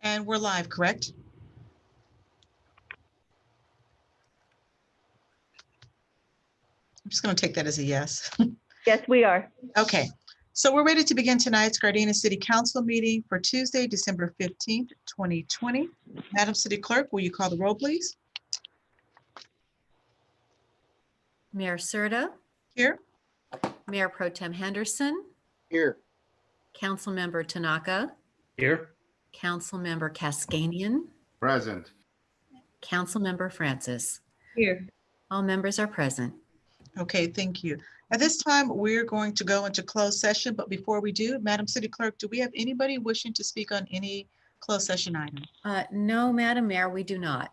And we're live, correct? I'm just going to take that as a yes. Yes, we are. Okay, so we're ready to begin tonight's Gardena City Council meeting for Tuesday, December 15th, 2020. Madam City Clerk, will you call the roll, please? Mayor Serta, Here. Mayor Pro Tem Henderson, Here. Councilmember Tanaka, Here. Councilmember Cascanian, Present. Councilmember Francis. Here. All members are present. Okay, thank you. At this time, we're going to go into closed session, but before we do, Madam City Clerk, do we have anybody wishing to speak on any closed session item? No, Madam Mayor, we do not.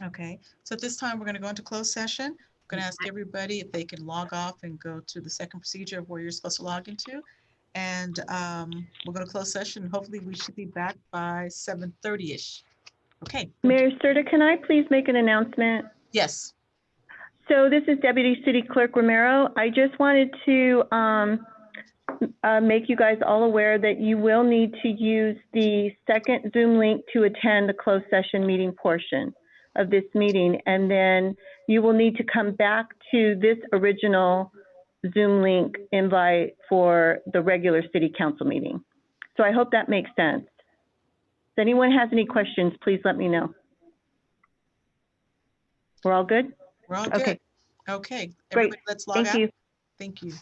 Okay, so at this time, we're going to go into closed session. I'm going to ask everybody if they can log off and go to the second procedure of where you're supposed to log into. And we'll go to closed session. Hopefully, we should be back by 7:30-ish. Okay. Mayor Serta, can I please make an announcement? Yes. So this is Deputy City Clerk Romero. I just wanted to make you guys all aware that you will need to use the second Zoom link to attend the closed session meeting portion of this meeting. And then you will need to come back to this original Zoom link invite for the regular city council meeting. So I hope that makes sense. If anyone has any questions, please let me know. We're all good? We're all good. Okay. Okay. Great. Everybody, let's log Thank out. you. Thank you.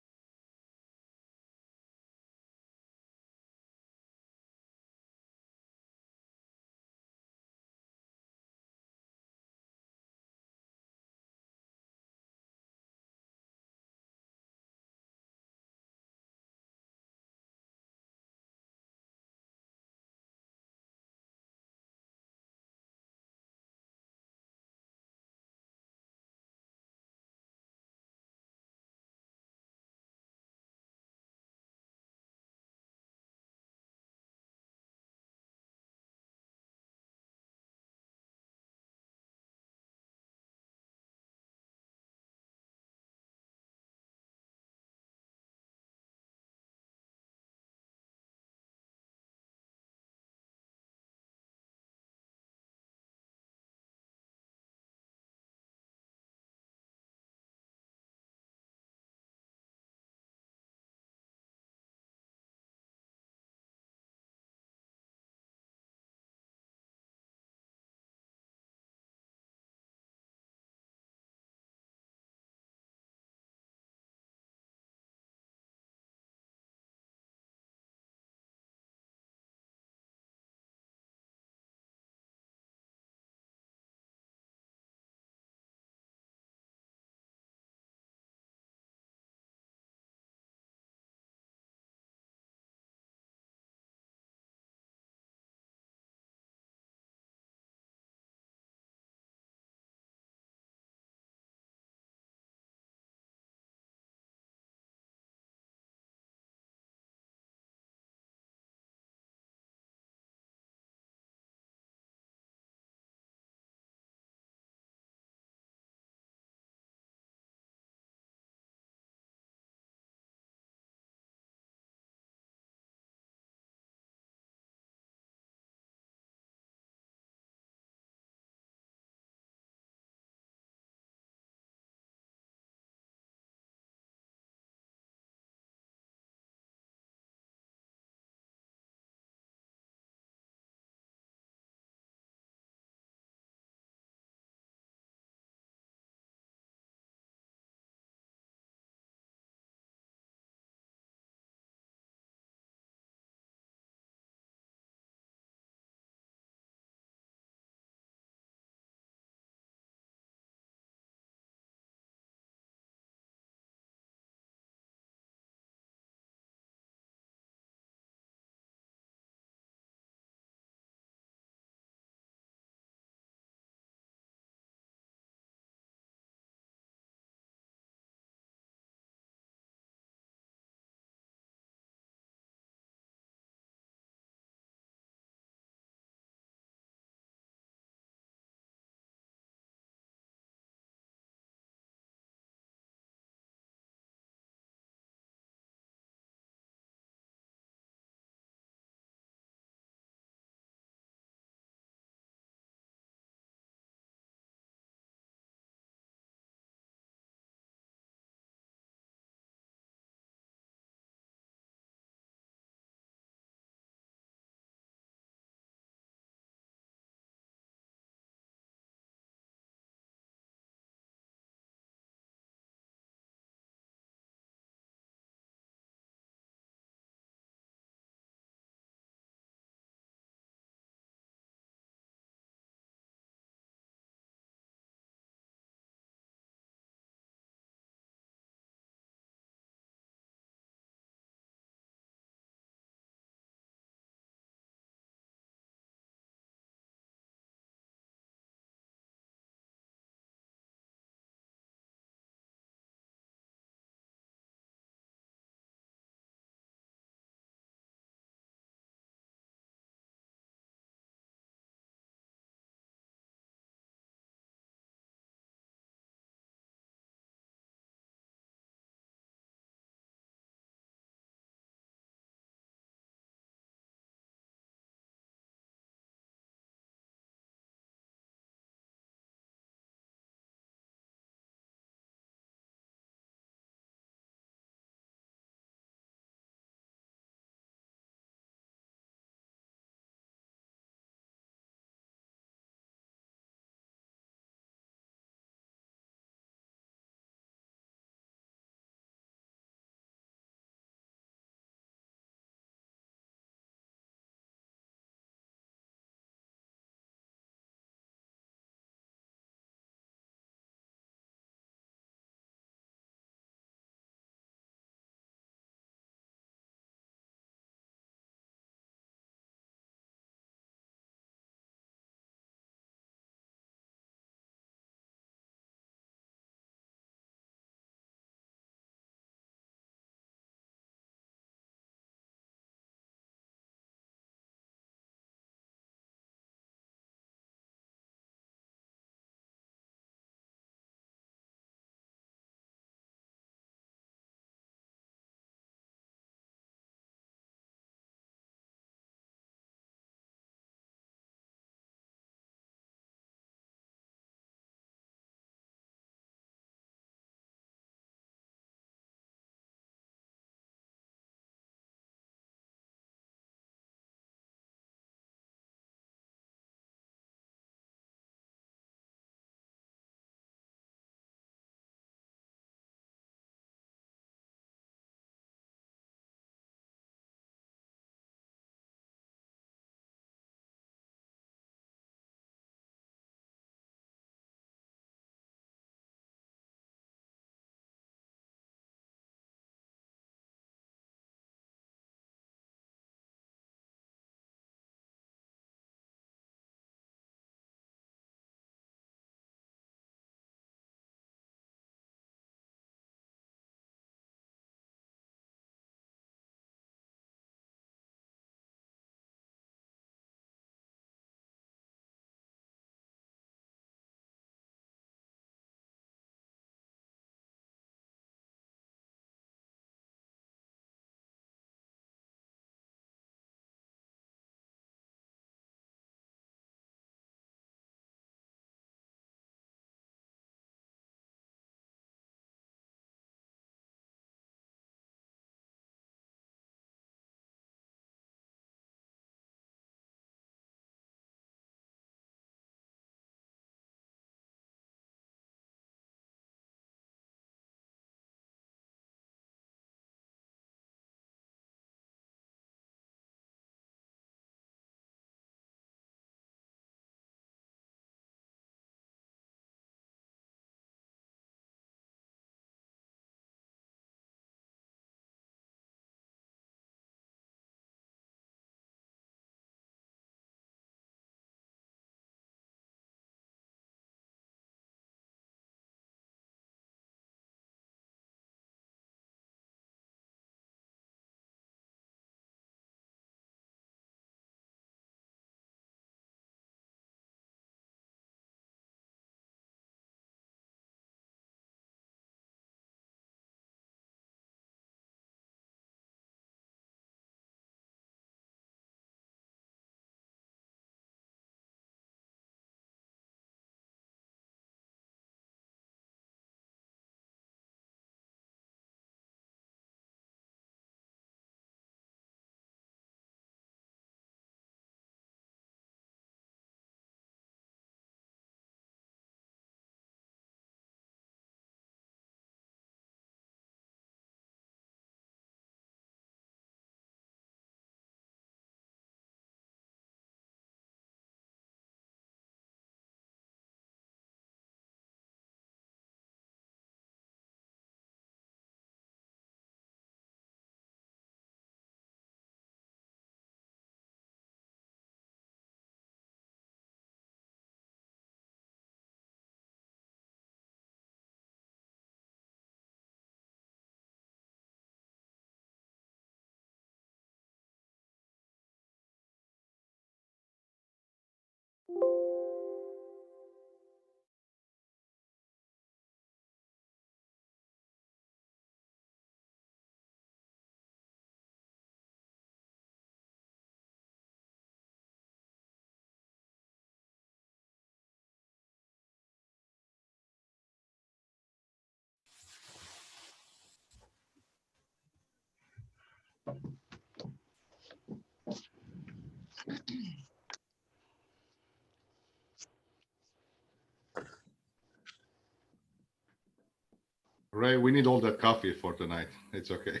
Ray, we need all that coffee for tonight. It's okay.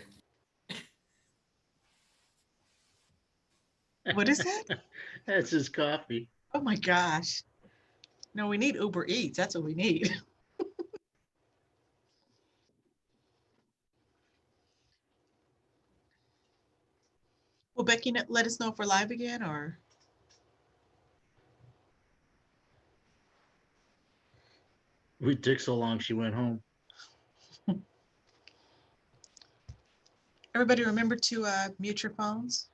What is that? That's his coffee. Oh my gosh. No, we need Uber Eats. That's what we need. Well, Becky, let us know if we're live again or. We took so long she went home. Everybody remember to mute your phones.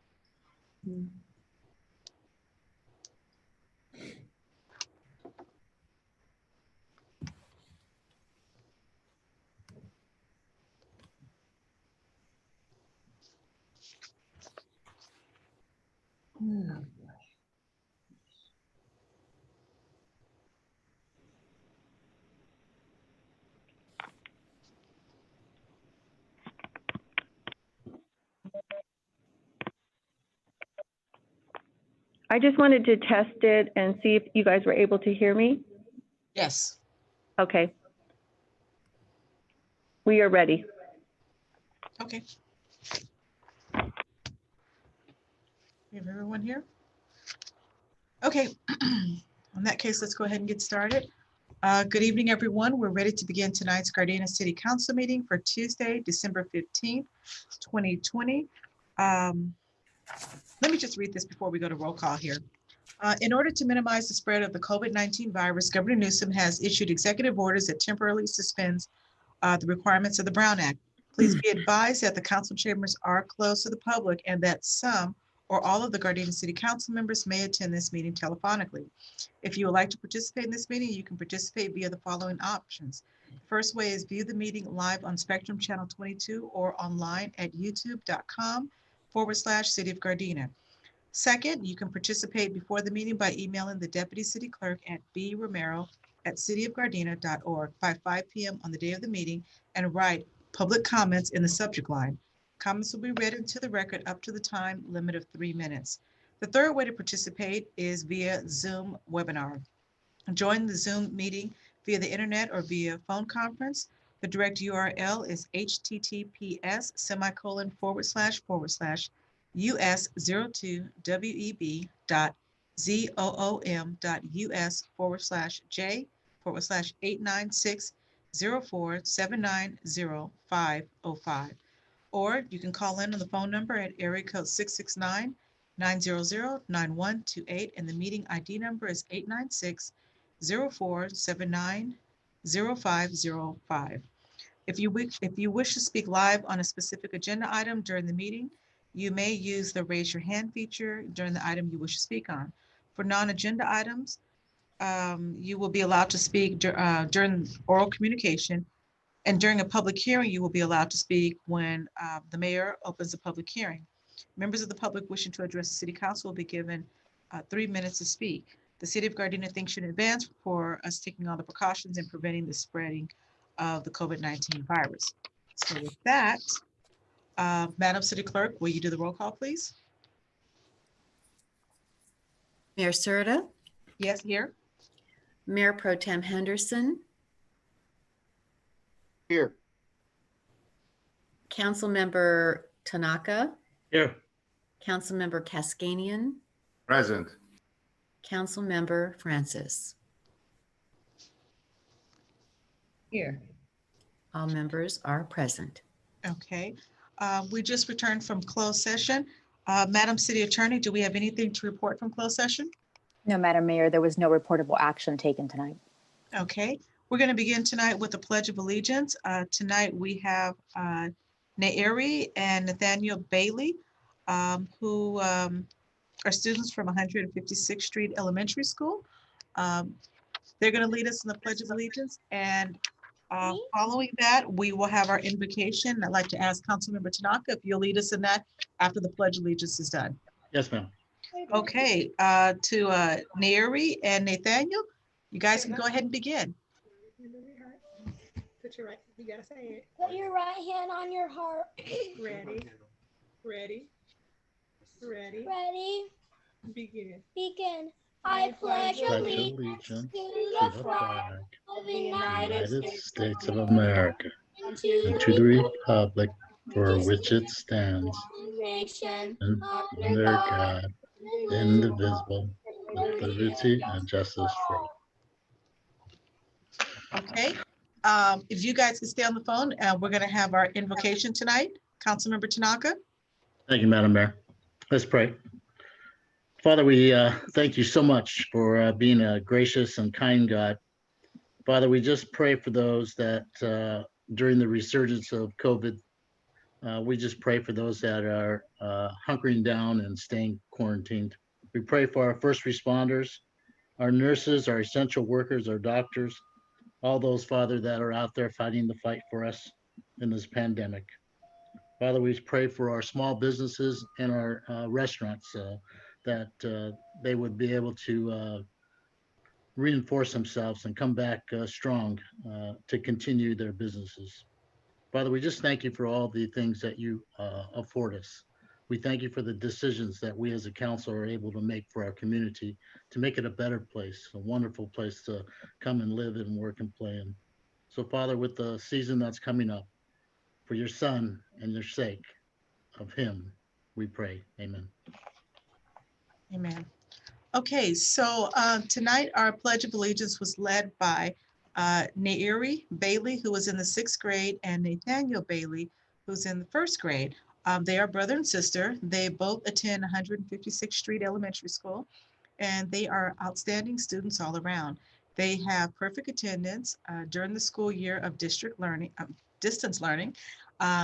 I just wanted to test it and see if you guys were able to hear me. Yes. Okay. We are ready. Okay. We have everyone here? Okay. In that case, let's go ahead and get started. Good evening, everyone. We're ready to begin tonight's Gardena City Council meeting for Tuesday, December 15th, 2020. Let me just read this before we go to roll call here. In order to minimize the spread of the COVID-19 virus, Governor Newsom has issued executive orders that temporarily suspends the requirements of the Brown Act. Please be advised that the council chambers are closed to the public and that some or all of the Gardena City Council members may attend this meeting telephonically. If you would like to participate in this meeting, you can participate via the following options. The first way is view the meeting live on Spectrum Channel 22 or online at youtube.com/City of Gardena. Second, you can participate before the meeting by emailing the Deputy City Clerk at bromero@cityofgardena.org by 5 p.m. on the day of the meeting and write public comments in the subject line. Comments will be read into the record up to the time limit of 3 minutes. The third way to participate is via Zoom webinar. Join the Zoom meeting via the internet or via phone conference. The direct URL is https://us0.web.zoom.us/j/896047900505. Or you can call in on the phone number at area code 669-900-9128, and the meeting ID number is 896-0479-0505. If you wish to speak live on a specific agenda item during the meeting, you may use the raise your hand feature during the item you wish to speak on. For non-agenda items, you will be allowed to speak during oral communication, and during a public hearing, you will be allowed to speak when the mayor opens a public hearing. Members of the public wishing to address the city council will be given 3 minutes to speak. The city of Gardena thanks you in advance for us taking all the precautions and preventing the spreading of the COVID-19 virus. So with that, Madam City Clerk, will you do the roll call, please? Mayor Serta, Yes, here. Mayor Pro Tem Henderson, Here. Councilmember Tanaka, Here. Councilmember Kaskanian, Present. Councilmember Francis. Here. All members are present. Okay. We just returned from closed session. Madam City Attorney, do we have anything to report from closed session? No, Madam Mayor, there was no reportable action taken tonight. Okay, we're going to begin tonight with the Pledge of Allegiance. Tonight we have Nairi and Nathaniel Bailey, who are students from 156th Street Elementary School. They're going to lead us in the Pledge of Allegiance, and following that, we will have our invocation. I'd like to ask Councilmember Tanaka if you'll lead us in that after the Pledge of Allegiance is done. Yes, ma'am. Okay, to Nairi and Nathaniel, you guys can go ahead and begin. Put your right, you gotta say it. Put your right hand on your heart. Ready, ready, ready, Ready? begin. Begin. I pledge Pledge allegiance allegiance to to the the flag flag of the of the United United States States of America and and to the republic for which it stands, nation and under under God, God, indivisible, with liberty and justice for all. Okay. If you guys can stay on the phone, we're going to have our invocation tonight. Councilmember Tanaka. Thank you, Madam Mayor. Let's pray. Father, we thank you so much for being a gracious and kind God. Father, we just pray for those that during the resurgence of COVID, we just pray for those that are hunkering down and staying quarantined. We pray for our first responders, our nurses, our essential workers, our doctors, all those, Father, that are out there fighting the fight for us in this pandemic. Father, we pray for our small businesses and our restaurants that they would be able to reinforce themselves and come back strong to continue their businesses. Father, we just thank you for all the things that you afford us. We thank you for the decisions that we as a council are able to make for our community to make it a better place, a wonderful place to come and live and work and play in. So, Father, with the season that's coming up, for your son and your sake of him, we pray. Amen. Amen. Okay, so tonight our Pledge of Allegiance was led by Nairi Bailey, who was in the 6th grade, and Nathaniel Bailey, who's in the 1st grade. They are brother and sister. They both attend 156th Street Elementary School, and they are outstanding students all around. They have perfect attendance during the school year of distance learning.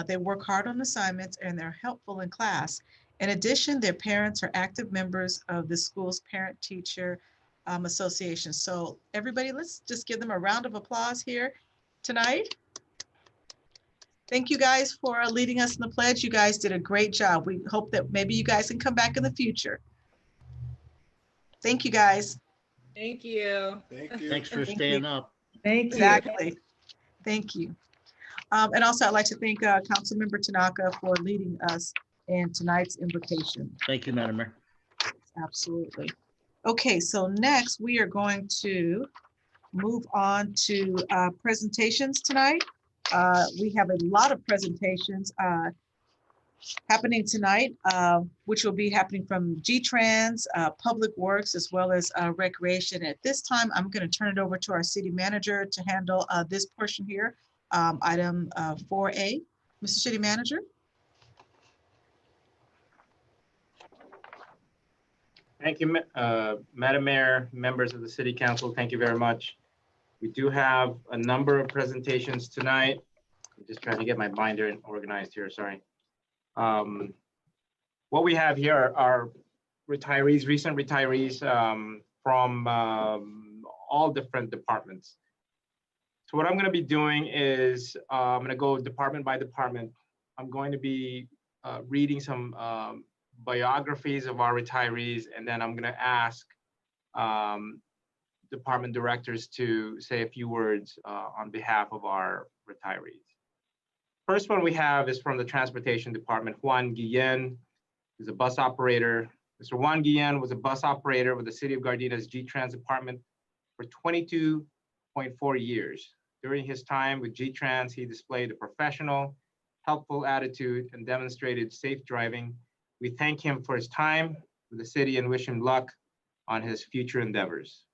They work hard on assignments, and they're helpful in class. In addition, their parents are active members of the school's parent-teacher association. So everybody, let's just give them a round of applause here tonight. Thank you guys for leading us in the pledge. You guys did a great job. We hope that maybe you guys can come back in the future. Thank you, guys. Thank you. Thank you. Thanks for Thank staying you. up. Thank you. Exactly. Thank you. And also I'd like to thank Councilmember Tanaka for leading us in tonight's invocation. Thank you, Madam Mayor. Absolutely. Okay, so next we are going to move on to presentations tonight. We have a lot of presentations happening tonight, which will be happening from G-Trans, Public Works, as well as Recreation. At this time, I'm going to turn it over to our city manager to handle this portion here, item 4A. Mr. City Manager. Thank you, Madam Mayor, members of the City Council. Thank you very much. We do have a number of presentations tonight. I'm just trying to get my binder organized here, sorry. What we have here are retirees, recent retirees from all different departments. So what I'm going to be doing is I'm going to go department by department. I'm going to be reading some biographies of our retirees, and then I'm going to ask department directors to say a few words on behalf of our retirees. First one we have is from the Transportation Department. Juan Guillen is a bus operator. Mr. Juan Guillen was a bus operator with the City of Gardena's G-Trans department for 22.4 years. During his time with G-Trans, he displayed a professional, helpful attitude and demonstrated safe driving. We thank him for his time with the city and wish him luck on his future endeavors.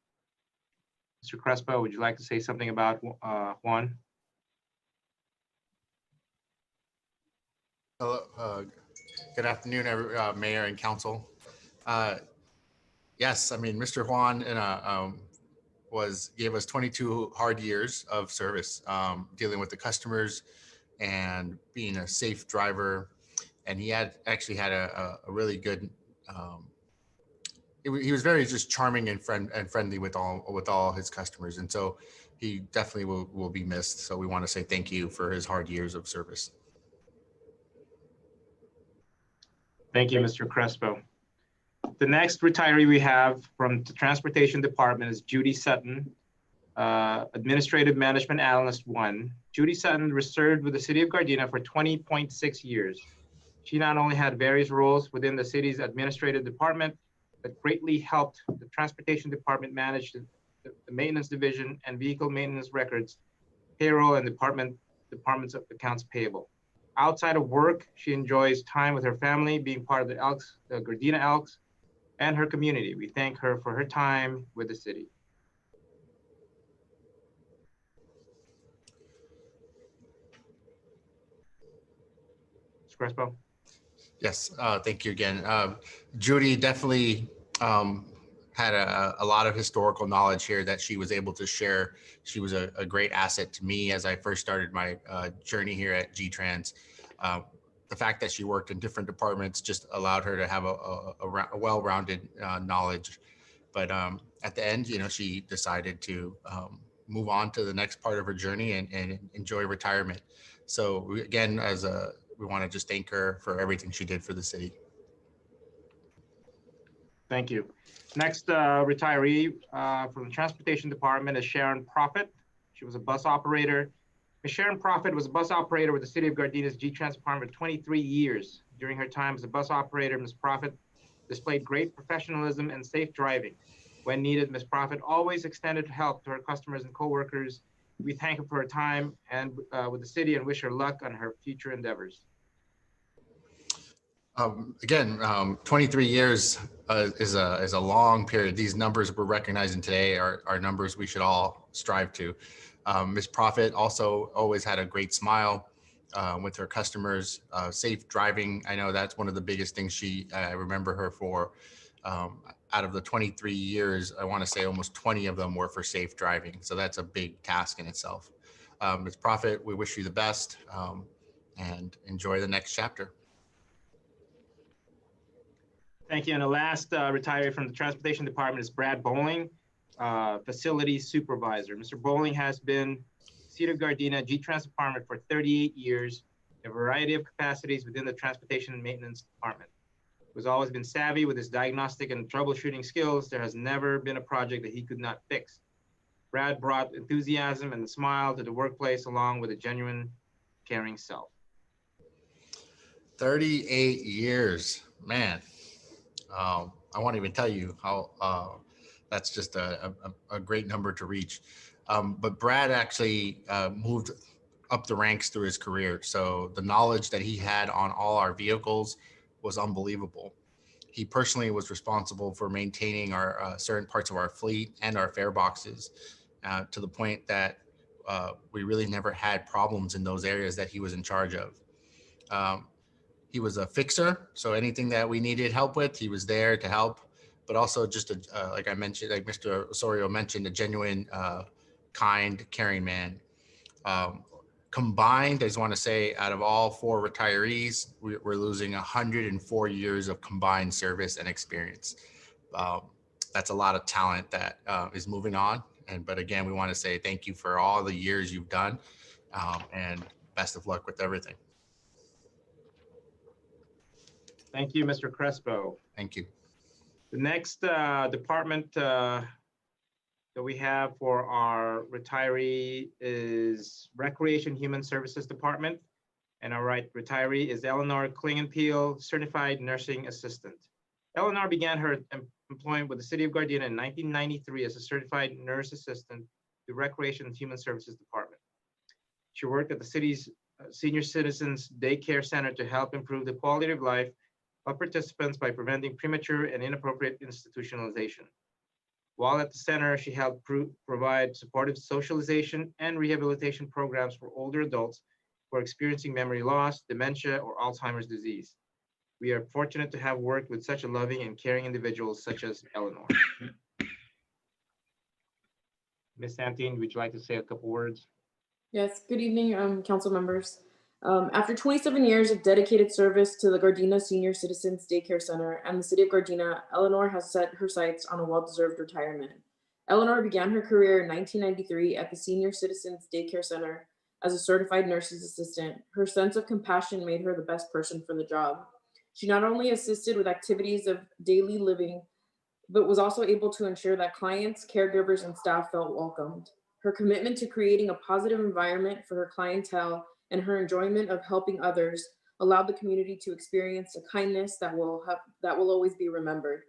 Mr. Crespo, would you like to say something about Juan? Hello, good afternoon, Mayor and Council. Yes, I mean, Mr. Juan gave us 22 hard years of service, dealing with the customers and being a safe driver. And he actually had a really good. He was very just charming and friendly with all his customers, and so he definitely will be missed. So we want to say thank you for his hard years of service. Thank you, Mr. Crespo. The next retiree we have from the Transportation Department is Judy Sutton, Administrative Management Analyst 1. Judy Sutton served with the City of Gardena for 20.6 years. She not only had various roles within the city's administrative department, but greatly helped the Transportation Department manage the maintenance division and vehicle maintenance records, payroll, and department Department's accounts payable. Outside of work, she enjoys time with her family, being part of the Elks, the Gardena Elks, and her community. We thank her for her time with the city. Mr. Crespo. Yes, thank you again. Judy definitely had a lot of historical knowledge here that she was able to share. She was a great asset to me as I first started my journey here at G-Trans. The fact that she worked in different departments just allowed her to have a well-rounded knowledge. But at the end, she decided to move on to the next part of her journey and enjoy retirement. So again, we want to just thank her for everything she did for the city. Thank you. Next retiree from the Transportation Department is Sharon Prophet. She was a bus operator. Ms. Sharon Prophet was a bus operator with the City of Gardena's G-Trans Department for 23 years. During her time as a bus operator, Ms. Prophet displayed great professionalism and safe driving. When needed, Ms. Prophet always extended help to her customers and coworkers. We thank her for her time and with the city and wish her luck on her future endeavors. Again, 23 years is a long period. These numbers we're recognizing today are numbers we should all strive to. Ms. Prophet also always had a great smile with her customers, safe driving. I know that's one of the biggest things I remember her for. Out of the 23 years, I want to say almost 20 of them were for safe driving. So that's a big task in itself. Ms. Prophet, we wish you the best and enjoy the next chapter. Thank you. And the last retiree from the Transportation Department is Brad Bowling, Facilities Supervisor. Mr. Bowling has been City of Gardena G-Trans Department for 38 years, in a variety of capacities within the Transportation and Maintenance Department. He has always been savvy with his diagnostic and troubleshooting skills. There has never been a project that he could not fix. Brad brought enthusiasm and a smile to the workplace, along with a genuine, caring self. 38 years, man. I won't even tell you how that's just a great number to reach. But Brad actually moved up the ranks through his career. So the knowledge that he had on all our vehicles was unbelievable. He personally was responsible for maintaining our certain parts of our fleet and our fare boxes to the point that we really never had problems in those areas that he was in charge of. He was a fixer, so anything that we needed help with, he was there to help. But also just like I mentioned, like Mr. Osorio mentioned, a genuine, kind, caring man. Combined, I just want to say, out of all 4 retirees, we're losing 104 years of combined service and experience. That's a lot of talent that is moving on. But again, we want to say thank you for all the years you've done, and best of luck with everything. Thank you, Mr. Crespo. Thank you. The next department that we have for our retiree is Recreation Human Services Department. And our retiree is Eleanor Klingenpeel, Certified Nursing Assistant. Eleanor began her employment with the City of Gardena in 1993 as a Certified Nurse Assistant to Recreation and Human Services Department. She worked at the city's Senior Citizens Daycare Center to help improve the quality of life of participants by preventing premature and inappropriate institutionalization. While at the center, she helped provide supportive socialization and rehabilitation programs for older adults who are experiencing memory loss, dementia, or Alzheimer's disease. We are fortunate to have worked with such a loving and caring individuals such as Eleanor. Ms. Santine, would you like to say a couple words? Yes, good evening, council members. After 27 years of dedicated service to the Gardena Senior Citizens Daycare Center and the City of Gardena, Eleanor has set her sights on a well-deserved retirement. Eleanor began her career in 1993 at the Senior Citizens Daycare Center as a certified nurse's assistant. Her sense of compassion made her the best person for the job. She not only assisted with activities of daily living, but was also able to ensure that clients, caregivers, and staff felt welcomed. Her commitment to creating a positive environment for her clientele and her enjoyment of helping others allowed the community to experience a kindness that will always be remembered.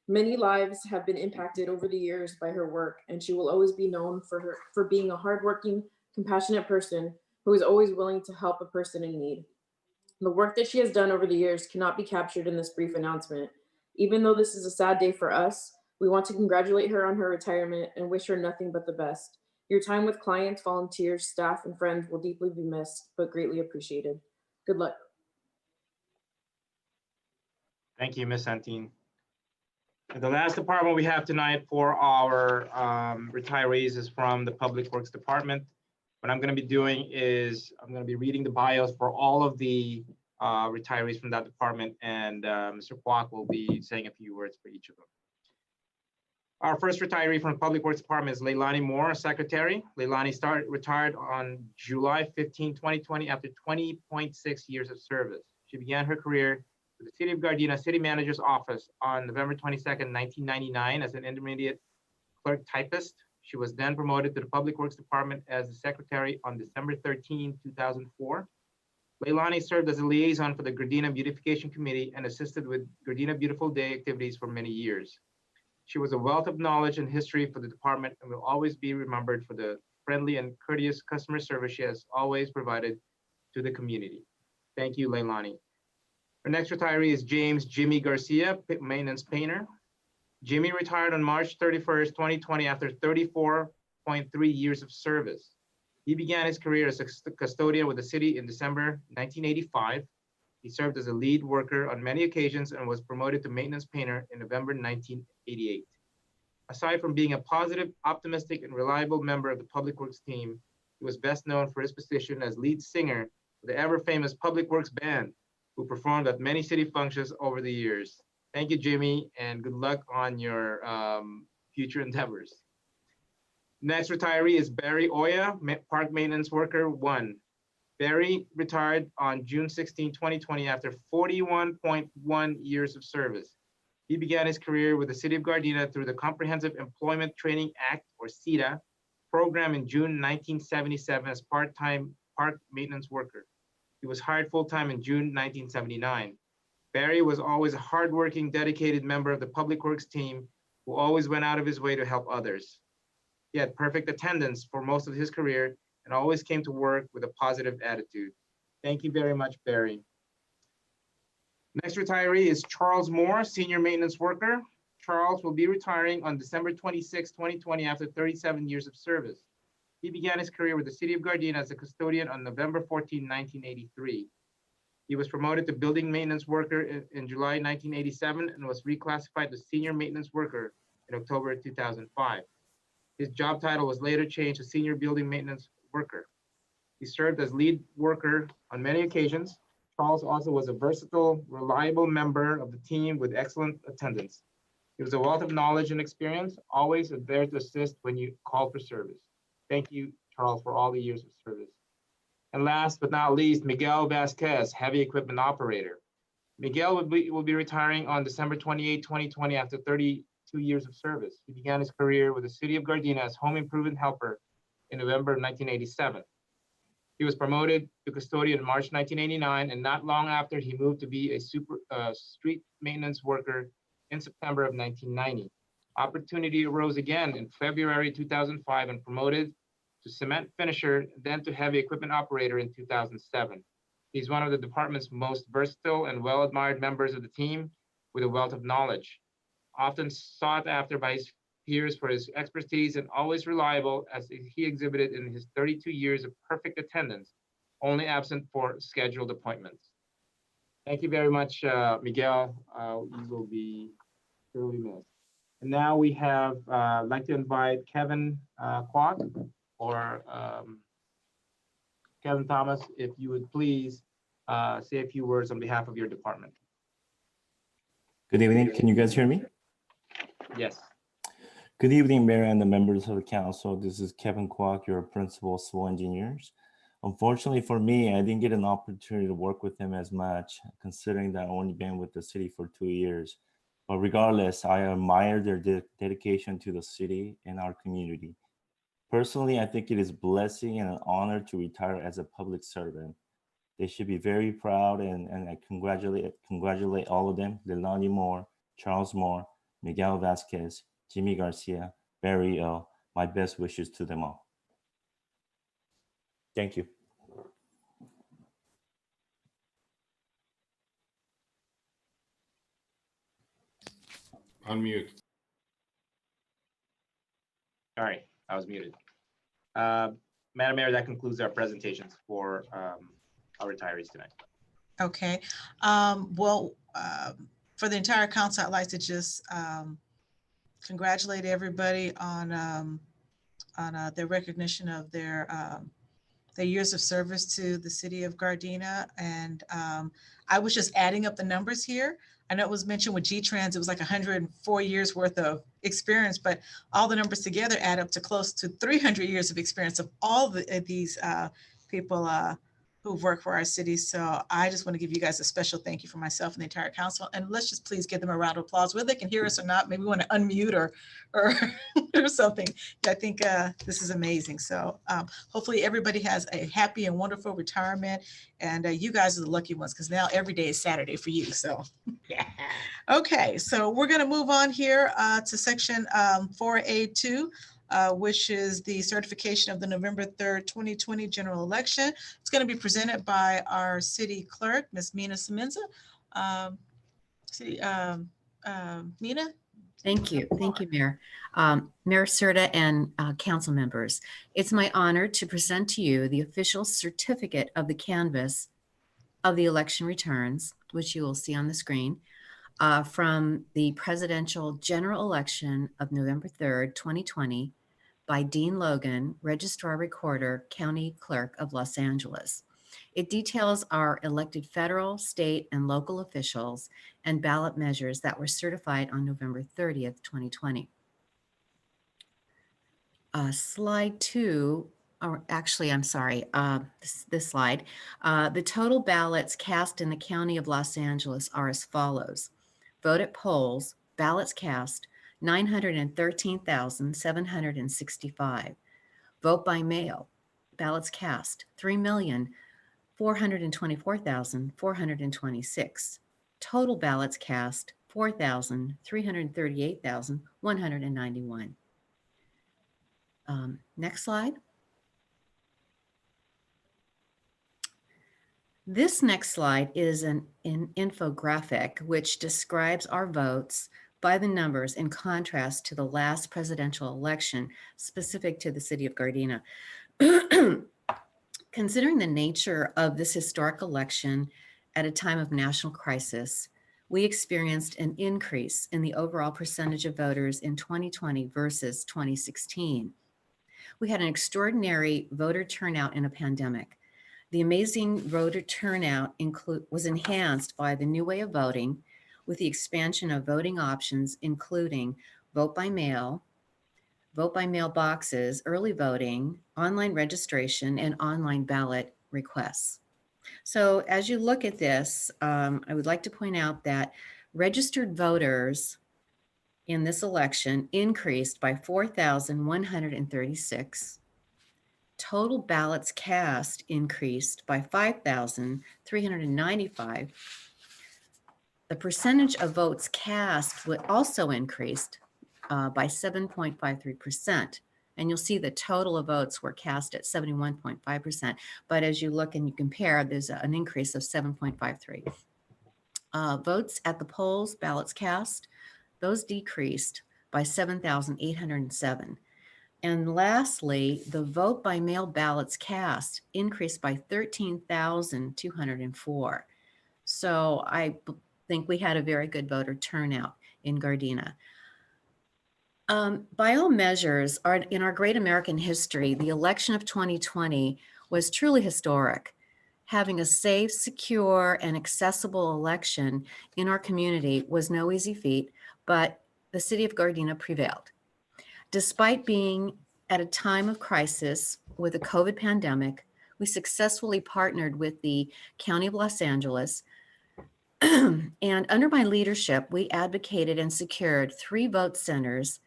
Many lives have been impacted over the years by her work, and she will always be known for being a hardworking, compassionate person who who is always willing to help a person in need. The work that she has done over the years cannot be captured in this brief announcement. Even though this is a sad day for us, we want to congratulate her on her retirement and wish her nothing but the best. Your time with clients, volunteers, staff, and friends will deeply be missed, but greatly appreciated. Good luck. Thank you, Ms. Santine. And the last department we have tonight for our retirees is from the Public Works Department. What I'm going to be doing is I'm going to be reading the bios for all of the retirees from that department, and Mr. Kwok will be saying a few words for each of them. Our first retiree from the Public Works Department is Leilani Moore, Secretary. Leilani retired on July 15, 2020 after 20.6 years of service. She began her career with the City of Gardena City Manager's Office on November 22nd, 1999 as an intermediate clerk typist. She was then promoted to the Public Works Department as the Secretary on December 13, 2004. Leilani served as a liaison for the Gardena Beautification Committee and assisted with Gardena Beautiful Day activities for many years. She was a wealth of knowledge and history for the department and will always be remembered for the friendly and courteous customer service she has always provided to the community. Thank you, Leilani. Our next retiree is James Jimmy Garcia, maintenance painter. Jimmy retired on March 31st, 2020 after 34.3 years of service. He began his career as a custodian with the city in December 1985. He served as a lead worker on many occasions and was promoted to maintenance painter in November 1988. Aside from being a positive, optimistic, and reliable member of the Public Works team, he was best known for his position as lead singer for the ever-famous Public Works Band, who performed at many city functions over the years. Thank you, Jimmy, and good luck on your future endeavors. Next retiree is Barry Oya, Park Maintenance Worker 1. Barry retired on June 16, 2020 after 41.1 years of service. He began his career with the City of Gardena through the Comprehensive Employment Training Act, or CETA, program in June 1977 as part-time park maintenance worker. He was hired full-time in June 1979. Barry was always a hardworking, dedicated member of the Public Works team who always went out of his way to help others. He had perfect attendance for most of his career and always came to work with a positive attitude. Thank you very much, Barry. Next retiree is Charles Moore, senior maintenance worker. Charles will be retiring on December 26, 2020 after 37 years of service. He began his career with the City of Gardena as a custodian on November 14, 1983. He was promoted to building maintenance worker in July 1987 and was reclassified to senior maintenance worker in October 2005. His job title was later changed to senior building maintenance worker. He served as lead worker on many occasions. Charles also was a versatile, reliable member of the team with excellent attendance. He was a wealth of knowledge and experience, always there to assist when you called for service. Thank you, Charles, for all the years of service. And last but not least, Miguel Vasquez, heavy equipment operator. Miguel will be retiring on December 28, 2020 after 32 years of service. He began his career with the City of Gardena as home improvement helper in November of 1987. He was promoted to custodian in March 1989, and not long after, he moved to be a street maintenance worker in September of 1990. Opportunity arose again in February 2005 and promoted to cement finisher, then to heavy equipment operator in 2007. He's one of the department's most versatile and well-admired members of the team with a wealth of knowledge. Often sought after by his peers for his expertise and always reliable as he exhibited in his 32 years of perfect attendance, only absent for scheduled appointments. Thank you very much, Miguel. You will be truly missed. And now we have, I'd like to invite Kevin Kwok, or Kevin Thomas, if you would please say a few words on behalf of your department. Good evening. Can you guys hear me? Yes. Good evening, Mayor and the members of the council. This is Kevin Kwok, your principal of civil engineers. Unfortunately for me, I didn't get an opportunity to work with him as much, considering that I've only been with the city for 2 years. But regardless, I admire their dedication to the city and our community. Personally, I think it is a blessing and an honor to retire as a public servant. They should be very proud, and I congratulate all of them: Leilani Moore, Charles Moore, Miguel Vasquez, Jimmy Garcia, Barry O. My best wishes to them all. Thank you. Unmute. All right, I was muted. Madam Mayor, that concludes our presentations for our retirees tonight. Okay. Well, for the entire council, I'd like to just congratulate everybody on their recognition of their years of service to the city of Gardena. And I was just adding up the numbers here. I know it was mentioned with G-Trans, it was like 104 years worth of experience, but all the numbers together add up to close to 300 years of experience of all these people who've worked for our city. So I just want to give you guys a special thank you for myself and the entire council. And let's just please give them a round of applause, whether they can hear us or not. Maybe we want to unmute or or something. I think this is amazing. So hopefully everybody has a happy and wonderful retirement. And you guys are the lucky ones because now every day is Saturday for you. So yeah. Okay, so we're going to move on here to section 4A2. Which is the certification of the November 3rd, 2020 general election. It's going to be presented by our city clerk, Ms. Mina Semenza. Mina? Thank you, Mayor. Mayor Serta and council members, it's my honor to present to you the official certificate of the canvass of the election returns, which you will see on the screen, from the presidential general election of November 3rd, 2020, by Dean Logan, Registrar Recorder, County Clerk of Los Angeles. It details our elected federal, state, and local officials and ballot measures that were certified on November 30th, 2020. Slide 2, or actually, I'm sorry, this slide. The total ballots cast in the County of Los Angeles are as follows. Vote at polls, ballots cast, 913,765. Vote by mail, ballots cast, 3,424,426. Total ballots cast, 4,338,191. Next slide. This next slide is an infographic which describes our votes by the numbers in contrast to the last presidential election specific to the city of Gardena. Considering the nature of this historic election at a time of national crisis, we experienced an increase in the overall percentage of voters in 2020 versus 2016. We had an extraordinary voter turnout in a pandemic. The amazing voter turnout was enhanced by the new way of voting, with the expansion of voting options, including vote by mail boxes, early voting, online registration, and online ballot requests. So as you look at this, I would like to point out that registered voters in this election increased by 4,136. Total ballots cast increased by 5,395. The percentage of votes cast also increased by 7.53%. And you'll see the total of votes were cast at 71.5%. But as you look and you compare, there's an increase of 7.53. Votes at the polls, ballots cast, those decreased by 7,807. And lastly, the vote by mail ballots cast increased by 13,204. So I think we had a very good voter turnout in Gardena. By all measures, in our great American history, the election of 2020 was truly historic. Having a safe, secure, and accessible election in our community was no easy feat, but the city of Gardena prevailed. Despite being at a time of crisis with the COVID pandemic, we successfully partnered with the County of Los Angeles. And under my leadership, we advocated and secured 3 vote centers,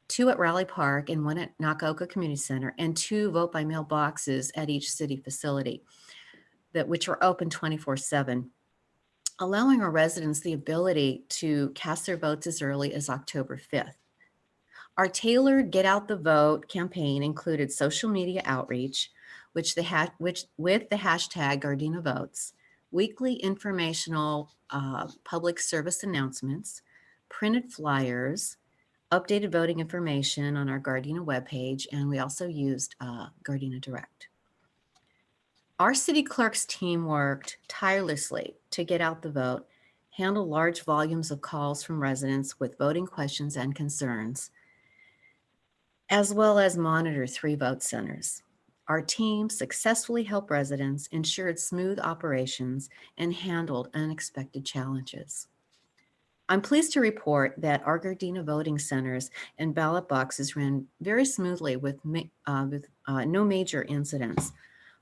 2 at Raleigh Park and 1 at Nakaoka Community Center, and 2 vote by mail boxes at each city facility, which were open 24/7, allowing our residents the ability to cast their votes as early as October 5th. Our tailored Get Out the Vote campaign included social media outreach, with the hashtag Gardena Votes, weekly informational public service announcements, printed flyers, updated voting information on our Gardena webpage, and we also used Gardena Direct. Our city clerk's team worked tirelessly to get out the vote, handle large volumes of calls from residents with voting questions and concerns, as well as monitor 3 vote centers. Our team successfully helped residents, ensured smooth operations, and handled unexpected challenges. I'm pleased to report that our Gardena voting centers and ballot boxes ran very smoothly with no major incidents.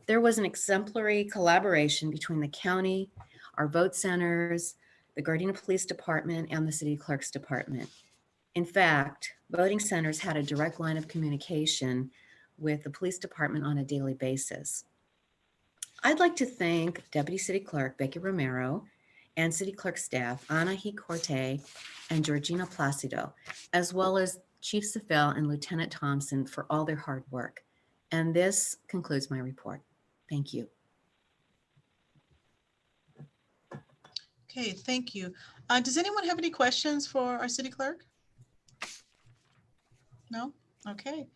There was an exemplary collaboration between the county, our vote centers, the Gardena Police Department, and the City Clerk's Department. In fact, voting centers had a direct line of communication with the police department on a daily basis. I'd like to thank Deputy City Clerk Becky Romero and City Clerk staff Ana Corte and Georgina Placido, as well as Chief Safel and Lieutenant Thompson for all their hard work. And this concludes my report. Thank you. Okay, thank you. Does anyone have any questions for our city clerk? No? Okay.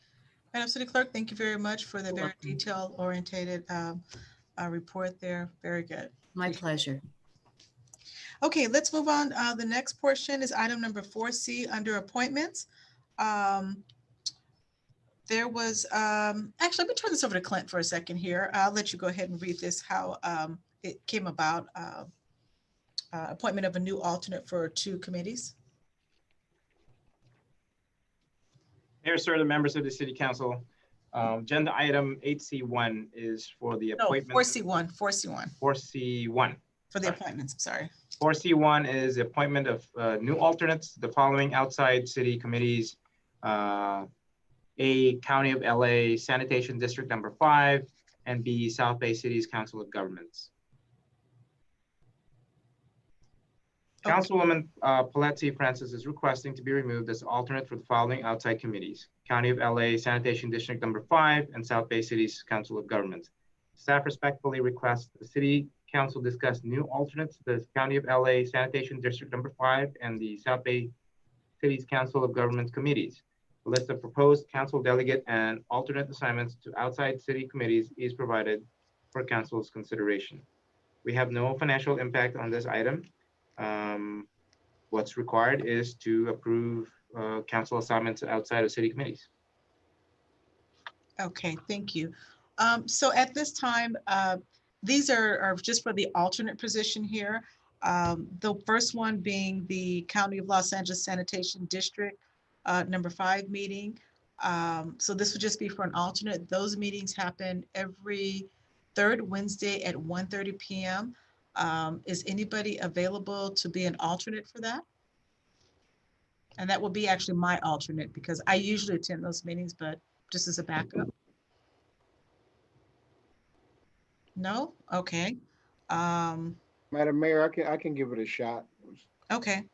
Madam City Clerk, thank you very much for the very detail-oriented report there. Very good. My pleasure. Okay, let's move on. The next portion is item number 4C under appointments. There was, actually, let me turn this over to Clint for a second here. I'll let you go ahead and read this, how it came about, appointment of a new alternate for 2 committees. Mayor, sir, the members of the City Council, agenda item 8C1 is for the appointment. 4C1. 4C1. For the appointments, sorry. 4C1 is the appointment of new alternates, the following outside city committees. A, County of LA Sanitation District number 5, and B, South Bay City's Council of Governments. Okay. Councilwoman Paletti Francis is requesting to be removed as alternate for the following outside committees: County of LA Sanitation District number 5 and South Bay City's Council of Governments. Staff respectfully requests the City Council discuss new alternates to the County of LA Sanitation District number 5 and the South Bay City's Council of Governments committees. A list of proposed council delegate and alternate assignments to outside city committees is provided for council's consideration. We have no financial impact on this item. What's required is to approve council assignments outside of city committees. Okay, thank you. So at this time, these are just for the alternate position here. The first one being the County of Los Angeles Sanitation District number 5 meeting. So this would just be for an alternate. Those meetings happen every 3rd Wednesday at 1:30 p.m. Is anybody available to be an alternate for that? And that will be actually my alternate because I usually attend those meetings, but just as a backup. No? Okay. Madam Mayor, I can give it a shot. Okay.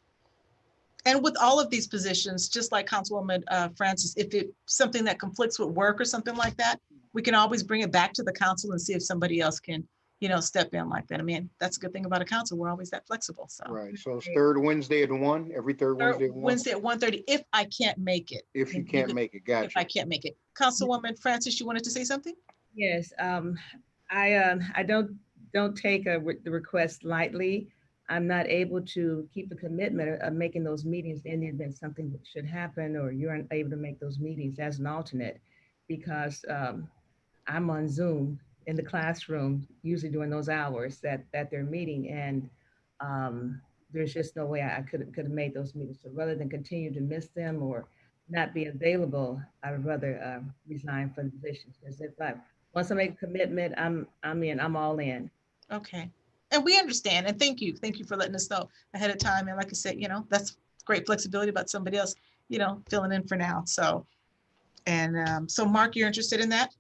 And with all of these positions, just like Councilwoman Francis, if it's something that conflicts with work or something like that, we can always bring it back to the council and see if somebody else can, step in like that. I mean, that's a good thing about a council. We're always that flexible. So right. So it's 3rd Wednesday at 1, every 3rd Wednesday at 1. Wednesday at 1:30 if I can't make it. If you can't make it, gotcha. If I can't make it. Councilwoman Francis, you wanted to say something? Yes. I don't take the request lightly. I'm not able to keep the commitment of making those meetings in the event something should happen or you're unable to make those meetings as an alternate because I'm on Zoom in the classroom, usually during those hours that they're meeting. And there's just no way I could have made those meetings. So rather than continue to miss them or not be available, I would rather resign from the positions. Because once I make a commitment, I'm all in. Okay. And we understand, and thank you for letting us know ahead of time. And like I said, that's great flexibility about somebody else, filling in for now. So, and so Mark, you're interested in that?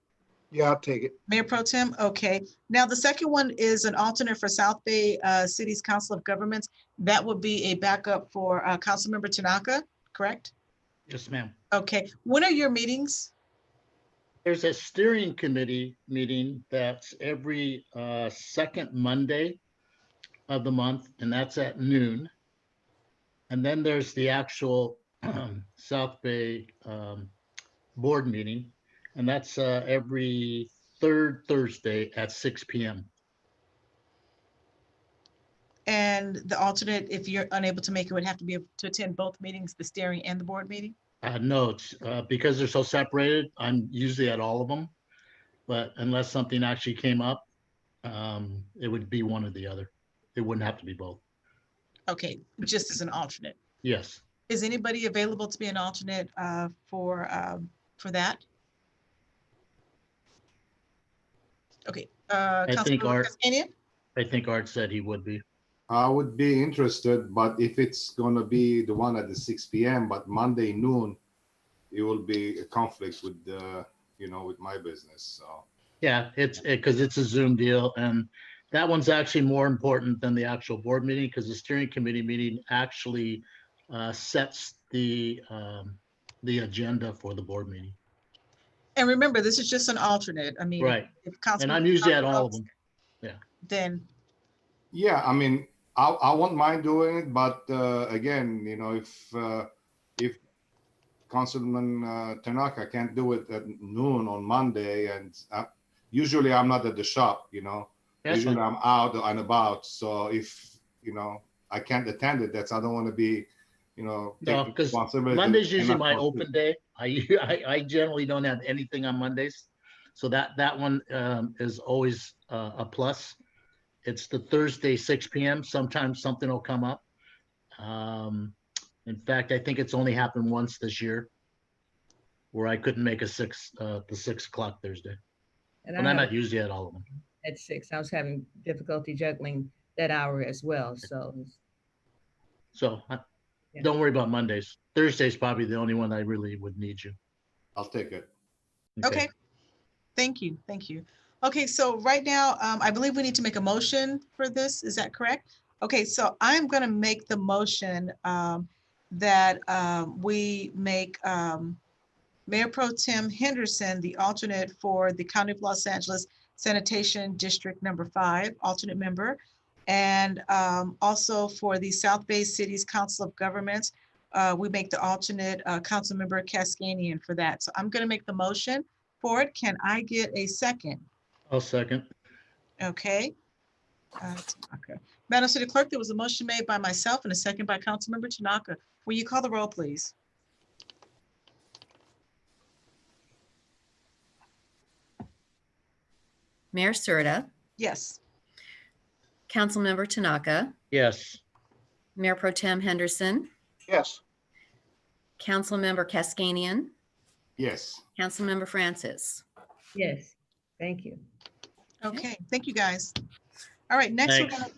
Yeah, I'll take it. Mayor Pro Tem, okay. Now the second one is an alternate for South Bay City's Council of Governments. That would be a backup for Councilmember Tanaka, correct? Yes, ma'am. Okay, when are your meetings? There's a steering committee meeting that's every 2nd Monday of the month, and that's at noon. And then there's the actual South Bay board meeting, and that's every third Thursday at 6 p.m. And the alternate, if you're unable to make it, would have to be able to attend both meetings, the steering and the board meeting? No, it's because they're so separated, I'm usually at all of them. But unless something actually came up, it would be one or the other. It wouldn't have to be both. Okay, just as an alternate. Yes. Is anybody available to be an alternate for that? Okay, Councilmember Cascanian? I think Art said he would be. I would be interested, but if it's gonna be the one at the 6 p.m., but Monday noon, it will be a conflict with the, with my business, so. Yeah, it's because it's a Zoom deal, and that one's actually more important than the actual board meeting because the steering committee meeting actually sets the agenda for the board meeting. And remember, this is just an alternate. I mean, Right. if And I'm Councilmember usually at Tanaka all of votes, them. Yeah. then Yeah, I mean, I won't mind doing it, but again, if Councilman Tanaka can't do it at noon on Monday, and usually I'm not at the shop, That's usually fine. I'm out and about. So if I can't attend it, I don't want to be, No, take because responsibility. Monday's usually and my not open day. I generally don't have anything on Mondays, so that one is always a plus. It's the Thursday 6 p.m. Sometimes something will come up. In fact, I think it's only happened once this year where I couldn't make the 6 o'clock Thursday. And But I I'm have not usually at all of them. at 6. I was having difficulty juggling that hour as well. So So Yeah. don't worry about Mondays. Thursday's probably the only one I really would need you. I'll take it. okay. Thank you, thank you. Okay, so right now, I believe we need to make a motion for this. Is that correct? Okay, so I'm going to make the motion that we make Mayor Pro Tem Henderson the alternate for the County of Los Angeles Sanitation District Number 5, alternate member, and also for the South Bay Cities Council of Governments, we make the alternate council member Cascanian for that. So I'm going to make the motion for it. Can I get a second? I'll second. Okay. Okay. Madam City Clerk, there was a motion made by myself and a second by Councilmember Tanaka. Will you call the roll, please? Mayor Serta, Yes. Councilmember Tanaka, Yes. Mayor Pro Tem Henderson, Yes. Councilmember Cascanian, Yes. Councilmember Francis. yes, thank you. Okay, thank you, guys. All right, next we're Thanks.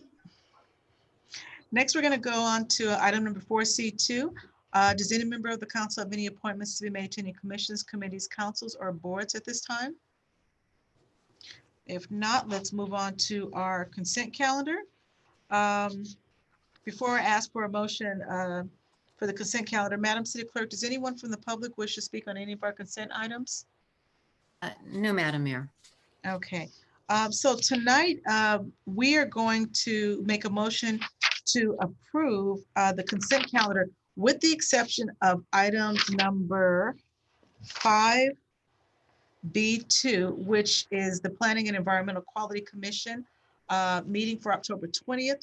gonna go on to item number 4C2. Does any member of the council have any appointments to be made to any commissions, committees, councils, or boards at this time? If not, let's move on to our consent calendar. Before I ask for a motion for the consent calendar, Madam City Clerk, does anyone from the public wish to speak on any of our consent items? No, Madam Mayor. Okay, so tonight we are going to make a motion to approve the consent calendar with the exception of items number 5B2, which is the Planning and Environmental Quality Commission meeting for October 20th,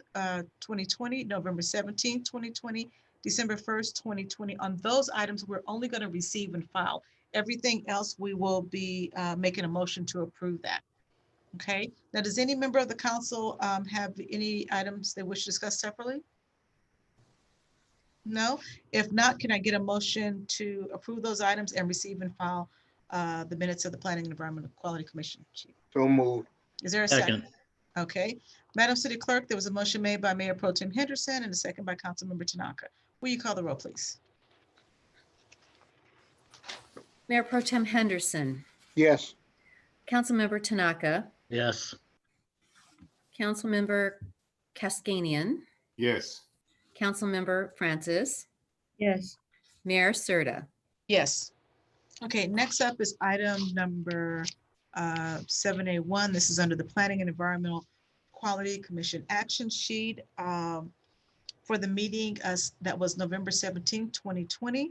2020, November 17th, 2020, December 1st, 2020. On those items, we're only going to receive and file. Everything else, we will be making a motion to approve that. Okay, now does any member of the council have any items they wish to discuss separately? No? If not, can I get a motion to approve those items and receive and file the minutes of the Planning and Environmental Quality Commission? So moved. Is there a second? Okay, Madam City Clerk, there was a motion made by Mayor Pro Tem Henderson and a second by Councilmember Tanaka. Will you call the roll, please? Mayor Pro Tem Henderson, Yes. Councilmember Tanaka, Yes. Councilmember Cascanian, Yes. Councilmember Francis, Yes, Mayor Serta. Yes. Okay, next up is item number 7A1. This is under the Planning and Environmental Quality Commission action sheet. for the meeting that was November 17, 2020.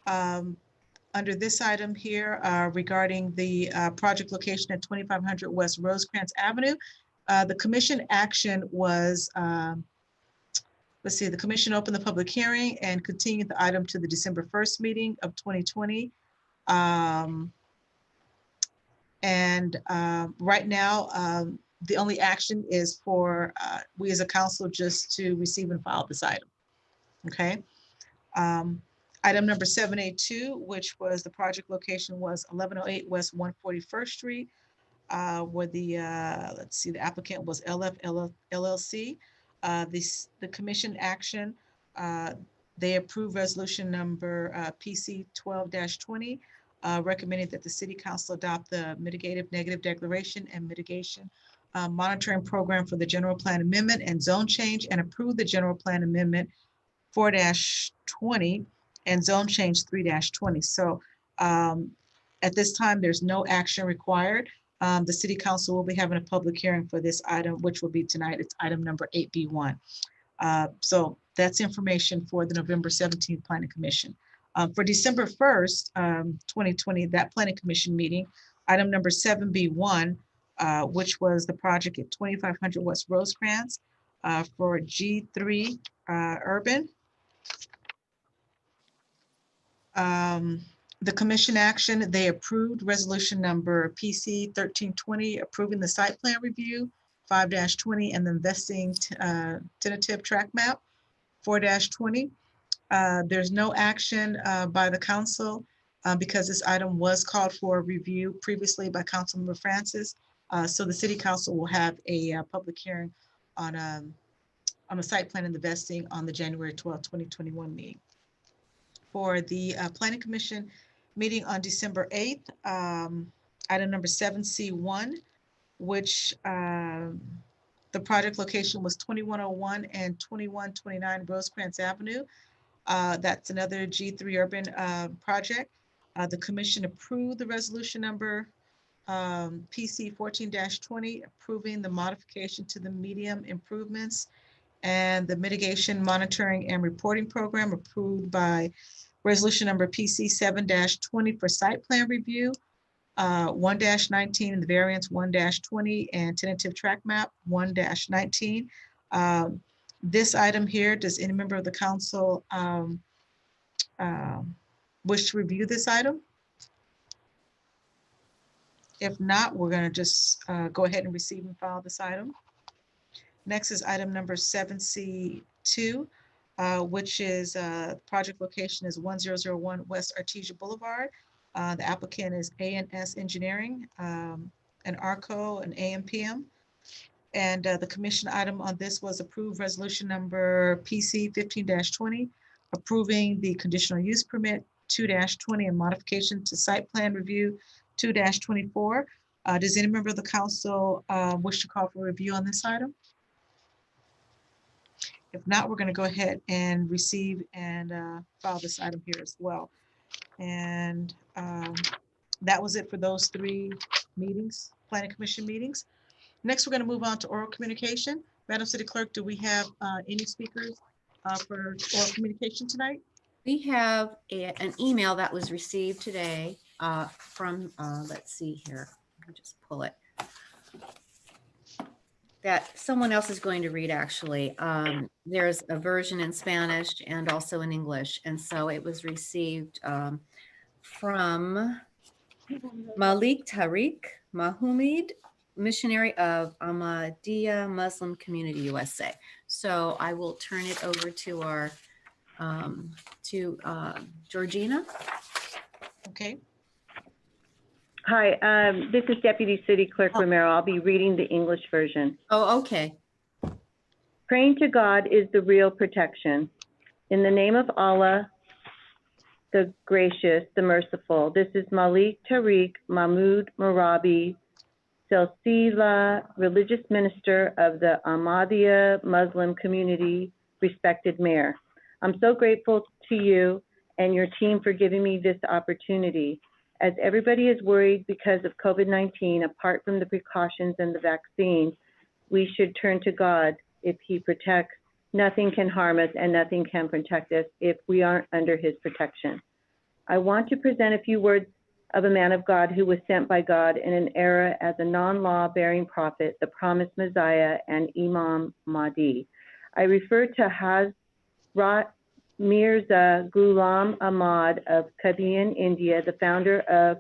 Under this item here regarding the project location at 2500 West Rosecrans Avenue, the commission action was, let's see, the commission opened the public hearing and continued the item to the December 1st meeting of 2020. Right now, the only action is for we as a council just to receive and file this item. Okay. Item number 782, which was the project location was 1108 West 141st Street, where the, let's see, the applicant was LF LLC. The commission action, they approved resolution number PC 12-20, recommending that the city council adopt the mitigative negative declaration and mitigation monitoring program for the general plan amendment and zone change, and approve the general plan amendment 4-20 and zone change 3-20. So at this time, there's no action required. The city council will be having a public hearing for this item, which will be tonight. It's item number 8B1. So that's information for the November 17th Planning Commission. For December 1st, 2020, that Planning Commission meeting, item number 7B1, which was the project at 2500 West Rosecrans for G3 Urban. The commission action, they approved resolution number PC 1320, approving the site plan review 5-20 and the investing tentative track map 4-20. There's no action by the council because this item was called for review previously by Councilmember Francis. So the city council will have a public hearing on the site plan and the vesting on the January 12, 2021 meeting. For the Planning Commission meeting on December 8th, item number 7C1, which the project location was 2101 and 2129 Rosecrans Avenue. That's another G3 urban project. The commission approved the resolution number PC 14-20, approving the modification to the medium improvements and the mitigation monitoring and reporting program, approved by resolution number PC 7-20 for site plan review, 1-19 and the variance 1-20 and tentative track map 1-19. This item here, does any member of the council wish to review this item? If not, we're going to just go ahead and receive and file this item. Next is item number 7C2, which is project location is 1001 West Artesia Boulevard. The applicant is A&S Engineering, and ARCO and AMPM. And the commission item on this was approved resolution number PC 15-20, approving the conditional use permit 2-20 and modification to site plan review 2-24. Does any member of the council wish to call for review on this item? If not, we're going to go ahead and receive and file this item here as well. And that was it for those 3 meetings, Planning Commission meetings. Next, we're going to move on to oral communication. Madam City Clerk, do we have any speakers for oral communication tonight? We have an email that was received today from, let's see here, let me just pull it, that someone else is going to read actually. There's a version in Spanish and also in English. And so it was received from Malik Tariq Mahumid, missionary of Ahmadiyya Muslim Community USA. So I will turn it over to our Georgina. Okay. Hi, this is Deputy City Clerk Romero. I'll be reading the English version. Oh, okay. Praying to God is the real protection. In the name of Allah, the gracious, the merciful. This is Malik Tariq Mahmoud Marabi, Silsila, religious minister of the Ahmadiyya Muslim community, respected mayor. I'm so grateful to you and your team for giving me this opportunity. As everybody is worried because of COVID-19, apart from the precautions and the vaccine, we should turn to God if He protects nothing can harm us and nothing can protect us if we aren't under his protection. I want to present a few words of a man of God who was sent by God in an era as a non-law bearing prophet, the promised Messiah, and Imam Mahdi. I refer to Hazrat Mirza Ghulam Ahmad of Qadian, India, the founder of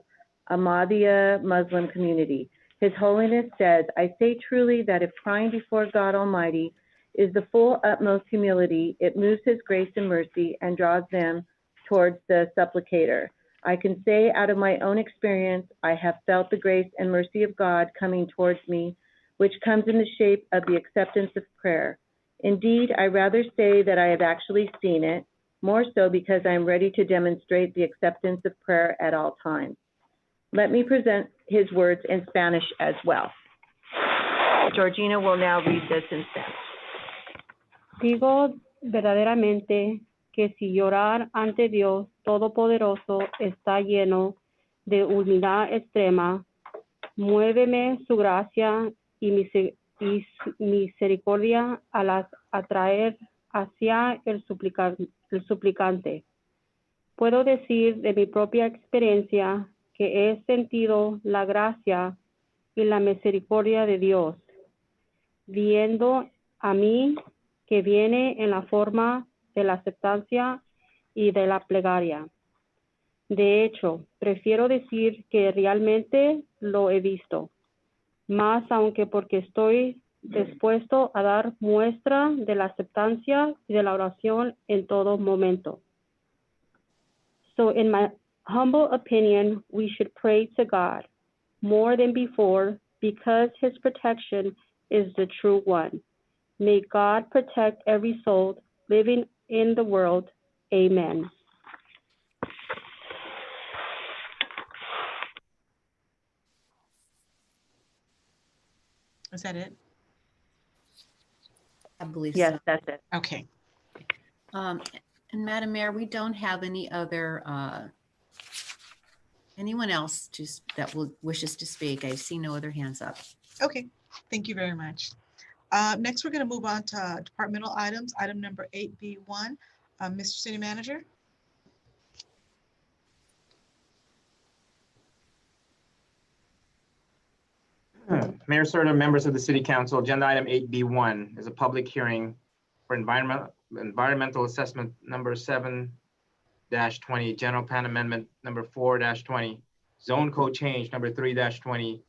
Ahmadiyya Muslim community. His Holiness says, I say truly that if crying before God Almighty is the full utmost humility, it moves his grace and mercy and draws them towards the supplicator. I can say out of my own experience, I have felt the grace and mercy of God coming towards me, which comes in the shape of the acceptance of prayer. Indeed, I rather say that I have actually seen it, more so because I am ready to demonstrate the acceptance of prayer at all times. Let me present his words in Spanish as well. Georgina will now read this in Spanish. Digo verdaderamente que si llorar ante Dios Todopoderoso está lleno de humildad extrema, muéveme su gracia y misericordia a las atraer hacia el suplicante. Puedo decir de mi propia experiencia que he sentido la gracia y la misericordia de Dios, viendo a mí que viene en la forma de la aceptancia y de la plegaria. De hecho, prefiero decir que realmente lo he visto, más aunque porque estoy dispuesto a dar muestra de la aceptancia y de la oración en todo momento. So in my humble opinion, we should pray to God more than before because his protection is the true one. May God protect every soul living in the world. Amen. Is that it? I believe Yes, so. that's it. Okay. And Madam Mayor, we don't have any other, anyone else that wishes to speak. I see no other hands up. Okay, thank you very much. Next, we're going to move on to departmental items. Item number 8B1. Mr. City Manager. Mayor Serta, members of the City Council, agenda item 8B1 is a public hearing for environmental assessment number 7-20, general plan amendment number 4-20, zone code change number 3-20,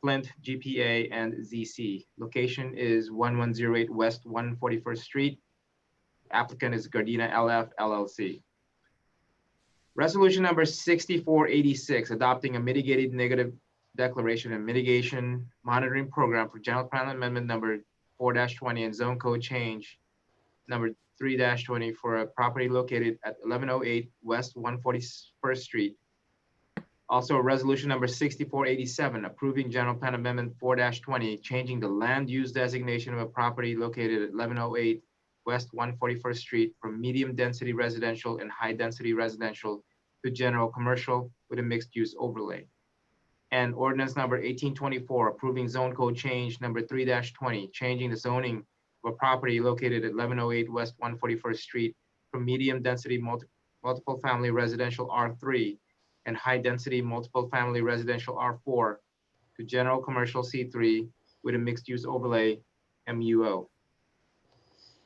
Flint, GPA, and ZC. Location is 1108 West 141st Street. Applicant is Gardena LF LLC. Resolution number 6486, adopting a mitigated negative declaration and mitigation monitoring program for general plan amendment number 4-20 and zone code change number 3-20 for a property located at 1108 West 141st Street. Also, resolution number 6487, approving general plan amendment 4-20, changing the land use designation of a property located at 1108 West 141st Street from medium density residential and high density residential to general commercial with a mixed use overlay. And ordinance number 1824, approving zone code change number 3-20, changing the zoning of a property located at 1108 West 141st Street from medium density multiple family residential R3 and high density multiple family residential R4 to general commercial C3 with a mixed use overlay MUO.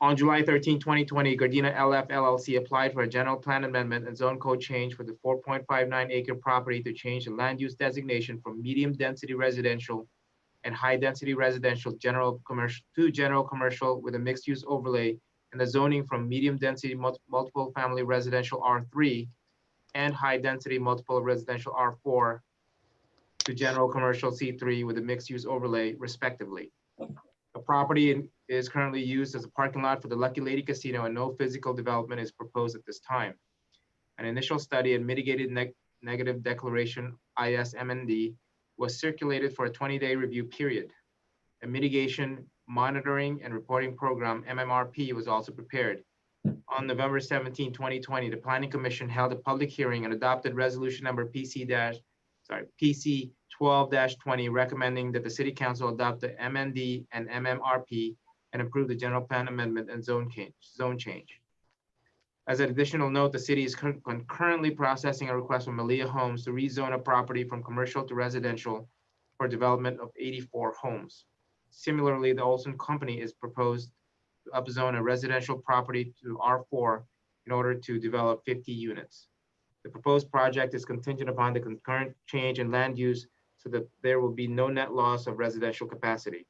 On July 13, 2020, Gardena LF LLC applied for a general plan amendment and zone code change for the 4.59 acre property to change the land use designation from medium density residential and high density residential general commercial to general commercial with a mixed use overlay, and the zoning from medium density multiple family residential R3 and high density multiple residential R4 to general commercial C3 with a mixed use overlay respectively. The property is currently used as a parking lot for the Lucky Lady Casino and no physical development is proposed at this time. An initial study and mitigated negative declaration ISMND was circulated for a 20-day review period. A mitigation monitoring and reporting program MMRP was also prepared. On November 17, 2020, the Planning Commission held a public hearing and adopted resolution number PC 12-20, recommending that the City Council adopt the MND and MMRP and approve the general plan amendment and zone change. As an additional note, the city is concurrently processing a request from Malia Homes to rezone a property from commercial to residential for development of 84 homes. Similarly, the Olson Company is proposed to upzone a residential property to R4 in order to develop 50 units. The proposed project is contingent upon the concurrent change in land use so that there will be no net loss of residential capacity.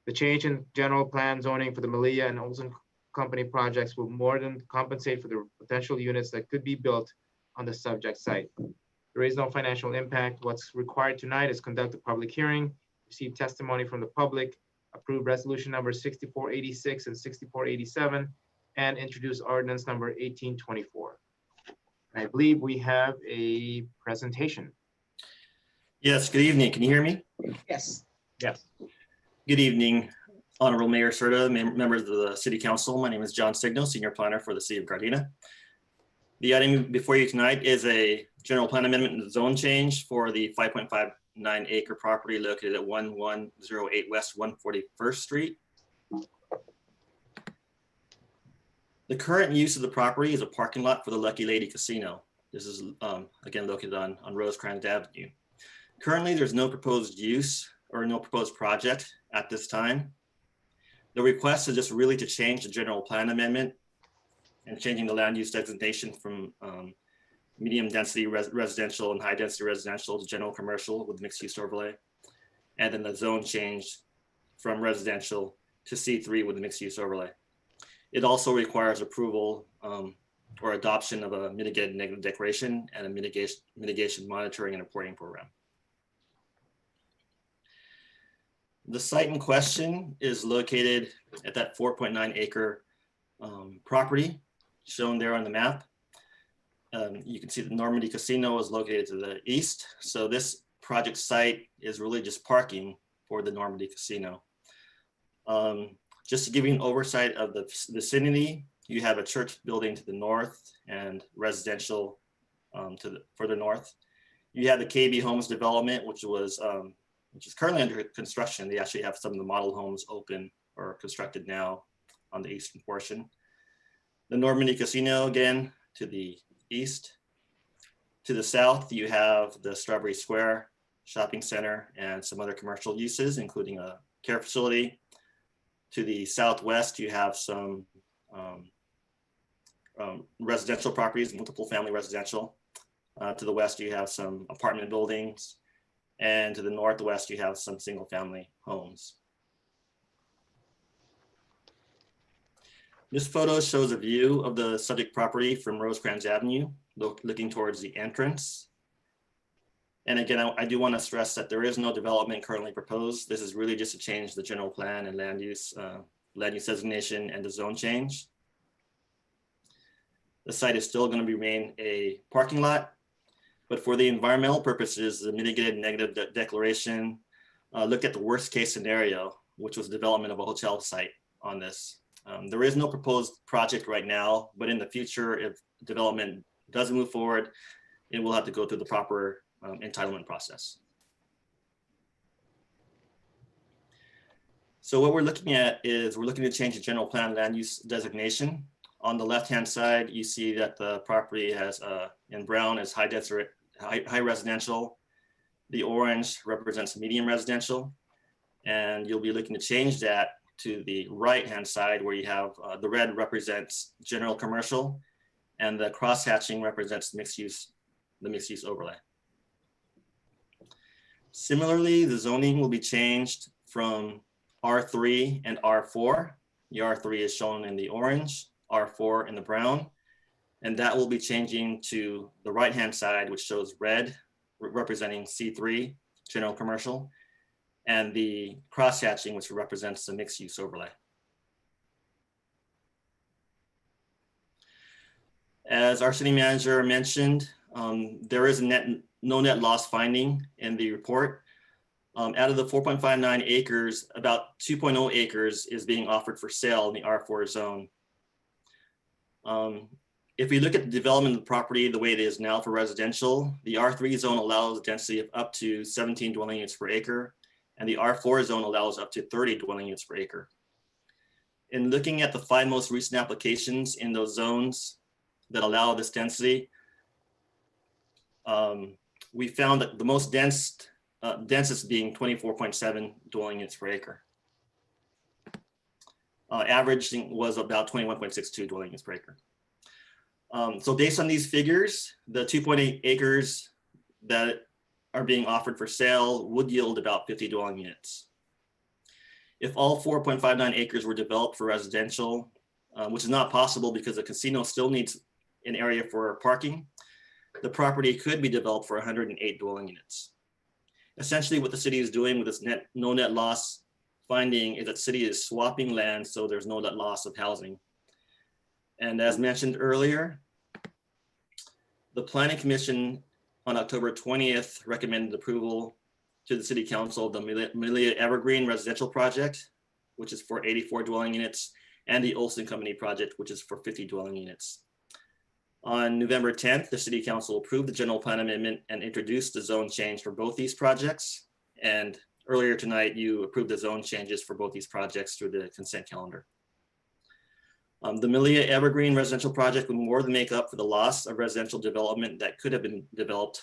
The change in general plan zoning for the Malia and Olson Company projects will more than compensate for the potential units that could be built on the subject site. There is no financial impact. What's required tonight is conduct a public hearing, receive testimony from the public, approve resolution number 6486 and 6487, and introduce ordinance number 1824. I believe we have a presentation. Yes, good evening. Can you hear me? Yes. Yes. Good evening, Honorable Mayor Serta, members of the City Council. My name is John Signo, Senior Planner for the City of Gardena. The item before you tonight is a general plan amendment and zone change for the 5.59 acre property located at 1108 West 141st Street. The current use of the property is a parking lot for the Lucky Lady Casino. This is again located on Rosecrans Avenue. Currently, there's no proposed use or no proposed project at this time. The request is just really to change the general plan amendment and changing the land use designation from medium density residential and high density residential to general commercial with mixed use overlay. And then the zone change from residential to C3 with the mixed use overlay. It also requires approval or adoption of a mitigated negative declaration and a mitigation monitoring and reporting program. The site in question is located at that 4.9 acre property shown there on the map. You can see the Normandy Casino is located to the east. So this project site is really just parking for the Normandy Casino. Just to give you an oversight of the vicinity, you have a church building to the north and residential to the further north. You have the KB Homes development, which is currently under construction. They actually have some of the model homes open or constructed now on the eastern portion. The Normandy Casino, again, to the east. To the south, you have the Strawberry Square Shopping Center and some other commercial uses, including a care facility. To the southwest, you have some residential properties, multiple family residential. To the west, you have some apartment buildings. And to the northwest, you have some single family homes. This photo shows a view of the subject property from Rosecrans Avenue, looking towards the entrance. And again, I do want to stress that there is no development currently proposed. This is really just to change the general plan and land use designation and the zone change. The site is still going to remain a parking lot, but for the environmental purposes, the mitigated negative declaration looked at the worst case scenario, which was development of a hotel site on this. There is no proposed project right now, but in the future, if development does move forward, it will have to go through the proper entitlement process. So what we're looking at is we're looking to change the general plan land use designation. On the left-hand side, you see that the property has in brown is high residential. The orange represents medium residential. And you'll be looking to change that to the right-hand side where you have the red represents general commercial and the cross-hatching represents the mixed use overlay. Similarly, the zoning will be changed from R3 and R4. The R3 is shown in the orange, R4 in the brown, and that will be changing to the right-hand side, which shows red, representing C3, general commercial, and the cross-hatching, which represents the mixed-use overlay. As our city manager mentioned, there is no net loss finding in the report. Out of the 4.59 acres, about 2.0 acres is being offered for sale in the R4 zone. If we look at the development of the property the way it is now for residential, the R3 zone allows a density of up to 17 dwelling units per acre, and the R4 zone allows up to 30 dwelling units per acre. In looking at the 5 most recent applications in those zones that allow this density, we found that the most densest being 24.7 dwelling units per acre. Averaging was about 21.62 dwelling units per acre. So based on these figures, the 2.8 acres that are being offered for sale would yield about 50 dwelling units. If all 4.59 acres were developed for residential, which is not possible because the casino still needs an area for parking, the property could be developed for 108 dwelling units. Essentially what the city is doing with this no net loss finding is that city is swapping land so there's no net loss of housing. And as mentioned earlier, the Planning Commission on October 20th recommended approval to the City Council of the Melia Evergreen Residential Project, which is for 84 dwelling units, and the Olson Company project, which is for 50 dwelling units. On November 10th, the City Council approved the general plan amendment and introduced the zone change for both these projects. And earlier tonight, you approved the zone changes for both these projects through the consent calendar. The Melia Evergreen Residential Project would more than make up for the loss of residential development that could have been developed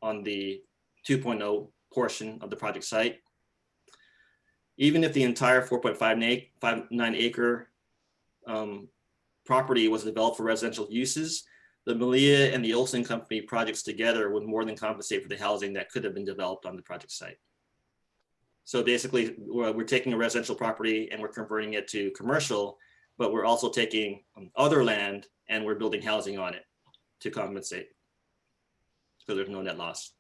on the 2.0 portion of the project site. Even if the entire 4.59 acre property was developed for residential uses, the Melia and the Olson Company projects together would more than compensate for the housing that could have been developed on the project site. So basically, we're taking a residential property and we're converting it to commercial, but we're also taking other land and we're building housing on it to compensate. So there's no net loss.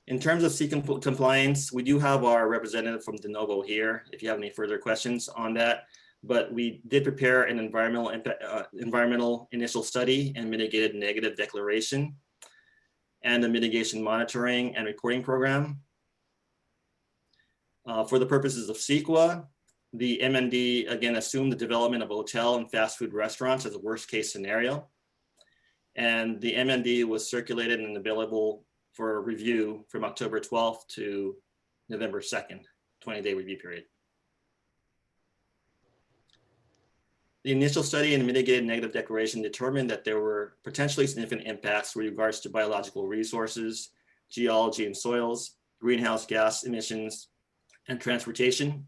In terms of seeking compliance, we do have our representative from De Novo here if you have any further questions on that. But we did prepare an environmental initial study and mitigated negative declaration and a mitigation monitoring and reporting program. For the purposes of CEQA, the MND again assumed the development of a hotel and fast food restaurants as a worst case scenario. And the MND was circulated and available for review from October 12th to November 2nd, 20-day review period. The initial study and mitigated negative declaration determined that there were potentially significant impacts with regards to biological resources, geology and soils, greenhouse gas emissions, and transportation.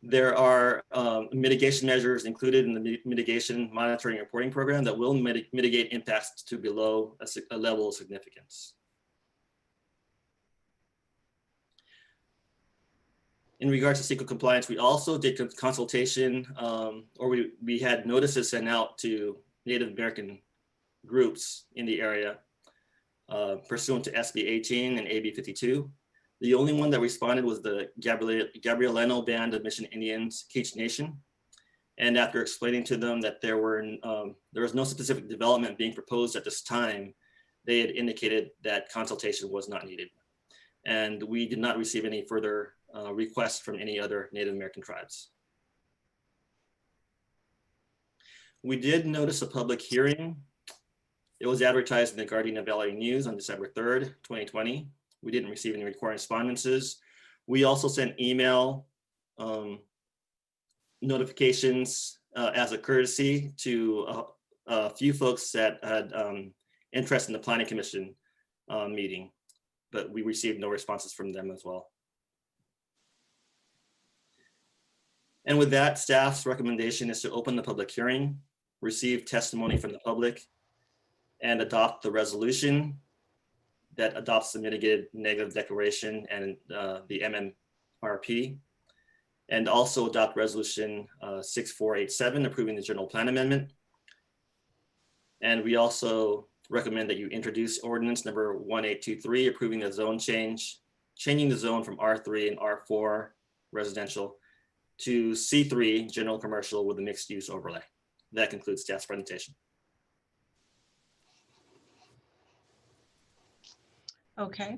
There are mitigation measures included in the mitigation monitoring and reporting program that will mitigate impacts to below a level of significance. In regards to CEQA compliance, we also did consultation, or we had notices sent out to Native American groups in the area pursuant to SB 18 and AB 52. The only one that responded was the Gabrielino Band of Mission Indians, Keach Nation. And after explaining to them that there was no specific development being proposed at this time, they had indicated that consultation was not needed. And we did not receive any further requests from any other Native American tribes. We did notice a public hearing. It was advertised in the Gardena Valley News on December 3rd, 2020. We didn't receive any correspondences. We also sent email notifications as a courtesy to a few folks that had interest in the Planning Commission meeting, but we received no responses from them as well. And with that, staff's recommendation is to open the public hearing, receive testimony from the public, and adopt the resolution that adopts the mitigated negative declaration and the MMRP, and also adopt resolution 6487 approving the general plan amendment. And we also recommend that you introduce ordinance number 1823 approving the zone change, changing the zone from R3 and R4 residential to C3 general commercial with a mixed use overlay. That concludes staff's presentation. Okay.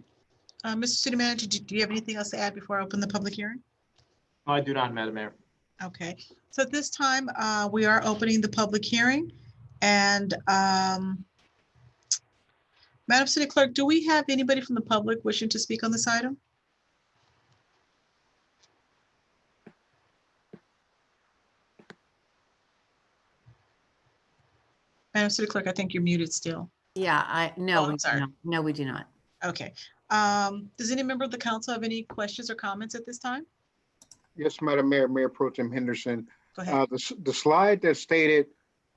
Mr. City Manager, do you have anything else to add before I open the public hearing? I do not, Madam Mayor. Okay, so at this time, we are opening the public hearing. And Madam City Clerk, do we have anybody from the public wishing to speak on this item? Madam City Clerk, I think you're muted still. Yeah, Oh, no, I'm we do sorry. not. No, we do not. Okay. Does any member of the council have any questions or comments at this time? Yes, Madam Mayor, Mayor Pro Tem Henderson. Go ahead. The slide that stated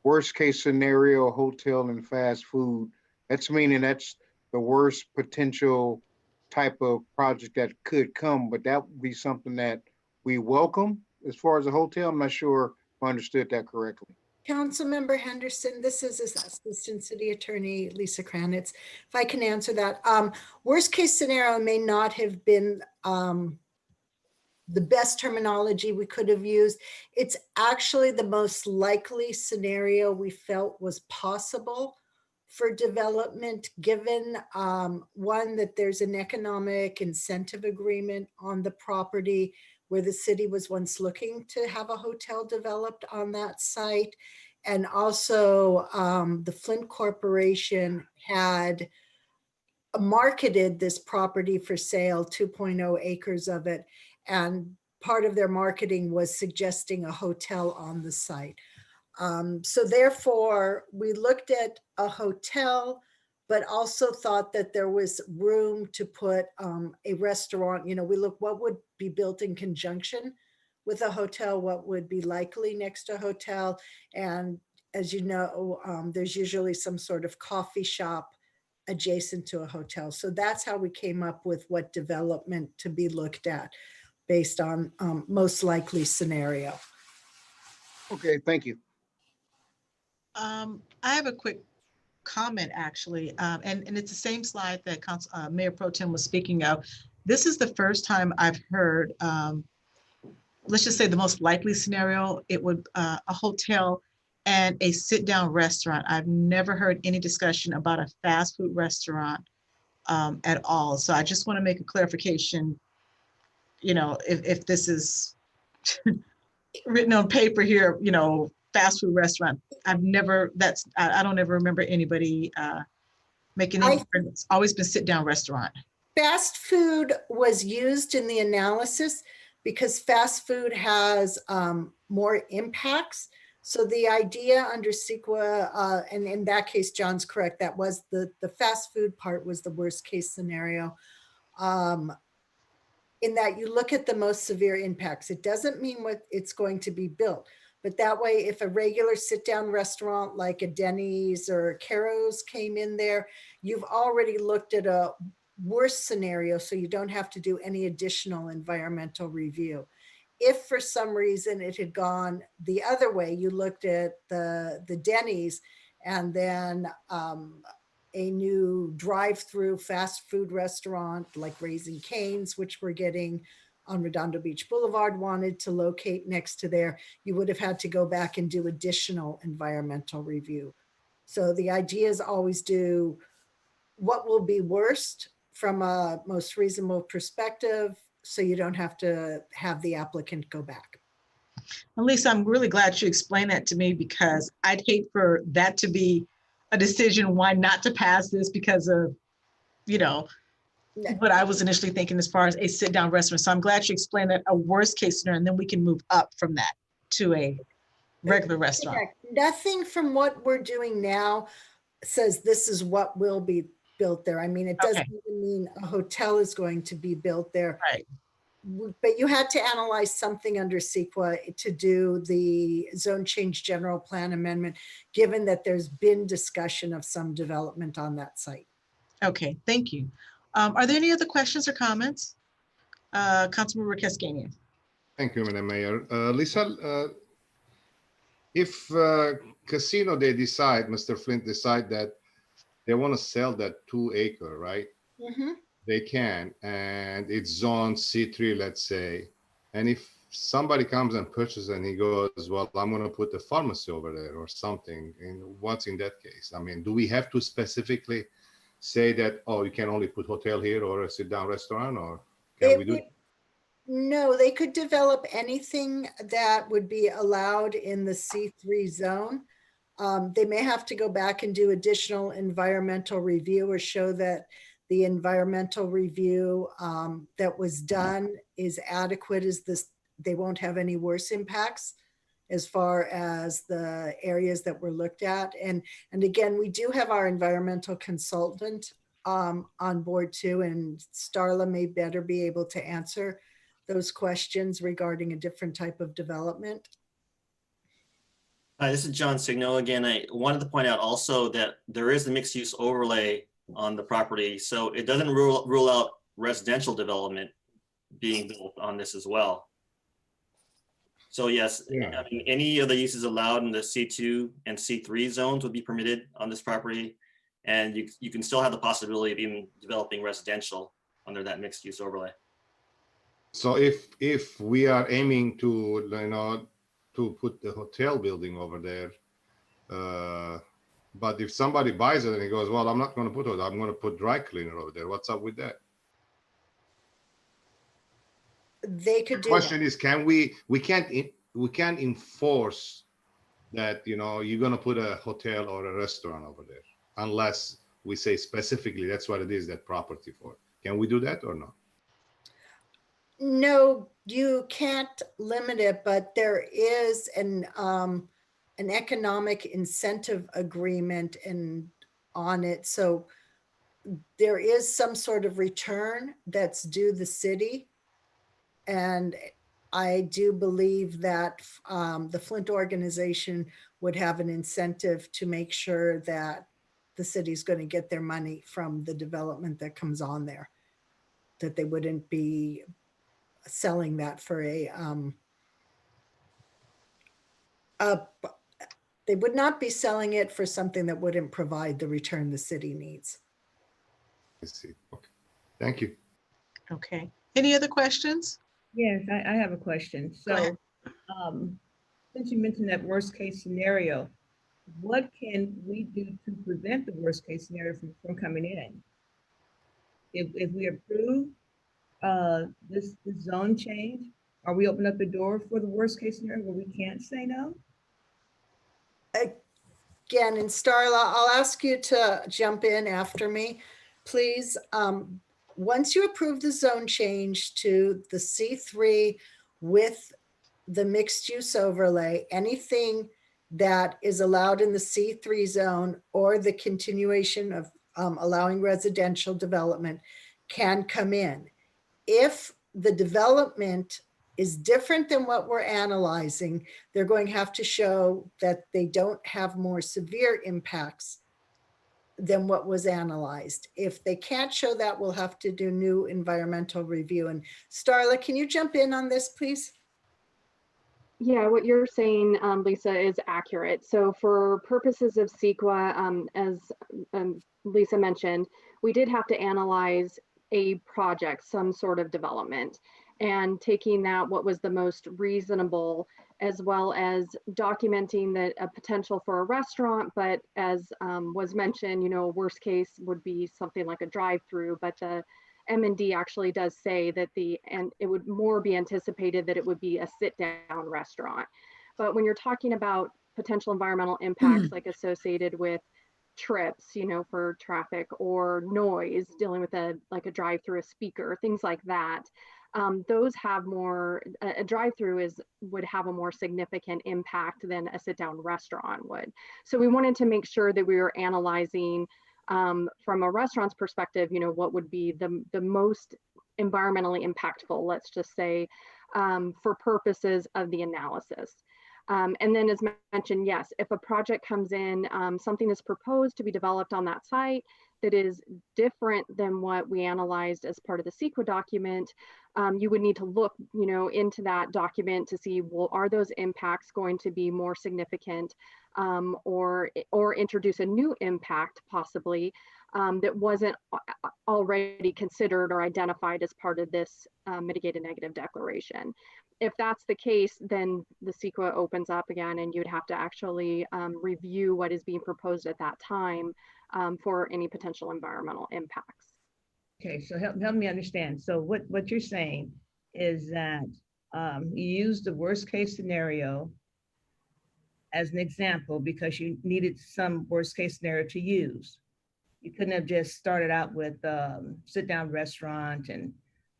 worst case scenario, hotel and fast food, that's meaning that's the worst potential type of project that could come, but that would be something that we welcome as far as a hotel. I'm not sure if I understood that correctly. Councilmember Henderson, this is Assistant City Attorney Lisa Kranitz. If I can answer that. Worst case scenario may not have been the best terminology we could have used. It's actually the most likely scenario we felt was possible for development, given one, that there's an economic incentive agreement on the property where the city was once looking to have a hotel developed on that site. And also the Flint Corporation had marketed this property for sale, 2.0 acres of it. And part of their marketing was suggesting a hotel on the site. So therefore, we looked at a hotel, but also thought that there was room to put a restaurant. You know, we looked what would be built in conjunction with a hotel, what would be likely next to a hotel. And as you know, there's usually some sort of coffee shop adjacent to a hotel. So that's how we came up with what development to be looked at based on most likely scenario. Okay, thank you. I have a quick comment actually, and it's the same slide that Mayor Pro Tem was speaking of. This is the first time I've heard, let's just say the most likely scenario, it would a hotel and a sit-down restaurant. I've never heard any discussion about a fast food restaurant at all. So I just want to make a clarification, you know, if this is written on paper here, you know, fast food restaurant. I've never, I don't ever remember anybody making any, it's always been sit-down restaurant. Fast food was used in the analysis because fast food has more impacts. So the idea under CEQA, and in that case, John's correct, that was the fast food part was the worst case scenario. In that you look at the most severe impacts. It doesn't mean what it's going to be built, but that way, if a regular sit-down restaurant like a Denny's or Caro's came in there, you've already looked at a worst scenario, so you don't have to do any additional environmental review. If for some reason it had gone the other way, you looked at the Denny's and then a new drive-through fast food restaurant like Raising Cane's, which we're getting on Redondo Beach Boulevard, wanted to locate next to there, you would have had to go back and do additional environmental review. So the idea is always do what will be worst from a most reasonable perspective, so you don't have to have the applicant go back. And Lisa, I'm really glad you explained that to me, because I'd hate for that to be a decision why not to pass this because of, you know, what I was initially thinking as far as a sit-down restaurant. So I'm glad you explained that, a worst case scenario, and then we can move up from that to a regular restaurant. Nothing from what we're doing now says this is what will be built there. I mean, it doesn't even mean a hotel is going to be built there. Right. But you had to analyze something under CEQA to do the zone change general plan amendment, given that there's been discussion of some development on that site. Okay, thank you. Are there any other questions or comments? Councilmember Cascanian. Thank you, Madam Mayor. Lisa, if casino, they decide, Mr. Flint decide that they want to sell that 2 acre, right? Mm-hmm. They can, and it's zone C3, let's say. And if somebody comes and purchases and he goes, well, I'm going to put a pharmacy over there or something, and what's in that case? I mean, do we have to specifically say that, oh, you can only put hotel here or a sit-down restaurant, or can we do? No, they could develop anything that would be allowed in the C3 zone. They may have to go back and do additional environmental review or show that the environmental review that was done is adequate, is this, they won't have any worse impacts as far as the areas that were looked at. And again, we do have our environmental consultant on board too, and Starla may better be able to answer those questions regarding a different type of development. Hi, this is John Signo again. I wanted to point out also that there is a mixed use overlay on the property. So it doesn't rule out residential development being built on this as well. So yes, Yeah. I mean, any of the uses allowed in the C2 and C3 zones would be permitted on this property. And you can still have the possibility of even developing residential under that mixed use overlay. So if we are aiming to, you know, to put the hotel building over there, but if somebody buys it and he goes, well, I'm not going to put it, I'm going to put dry cleaner over there. What's up with that? They could The do question that. is, can we can't enforce that, you know, you're going to put a hotel or a restaurant over there unless we say specifically that's what it is, that property for. Can we do that or not? No, you can't limit it, but there is an economic incentive agreement on it. So there is some sort of return that's due the city. And I do believe that the Flint organization would have an incentive to make sure that the city's going to get their money from the development that comes on there, that they wouldn't be selling that for they would not be selling it for something that wouldn't provide the return the city needs. I see. Okay. Thank you. Okay. Any other questions? Yes, I have a question. So since you mentioned that worst case scenario, what can we do to prevent the worst case scenario from coming in? If we approve this zone change, are we opening up the door for the worst case scenario where we can't say no? Again, and Starla, I'll ask you to jump in after me, please. Once you approve the zone change to the C3 with the mixed use overlay, anything that is allowed in the C3 zone or the continuation of allowing residential development can come in. If the development is different than what we're analyzing, they're going to have to show that they don't have more severe impacts than what was analyzed. If they can't show that, we'll have to do new environmental review. And Starla, can you jump in on this, please? Yeah, what you're saying, Lisa, is accurate. So for purposes of CEQA, as Lisa mentioned, we did have to analyze a project, some sort of development, and taking that what was the most reasonable, as well as documenting that a potential for a restaurant, but as was mentioned, you know, worst case would be something like a drive-through, but the M&D actually does say that it would more be anticipated that it would be a sit-down restaurant. But when you're talking about potential environmental impacts like associated with trips, you know, for traffic or noise, dealing with a drive-through, a speaker, things like that, those have more, a drive-through would have a more significant impact than a sit-down restaurant would. So we wanted to make sure that we were analyzing from a restaurant's perspective, you know, what would be the most environmentally impactful, let's just say, for purposes of the analysis. And then as mentioned, yes, if a project comes in, something is proposed to be developed on that site that is different than what we analyzed as part of the CEQA document, you would need to look, you know, into that document to see, well, are those impacts going to be more significant, or introduce a new impact possibly that wasn't already considered or identified as part of this mitigated negative declaration. If that's the case, then the CEQA opens up again, and you'd have to actually review what is being proposed at that time for any potential environmental impacts. Okay, so help me understand. So what you're saying is that you use the worst case scenario as an example because you needed some worst case scenario to use. You couldn't have just started out with sit down restaurant and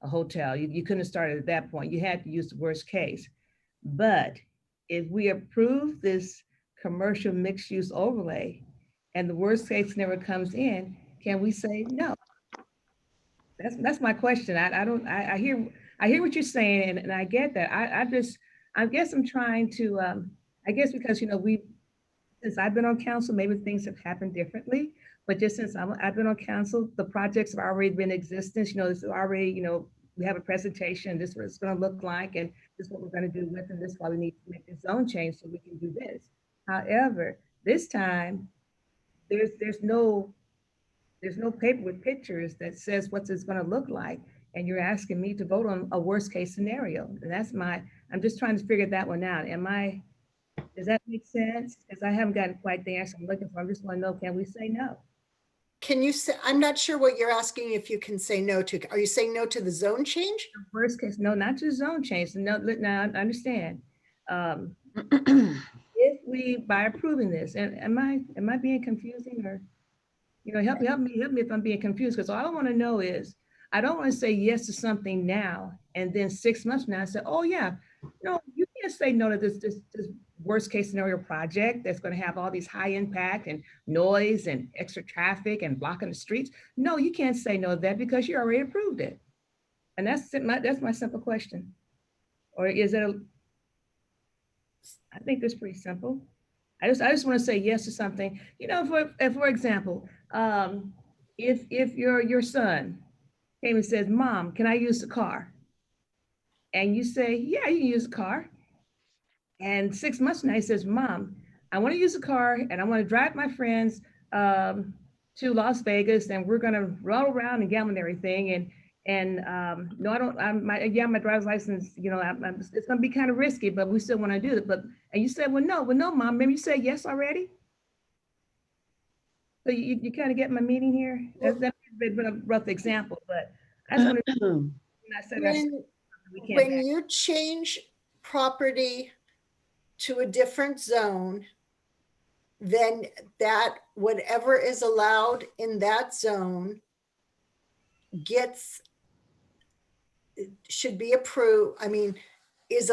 a hotel. You couldn't have started at that point. You had to use the worst case. But if we approve this commercial mixed use overlay and the worst case scenario comes in, can we say no? That's my question. I hear what you're saying, and I get that. I guess I'm trying to I guess because since I've been on council, maybe things have happened differently. But just since I've been on council, the projects have already been in existence. This is already, we have a presentation. This is what it's going to look like, and this is what we're going to do with, and this is why we need to make this zone change so we can do this. However, this time there's no paper with pictures that says what it's going to look like, and you're asking me to vote on a worst case scenario. And I'm just trying to figure that one out. Does that make sense? Because I haven't gotten quite the answer I'm looking for. I just want to know, can we say no? Can you say, I'm not sure what you're asking if you can say no to. Are you saying no to the zone change? The worst case, no, not to zone change. No, now I understand. If we, by approving this, and am I being confusing, or help me if I'm being confused, because all I want to know is, I don't want to say yes to something now and then 6 months from now I say, oh yeah, no, you can't say no to this worst case scenario project that's going to have all these high impact and noise and extra traffic and blocking the streets. No, you can't say no to that because you already approved it. And that's my simple question. Or is it I think that's pretty simple. I just want to say yes to something. For example, if your son came and says, Mom, can I use the car? And you say, yeah, you can use the car. And 6 months from now, he says, Mom, I want to use the car and I want to drive my friends to Las Vegas, and we're going to roll around and gamble and everything. And no, I don't, my driver's license, it's going to be kind of risky, but we still want to do it. And you said, well, no, Mom, remember you said yes already? So you kind of get my meaning here? That's a bit of a rough example, but I just want to. When you change property to a different zone, then that whatever is allowed in that zone should be approved. I mean, it's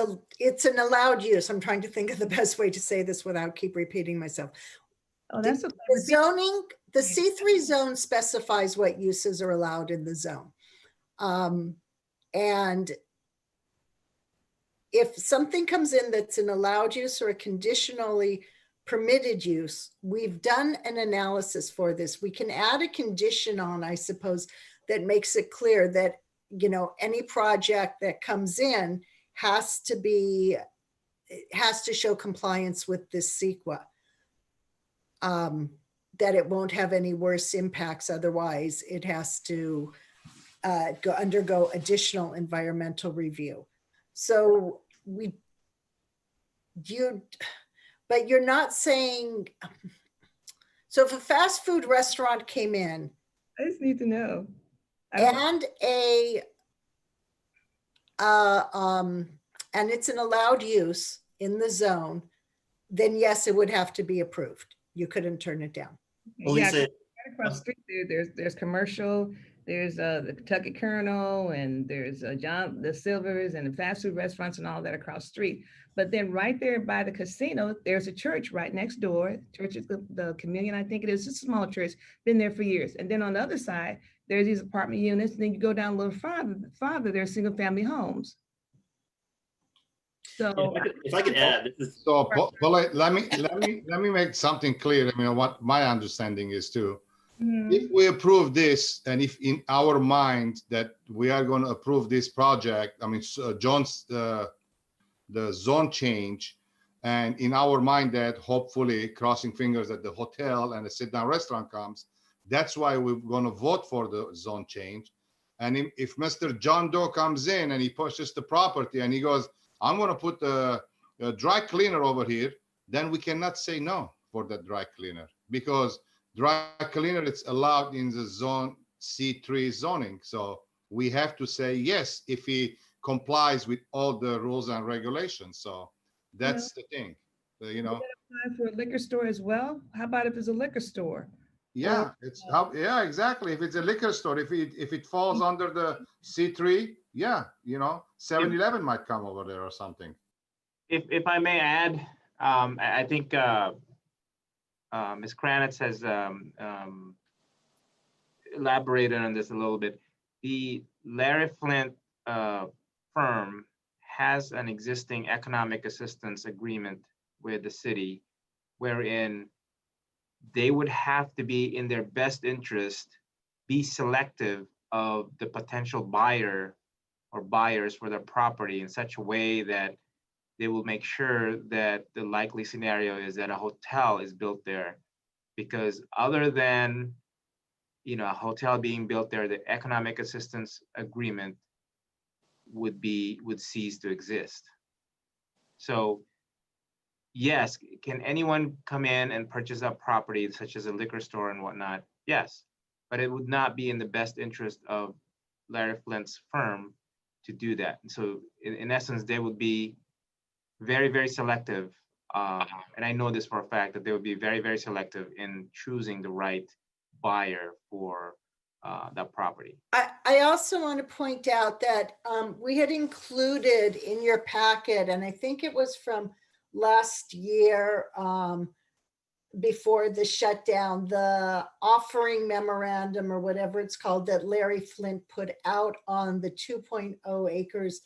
an allowed use. I'm trying to think of the best way to say this without keep repeating myself. Oh, that's okay. The zoning, the C3 zone specifies what uses are allowed in the zone. And if something comes in that's an allowed use or a conditionally permitted use, we've done an analysis for this. We can add a condition on, I suppose, that makes it clear that, any project that comes in has to show compliance with this CEQA, that it won't have any worse impacts. Otherwise, it has to undergo additional environmental review. So but you're not saying, so if a fast food restaurant came in, I just need to know. And and it's an allowed use in the zone, then yes, it would have to be approved. You couldn't turn it down. Well, yeah, right across the street there's commercial, there's the Kentucky Colonel, and there's the Silvers and the fast food restaurants and all that across the street. But then right there by the casino, there's a church right next door. Church is the Communion, I think it is. It's a small church, been there for years. And then on the other side, there's these apartment units. And then you go down a little farther, there's single family homes. So if I could add, so let me make something clear. I mean, what my understanding is too. If we approve this, and if in our mind that we are going to approve this project, I mean, John's the zone change, and in our mind that hopefully, crossing fingers, that the hotel and the sit-down restaurant comes, that's why we're going to vote for the zone change. And if Mr. John Doe comes in and he pushes the property and he goes, I'm going to put a dry cleaner over here, then we cannot say no for that dry cleaner, because dry cleaner, it's allowed in the zone C3 zoning. So we have to say yes if he complies with all the rules and regulations. So that's the thing, For a liquor store as well? How about if it's a liquor store? Yeah, yeah, exactly. If it's a liquor store, if it falls under the C3, yeah, 7-Eleven might come over there or something. if I may add, I think Ms. Kranitz has elaborated on this a little bit. The Larry Flint firm has an existing economic assistance agreement with the city, wherein they would have to be in their best interest, be selective of the potential buyer or buyers for their property in such a way that they will make sure that the likely scenario is that a hotel is built there. Because other than, you know, a hotel being built there, the economic assistance agreement would cease to exist. So yes, can anyone come in and purchase a property such as a liquor store and whatnot? Yes, but it would not be in the best interest of Larry Flint's firm to do that. And so in essence, they would be very, very selective. And I know this for a fact that they would be very, very selective in choosing the right buyer for that property. I also want to point out that we had included in your packet, and I think it was from last year before the shutdown, the offering memorandum or whatever it's called that Larry Flint put out on the 2.0 acres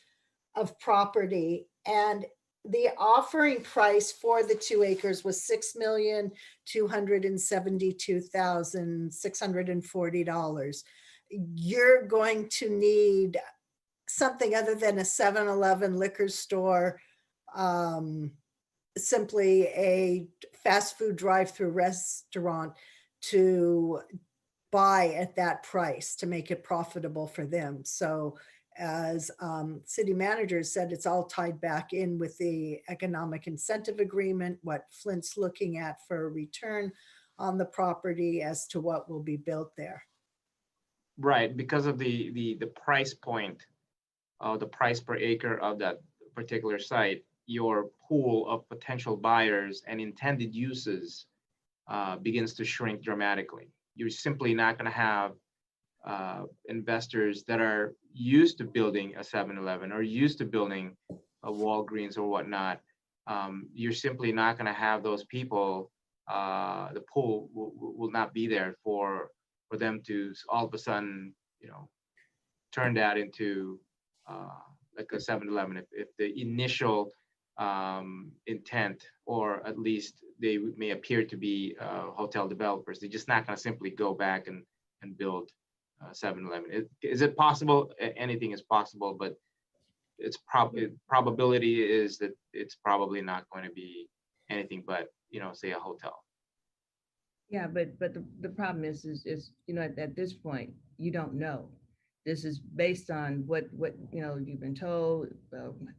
of property. And the offering price for the 2 acres was $6,272,640. You're going to need something other than a 7-Eleven liquor store, simply a fast food drive-through restaurant to buy at that price to make it profitable for them. So as city manager said, it's all tied back in with the economic incentive agreement, what Flint's looking at for a return on the property as to what will be built there. Right, because of the price point, the price per acre of that particular site, your pool of potential buyers and intended uses begins to shrink dramatically. You're simply not going to have investors that are used to building a 7-Eleven or used to building a Walgreens or whatnot. You're simply not going to have those people. The pool will not be there for them to all of a sudden, you know, turn that into like a 7-Eleven. If the initial intent, or at least they may appear to be hotel developers, they're just not going to simply go back and build 7-Eleven. Is it possible? Anything is possible, but it's probability is that it's probably not going to be anything but, you know, say a hotel. Yeah, but the problem is you know, at this point, you don't know. This is based on what you know you've been told,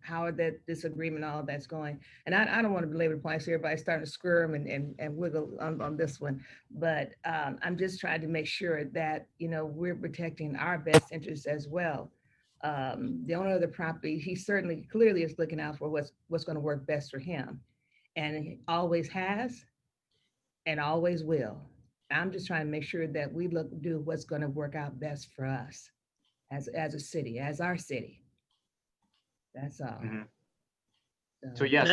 how this agreement, all of that's going. And I don't want to belabor the point, so everybody's starting to squirm and wiggle on this one. But I'm just trying to make sure that, you know, we're protecting our best interests as well. The owner of the property, he certainly clearly is looking out for what's going to work best for him, and he always has and always will. I'm just trying to make sure that we do what's going to work out best for us as a city, as our city. That's all. Mm-hmm. So yes,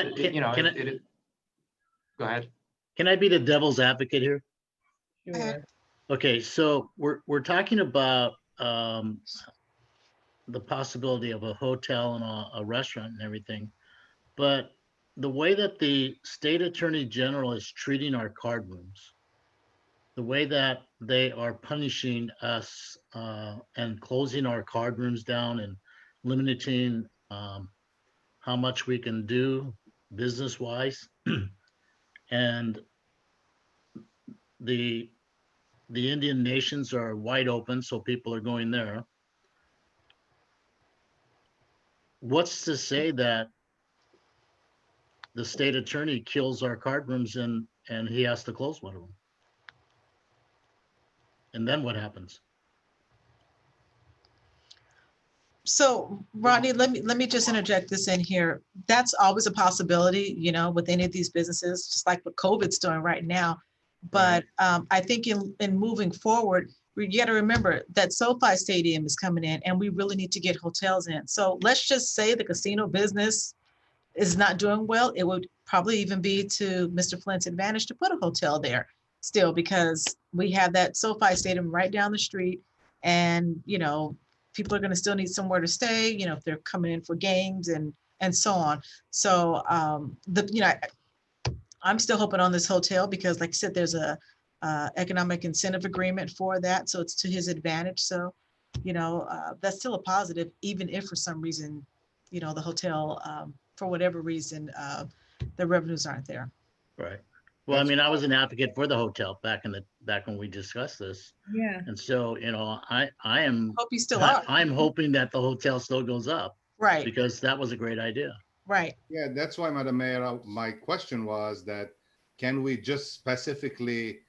go ahead. Can I be the devil's advocate here? Sure. Okay, so we're talking about the possibility of a hotel and a restaurant and everything, but the way that the state attorney general is treating our card rooms, the way that they are punishing us and closing our card rooms down and limiting how much we can do business-wise, and the Indian nations are wide open, so people are going there. What's to say that the state attorney kills our card rooms and he has to close one of them? And then what happens? So Rodney, let me just interject this in here. That's always a possibility, you know, with any of these businesses, just like what COVID's doing right now. But I think in moving forward, we got to remember that SoFi Stadium is coming in and we really need to get hotels in. So let's just say the casino business is not doing well, it would probably even be to Mr. Flint's advantage to put a hotel there still, because we have that SoFi Stadium right down the street. And, you know, people are going to still need somewhere to stay, you know, if they're coming in for games and so on. So, I'm still hoping on this hotel because, like I said, there's a economic incentive agreement for that. So it's to his advantage. So, you know, that's still a positive, even if for some reason, you know, the hotel, for whatever reason, the revenues aren't there. Right. Well, I mean, I was an advocate for the hotel back when we discussed this. Yeah. And so, you know, I am. Hope you still are. I'm hoping that the hotel still goes up. Right. Because that was a great idea. Right. Yeah, that's why, Madam Mayor, my question was that can we just specifically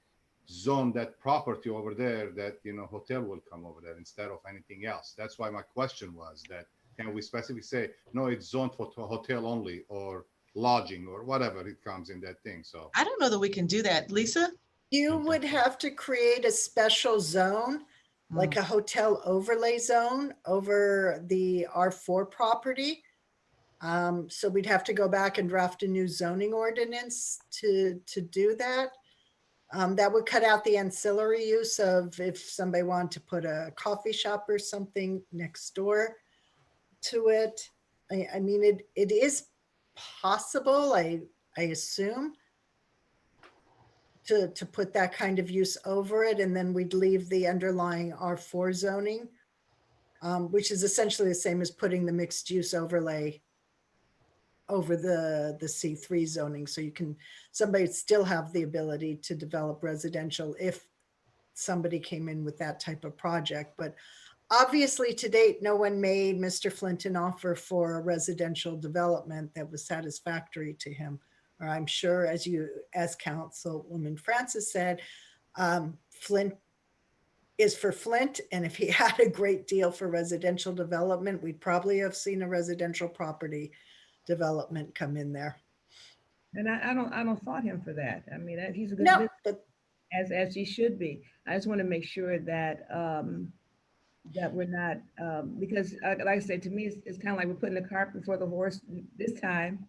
zone that property over there that, you know, hotel will come over there instead of anything else? That's why my question was that can we specifically say, no, it's zoned for hotel only or lodging or whatever it comes in that thing. So I don't know that we can do that. Lisa? You would have to create a special zone, like a hotel overlay zone over the R4 property. So we'd have to go back and draft a new zoning ordinance to do that. That would cut out the ancillary use of if somebody wanted to put a coffee shop or something next door to it. I mean, it is possible, I assume, to put that kind of use over it, and then we'd leave the underlying R4 zoning, which is essentially the same as putting the mixed use overlay over the C3 zoning. So somebody still have the ability to develop residential if somebody came in with that type of project. But obviously to date, no one made Mr. Flint an offer for a residential development that was satisfactory to him. Or I'm sure, as Councilwoman Francis said, Flint is for Flint. And if he had a great deal for residential development, we'd probably have seen a residential property development come in there. And I don't fault him for that. I mean, he's a good No, business, as he should be. I just want to make sure that that we're not because like I said, to me, it's kind of like we're putting the cart before the horse this time.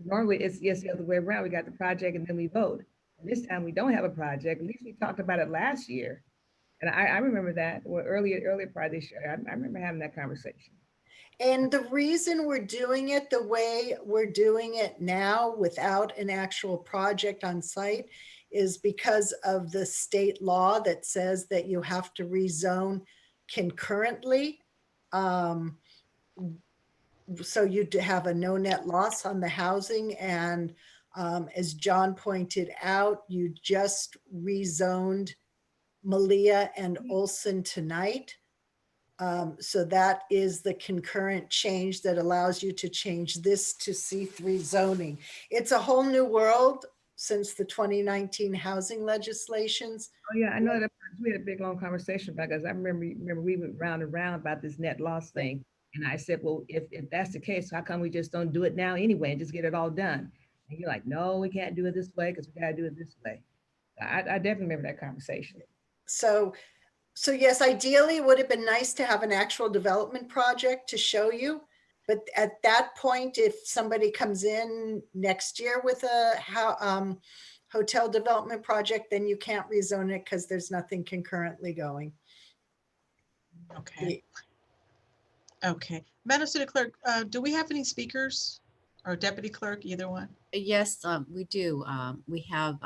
Normally it's the other way around. We got the project and then we vote. And this time we don't have a project. At least we talked about it last year. And I remember that, or earlier part of this year. I remember having that conversation. And the reason we're doing it the way we're doing it now without an actual project on site is because of the state law that says that you have to rezone concurrently. So you have a no net loss on the housing. And as John pointed out, you just rezoned Malia and Olson tonight. So that is the concurrent change that allows you to change this to C3 zoning. It's a whole new world since the 2019 housing legislations. Oh yeah, I know that we had a big long conversation about it, because I remember we went round and round about this net loss thing. And I said, well, if that's the case, how come we just don't do it now anyway and just get it all done? And you're like, no, we can't do it this way because we got to do it this way. I definitely remember that conversation. So yes, ideally it would have been nice to have an actual development project to show you. But at that point, if somebody comes in next year with a hotel development project, then you can't rezone it because there's nothing concurrently going. Okay. Okay. Madam City Clerk, do we have any speakers or Deputy Clerk, either one? Yes, we do. We have,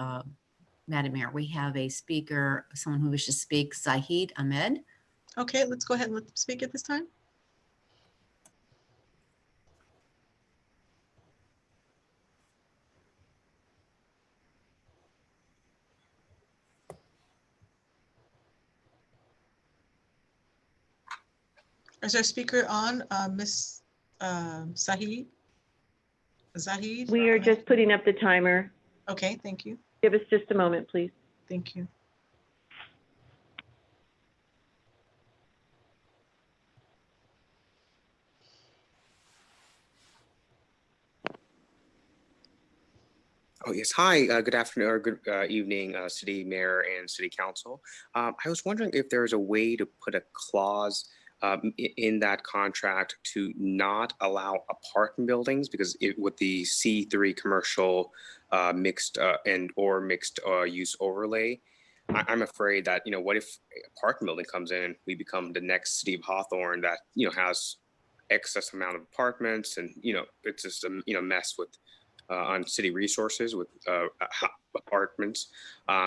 Madam Mayor, we have a speaker, someone who wishes to speak, Zahid Ahmed. Okay, let's go ahead and let them speak at this time. Is our speaker on, Ms. Zahid? Zahid? We are just putting up the timer. Okay, thank you. Give us just a moment, please. Thank you. Oh, yes. Hi, good afternoon or good evening, City Mayor and City Council. I was wondering if there's a way to put a clause in that contract to not allow apartment buildings because with the C3 commercial mixed or mixed use overlay, I'm afraid that, what if apartment building comes in and we become the next city of Hawthorne that, has excess amount of apartments and, it's just a, mess with on city resources with apartments.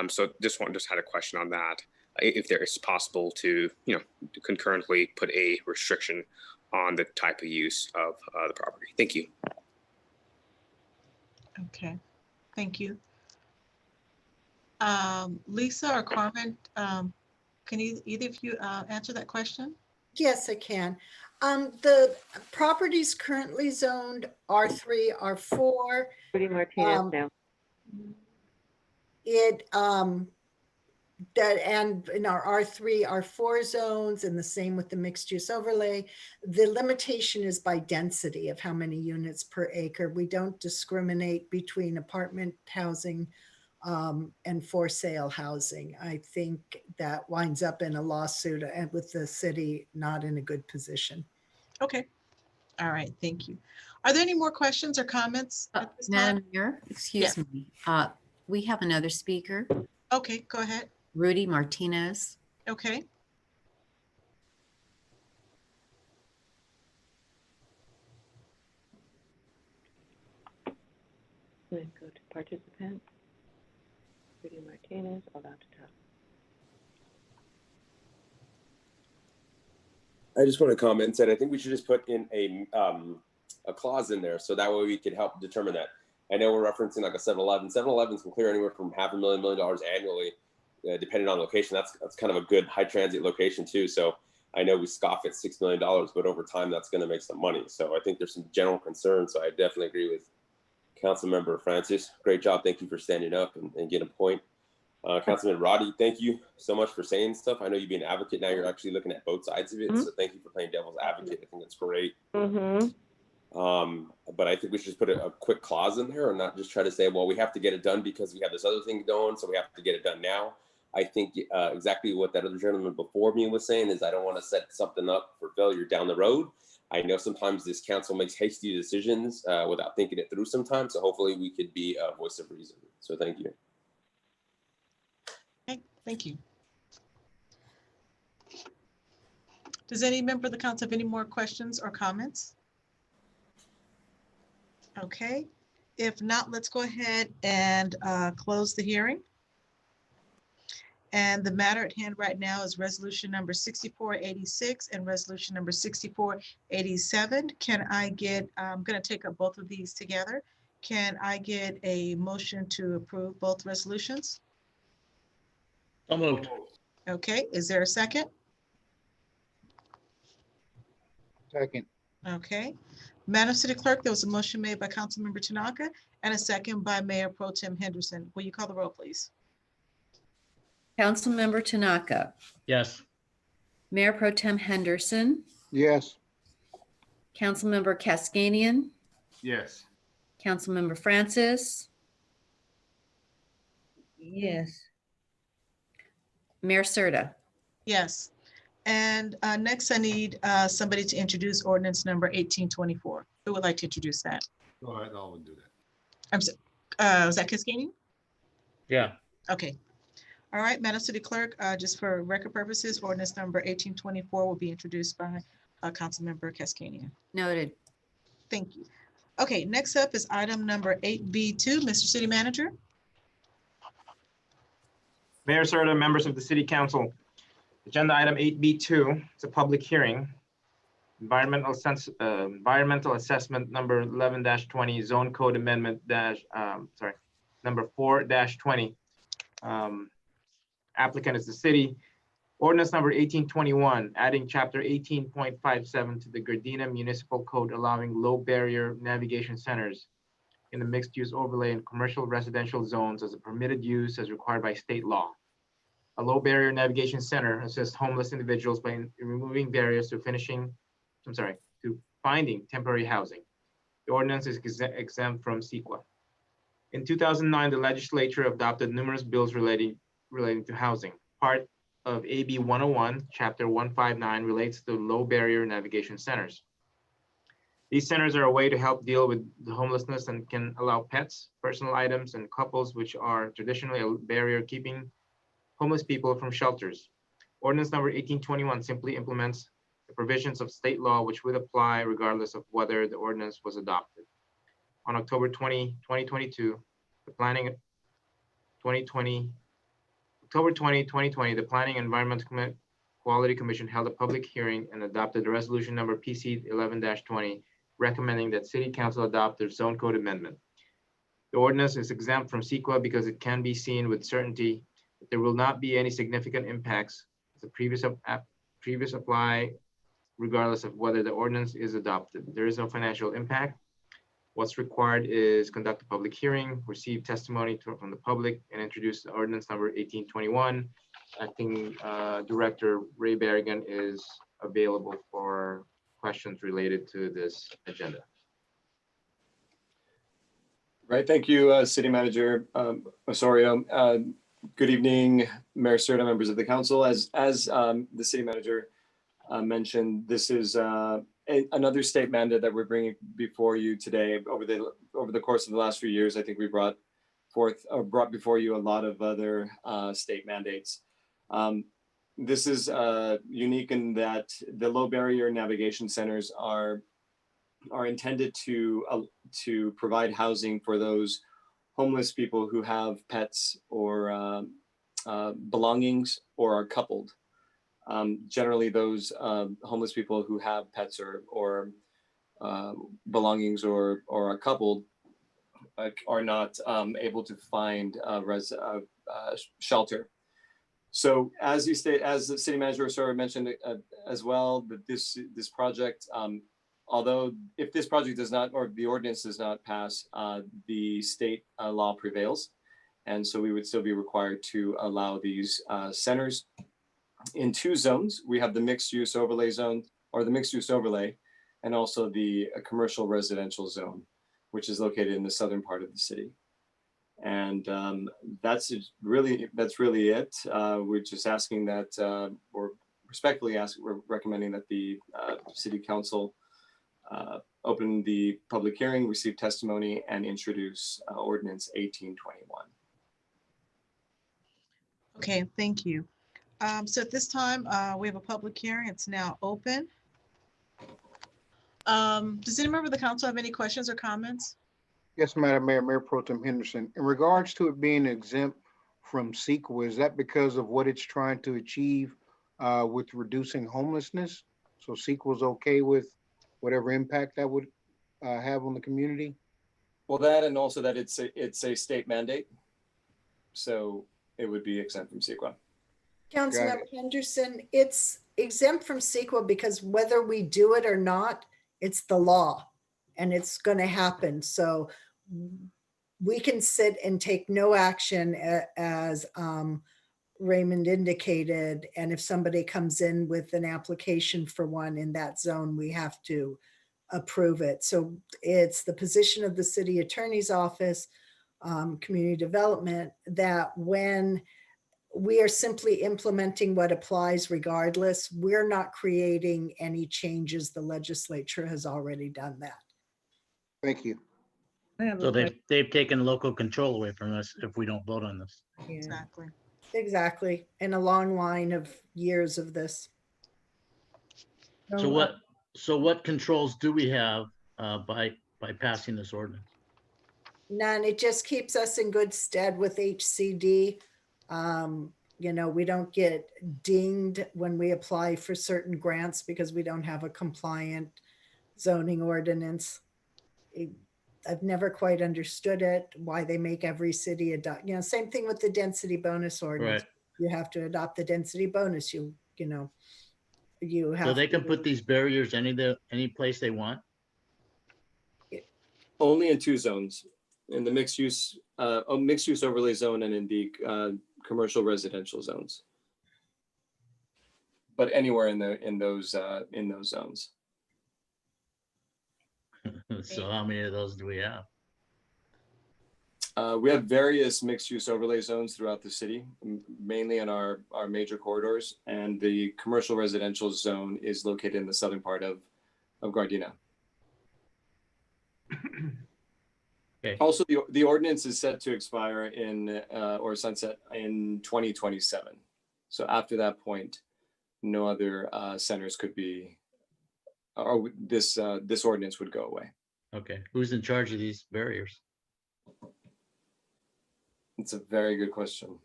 So just had a question on that. If there is possible to, concurrently put a restriction on the type of use of the property. Thank you. Okay, thank you. Lisa or Carmen, can either of you answer that question? Yes, I can. The properties currently zoned R3, R4. Rudy Martinez now. That and in our R3, R4 zones, and the same with the mixed use overlay, the limitation is by density of how many units per acre. We don't discriminate between apartment housing and for sale housing. I think that winds up in a lawsuit and with the city not in a good position. Okay. All right. Thank you. Are there any more questions or comments at this time? Madam Mayor, excuse me. We have another speaker. Okay, go ahead. Rudy Martinez. Okay. Let's go to participants. Rudy Martinez, allowed to talk. I just want to comment and said I think we should just put in a clause in there so that way we could help determine that. I know we're referencing like a 7-Eleven. 7-Elevens can clear anywhere from $500,000 $1 million annually, depending on location. That's kind of a good high transit location too. So I know we scoff at $6 million, but over time that's going to make some money. So I think there's some general concerns. So I definitely agree with Councilmember Francis. Great job. Thank you for standing up and getting a point. Councilman Roddy, thank you so much for saying stuff. I know you've been an advocate. Now you're actually looking at both sides of it. So thank you for playing devil's advocate. I think that's great. But I think we should just put a quick clause in there and not just try to say, well, we have to get it done because we have this other thing going, so we have to get it done now. I think exactly what that other gentleman before me was saying is I don't want to set something up for failure down the road. I know sometimes this council makes hasty decisions without thinking it through sometimes. So hopefully we could be a voice of reason. So thank you. Okay, thank you. Does any member of the council have any more questions or comments? Okay, if not, let's go ahead and close the hearing. And the matter at hand right now is resolution number 6486 and resolution number 6487. Can I get, I'm going to take up both of these together. Can I get a motion to approve both resolutions? So moved. Okay, is there a second? Second. Okay. Madam City Clerk, there was a motion made by Councilmember Tanaka and a second by Mayor Pro Tem Henderson. Will you call the roll, please? Councilmember Tanaka. Yes. Mayor Pro Tem Henderson. Yes. Councilmember Cascanian. Yes. Councilmember Francis. Yes. Mayor Serta. Yes. And next I need somebody to introduce ordinance number 1824. Who would like to introduce that? Go ahead, I'll do that. I'm sorry, was that Cascanian? Yeah. Okay. All right, Madam City Clerk, just for record purposes, ordinance number 1824 will be introduced by Councilmember Cascanian. Noted. Thank you. Okay, next up is item number 8B2, Mr. City Manager. Mayor Serta, members of the City Council. Agenda item 8B2, it's a public hearing. Environmental assessment number 11-20, zone code amendment number 4-20. Applicant is the city. Ordinance number 1821, adding chapter 18.57 to the Gardena Municipal Code, allowing low barrier navigation centers in the mixed use overlay and commercial residential zones as a permitted use as required by state law. A low barrier navigation center assists homeless individuals by removing barriers to finding temporary housing. The ordinance is exempt from CEQA. In 2009, the legislature adopted numerous bills relating to housing. Part of AB 101, Chapter 159 relates to low barrier navigation centers. These centers are a way to help deal with the homelessness and can allow pets, personal items, and couples, which are traditionally a barrier keeping homeless people from shelters. Ordinance number 1821 simply implements the provisions of state law, which would apply regardless of whether the ordinance was adopted. On October 20, 2022, the Planning 2020, October 20, 2020, the Planning and Environmental Quality Commission held a public hearing and adopted resolution number PC 11-20, recommending that City Council adopt the zone code amendment. The ordinance is exempt from CEQA because it can be seen with certainty that there will not be any significant impacts as the previous apply, regardless of whether the ordinance is adopted. There is no financial impact. What's required is conduct a public hearing, receive testimony from the public, and introduce ordinance number 1821. Acting Director Ray Berrigan is available for questions related to this agenda. Right, thank you, City Manager Osorio. Good evening, Mayor Serta, members of the council. As the City Manager mentioned, this is another state mandate that we're bringing before you today. Over the course of the last few years, I think we brought before you a lot of other state mandates. This is unique in that the low barrier navigation centers are intended to provide housing for those homeless people who have pets or belongings or are coupled. Generally, those homeless people who have pets or belongings or are coupled are not able to find shelter. So, as the City Manager Osorio mentioned as well, that this project, although if this project does not, or the ordinance does not pass, the state law prevails, and so we would still be required to allow these centers in two zones. We have the mixed use overlay zone, or the mixed use overlay, and also the commercial residential zone, which is located in the southern part of the city. And that's really it. We're just asking that, or respectfully we're recommending that the City Council open the public hearing, receive testimony, and introduce ordinance 1821. Okay, thank you. So at this time, we have a public hearing. It's now open. Does any member of the council have any questions or comments? Yes, Madam Mayor, Mayor Pro Tem Henderson. In regards to it being exempt from CEQA, is that because of what it's trying to achieve with reducing homelessness? So CEQA is okay with whatever impact that would have on the community? Well, that, and also that it's a state mandate, so it would be exempt from CEQA. Councilmember Henderson, it's exempt from CEQA because whether we do it or not, it's the law and it's going to happen. So we can sit and take no action as Raymond indicated. And if somebody comes in with an application for one in that zone, we have to approve it. So it's the position of the city attorney's office, community development, that when we are simply implementing what applies regardless, we're not creating any changes. The legislature has already done that. Thank you. So they've taken local control away from us if we don't vote on this. Yeah. Exactly. Exactly. And a long line of years of this. So what controls do we have by passing this ordinance? None. It just keeps us in good stead with HCD. You know, we don't get dinged when we apply for certain grants because we don't have a compliant zoning ordinance. I've never quite understood it, why they make every city adopt, you know, same thing with the density bonus ordinance. Right. You have to adopt the density bonus, you know, you have. So they can put these barriers any place they want? Only in two zones, in the mixed use overlay zone and in the commercial residential zones. But anywhere in those zones. So how many of those do we have? We have various mixed-use overlay zones throughout the city, mainly in our major corridors, and the commercial residential zone is located in the southern part of Gardena. Okay. Also, the ordinance is set to expire in or sunset in 2027. So after that point, no other centers could be, or this ordinance would go away. Okay, who's in charge of these barriers? It's a very good question.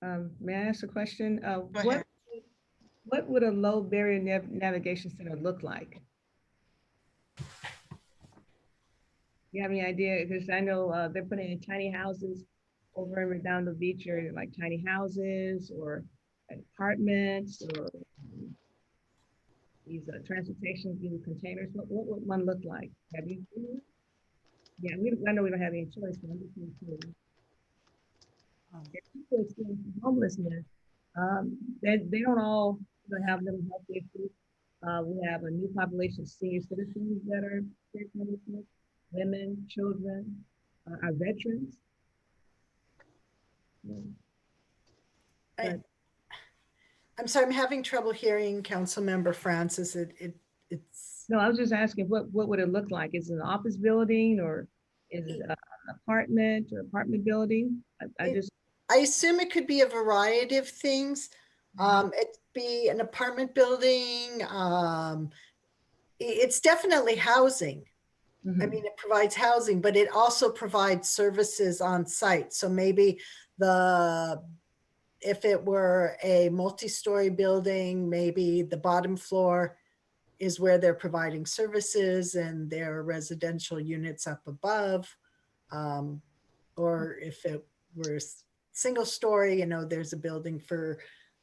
May I ask a question? Go ahead. What would a low barrier navigation center look like? You have any idea? Because I know they're putting in tiny houses over in Redondo Beach, or like tiny houses or apartments, or these transportation containers. What would one look like? Have you seen it? Yeah, I know we don't have any choice, but I'm just curious. If people experience homelessness, they don't all have mental health issues. We have a new population of senior citizens that are experiencing homelessness, women, children, our veterans. I'm sorry, I'm having trouble hearing Councilmember Francis. It's. No, I was just asking, what would it look like? Is it an office building, or is it an apartment or apartment building? I assume it could be a variety of things. It'd be an apartment building. It's definitely housing. I mean, it provides housing, but it also provides services on site. So maybe if it were a multi-story building, maybe the bottom floor is where they're providing services and there are residential units up above. Or if it were single story, there's a building for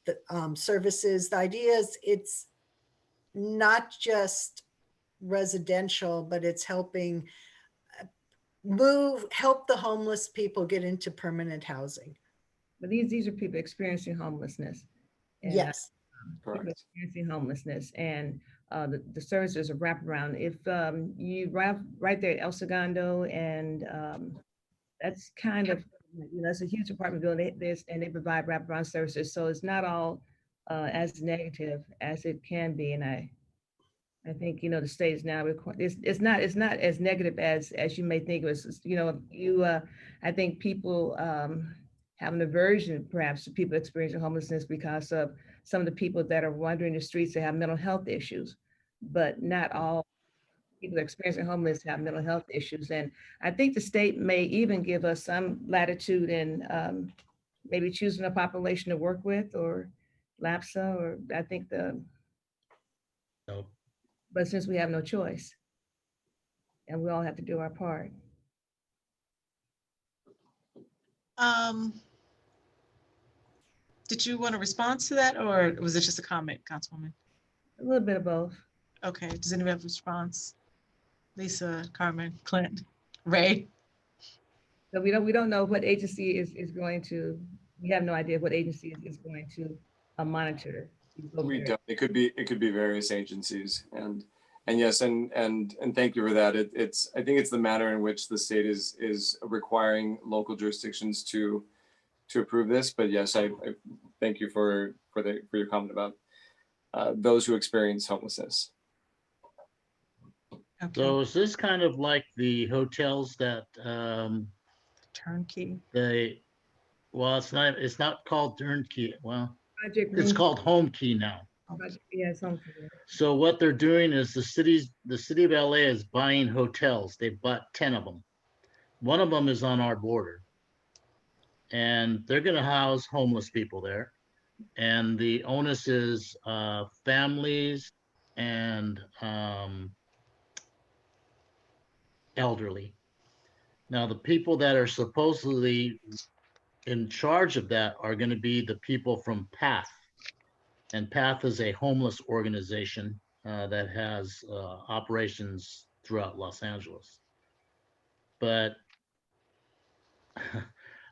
the services. The idea is it's not just residential, but it's helping help the homeless people get into permanent housing. But these are people experiencing homelessness. And, yes. People experiencing homelessness, and the services are wraparound. If you right there at El Segundo, and that's kind of, that's a huge apartment building, and they provide wraparound services. So it's not all as negative as it can be. And I think, the state is now it's not as negative as you may think it was. I think people have an aversion perhaps to people experiencing homelessness because of some of the people that are wandering the streets that have mental health issues, but not all people experiencing homelessness have mental health issues. And I think the state may even give us some latitude in maybe choosing a population to work with, or LAPSA, or I think but since we have no choice and we all have to do our part. Did you want to respond to that, or was it just a comment, Councilwoman? A little bit of both. Okay, does anyone have a response? Lisa, Carmen, Clint, Ray? So we don't know what agency is going to, we have no idea what agency is going to monitor. We don't. It could be various agencies, and yes, and thank you for that. I think it's the manner in which the state is requiring local jurisdictions to approve this. But yes, I thank you for your comment about those who experience homelessness. Okay. So is this kind of like the hotels that turnkey? Well, it's not called turnkey. Well, Project it's Room. called home key now. Yeah, it's home key. So what they're doing is the city of LA is buying hotels. They bought 10 of them. One of them is on our border, and they're going to house homeless people there. And the onus is families and elderly. Now, the people that are supposedly in charge of that are going to be the people from PATH. And PATH is a homeless organization that has operations throughout Los Angeles. But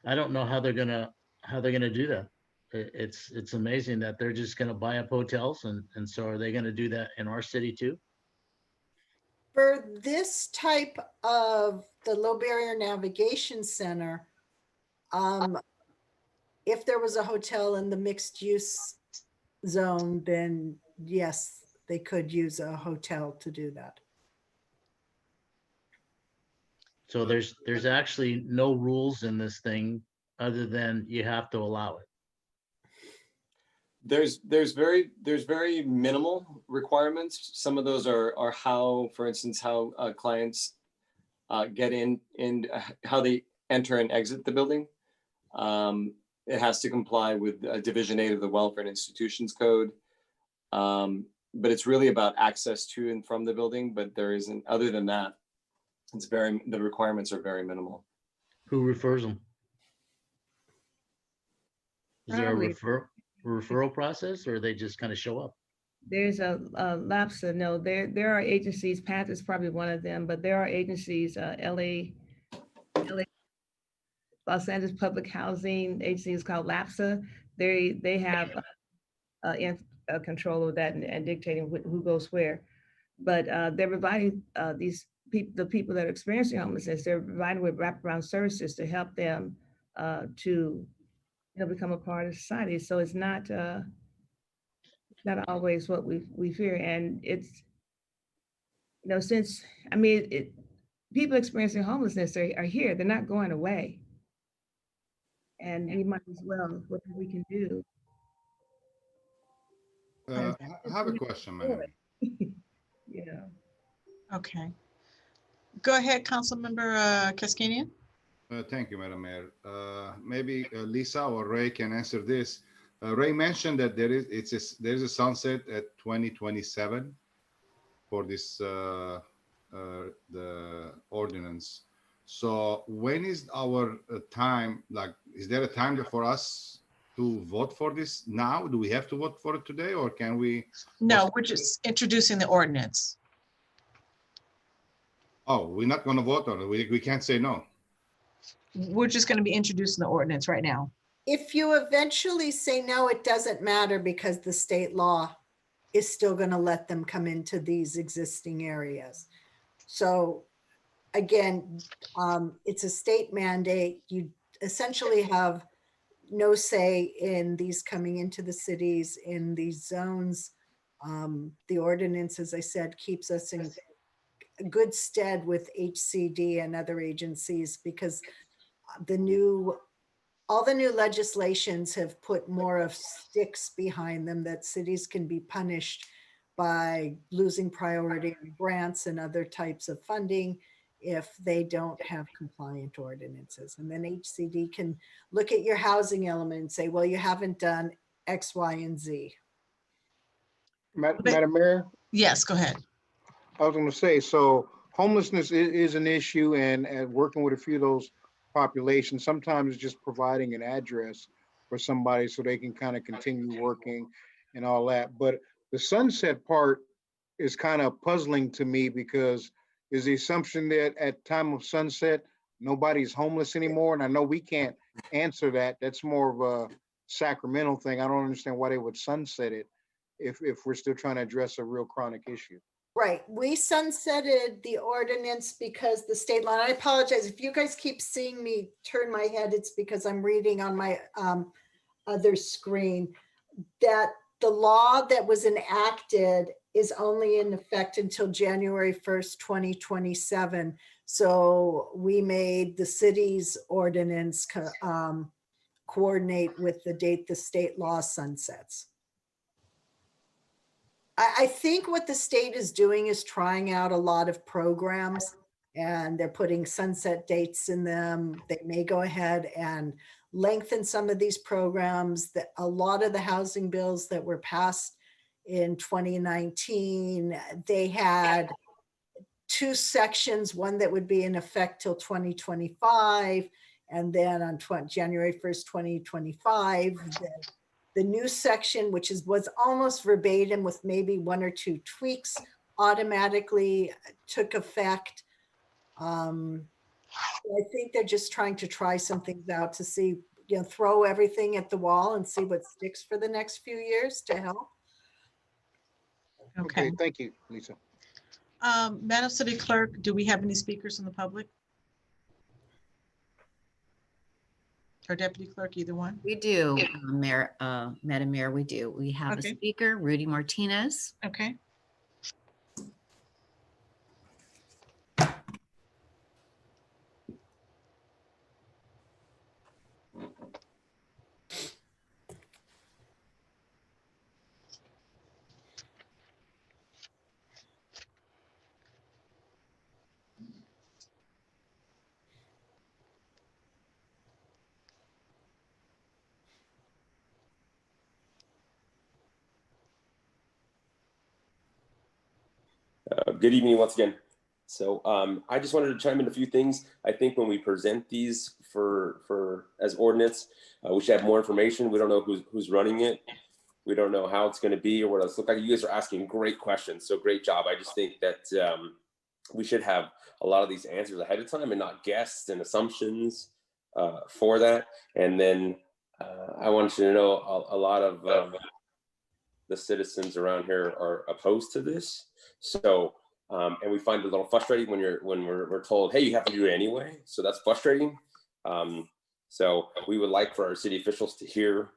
I don't know how they're gonna do that. It's amazing that they're just gonna buy up hotels, and so are they gonna do that in our city too? For this type of the low barrier navigation center, if there was a hotel in the mixed use zone, then yes, they could use a hotel to do that. So there's actually no rules in this thing other than you have to allow it. There's very minimal requirements. Some of those are how, for instance, how clients get in how they enter and exit the building. It has to comply with Division 8 of the Welfare and Institutions Code. But it's really about access to and from the building, but there isn't, other than that, the requirements are very minimal. Who refers them? Is there Probably. a referral process, or they just kind of show up? There's a LAPSA. No, there are agencies. PATH is probably one of them, but there are agencies. LA, Los Angeles Public Housing Agency is called LAPSA. They have control of that and dictating who goes where. But they're providing the people that are experiencing homelessness. They're providing with wraparound services to help them to become a part of society. So it's not always what we fear, and it's since people experiencing homelessness are here. They're not going away, and we might as well whatever we can do. I have a question, madam. Yeah. Okay. Go ahead, Councilmember Cascanian. Thank you, Madam Mayor. Maybe Lisa or Ray can answer this. Ray mentioned that there's a sunset at 2027 for this the ordinance. So when is our time? Like, is there a time for us to vote for this now? Do we have to vote for it today, or can we? No, we're just introducing the ordinance. Oh, we're not going to vote on it. We can't say no. We're just going to be introducing the ordinance right now. If you eventually say no, it doesn't matter because the state law is still going to let them come into these existing areas. So again, it's a state mandate. You essentially have no say in these coming into the cities, in these zones. The ordinance, as I said, keeps us in good stead with HCD and other agencies because all the new legislations have put more of sticks behind them that cities can be punished by losing priority grants and other types of funding if they don't have compliant ordinances. And then HCD can look at your housing element and say, well, you haven't done X, Y, and Z. Madam Mayor? Yes, go ahead. I was going to say, so homelessness is an issue, and working with a few of those populations, sometimes just providing an address for somebody so they can kind of continue working and all that. But the sunset part is kind of puzzling to me because is the assumption that at time of sunset, nobody's homeless anymore? And I know we can't answer that. That's more of a Sacramento thing. I don't understand why they would sunset it if we're still trying to address a real chronic issue. Right. We sunsetted the ordinance because the state law, and I apologize if you guys keep seeing me turn my head, it's because I'm reading on my other screen, that the law that was enacted is only in effect until January 1st, 2027. So we made the city's ordinance coordinate with the date the state law sunsets. I think what the state is doing is trying out a lot of programs and they're putting sunset dates in them. They may go ahead and lengthen some of these programs. That a lot of the housing bills that were passed in 2019, they had two sections, one that would be in effect till 2025, and then on January 1st, 2025, the new section, which was almost verbatim with maybe one or two tweaks, automatically took effect. I think they're just trying to try some things out to see, throw everything at the wall and see what sticks for the next few years to help. Okay. Thank you, Lisa. Madam City Clerk, do we have any speakers from the public? Or Deputy Clerk, either one? We do, Madam Mayor, we do. We have a Okay. speaker, Rudy Martinez. Okay. Good evening once again. So I just wanted to chime in a few things. I think when we present these for as ordinance, we should have more information. We don't know who's running it. We don't know how it's going to be or what it's look like. You guys are asking great questions, so great job. I just think that we should have a lot of these answers ahead of time and not guess and assumptions for that. And then I want you to know a lot of the citizens around here are opposed to this. So, and we find it a little frustrating when we're told, hey, you have to do it anyway. So that's frustrating. So we would like for our city officials to hear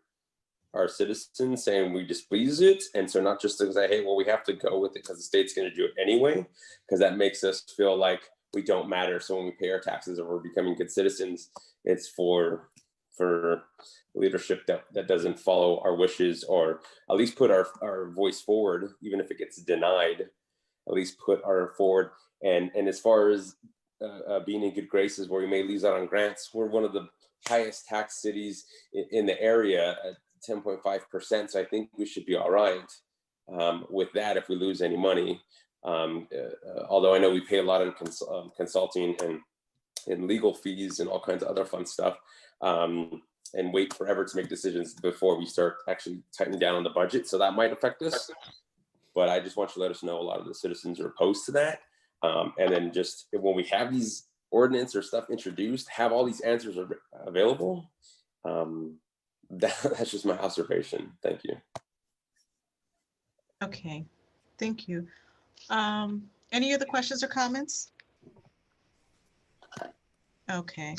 our citizens saying we displease it. And so not just to say, hey, well, we have to go with it because the state's going to do it anyway, because that makes us feel like we don't matter. So when we pay our taxes or we're becoming good citizens, it's for leadership that doesn't follow our wishes, or at least put our voice forward, even if it gets denied, at least put our forward. And as far as being in good graces where we may lose out on grants, we're one of the highest tax cities in the area at 10.5%. So I think we should be all right with that if we lose any money. Although I know we pay a lot of consulting and legal fees and all kinds of other fun stuff, and wait forever to make decisions before we start actually tightening down on the budget. So that might affect us. But I just want you to let us know a lot of the citizens are opposed to that. And then just when we have these ordinance or stuff introduced, have all these answers available. That's just my observation. Thank you. Okay, thank you. Any other questions or comments? Okay.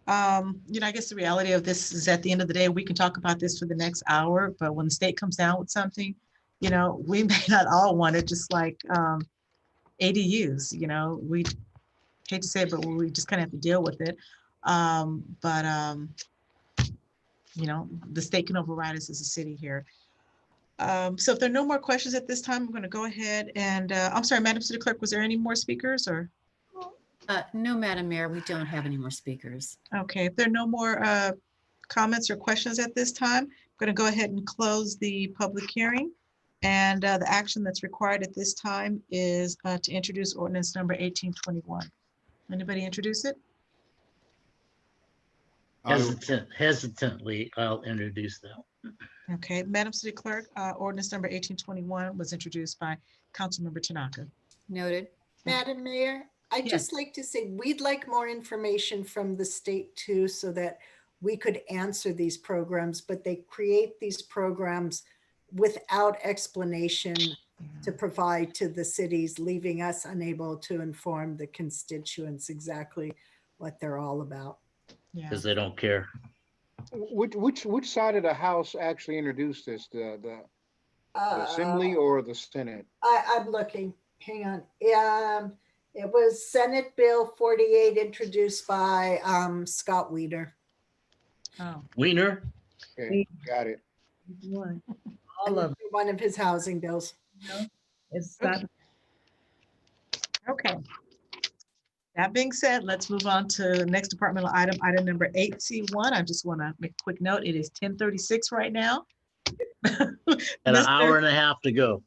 I guess the reality of this is at the end of the day, we can talk about this for the next hour, but when the state comes down with something, we may not all want it, just like ADUs, we hate to say it, but we just kind of have to deal with it. The state can override us as a city here. So if there are no more questions at this time, I'm going to go ahead and, I'm sorry, Madam City Clerk, was there any more speakers or? No, Madam Mayor, we don't have any more speakers. Okay, if there are no more comments or questions at this time, I'm going to go ahead and close the public hearing. And the action that's required at this time is to introduce ordinance number 1821. Anybody introduce it? Hesitantly, I'll introduce that. Okay, Madam City Clerk, ordinance number 1821 was introduced by Councilmember Tanaka. Noted. Madam Mayor, I'd Yes. just like to say, we'd like more information from the state too, so that we could answer these programs, but they create these programs without explanation to provide to the cities, leaving us unable to inform the constituents exactly what they're all about. Because they don't care. Which side of the House actually introduced this? The Assembly or the Senate? I'm looking. Hang on. It was Senate Bill 48, introduced by Scott Weeder. Oh, Wiener? Okay, got it. One of his housing bills. It's not. Okay. That being said, let's move on to the next departmental item, item number 8C1. I just want to make a quick note. It is 10:36 right now. And an hour and a half to go.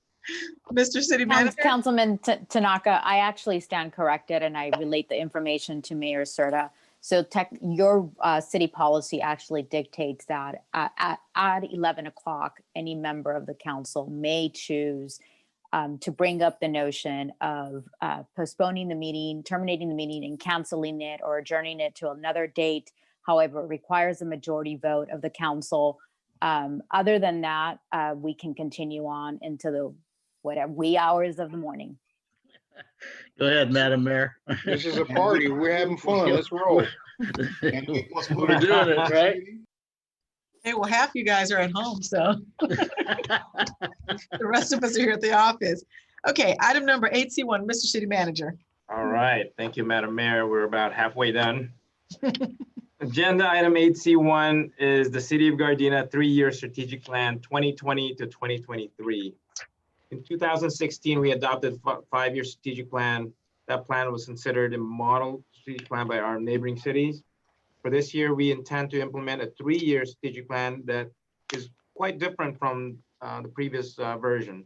Mr. City Manager. Councilman Tanaka, I actually stand corrected and I relate the information to Mayor Serta. So your city policy actually dictates that at 11 o'clock, any member of the council may choose to bring up the notion of postponing the meeting, terminating the meeting and canceling it or adjourning it to another date. However, it requires a majority vote of the council. Other than that, we can continue on into the whatever wee hours of the morning. Go ahead, Madam Mayor. This is a party. We're having fun. Let's roll. We're doing it, right? Hey, well, half you guys are at home, so the rest of us are here at the office. Okay, item number 8C1, Mr. City Manager. All right, thank you, Madam Mayor. We're about halfway done. Agenda item 8C1 is the City of Gardena 3-year strategic plan 2020 to 2023. In 2016, we adopted a 5-year strategic plan. That plan was considered a model strategic plan by our neighboring cities. For this year, we intend to implement a 3-year strategic plan that is quite different from the previous version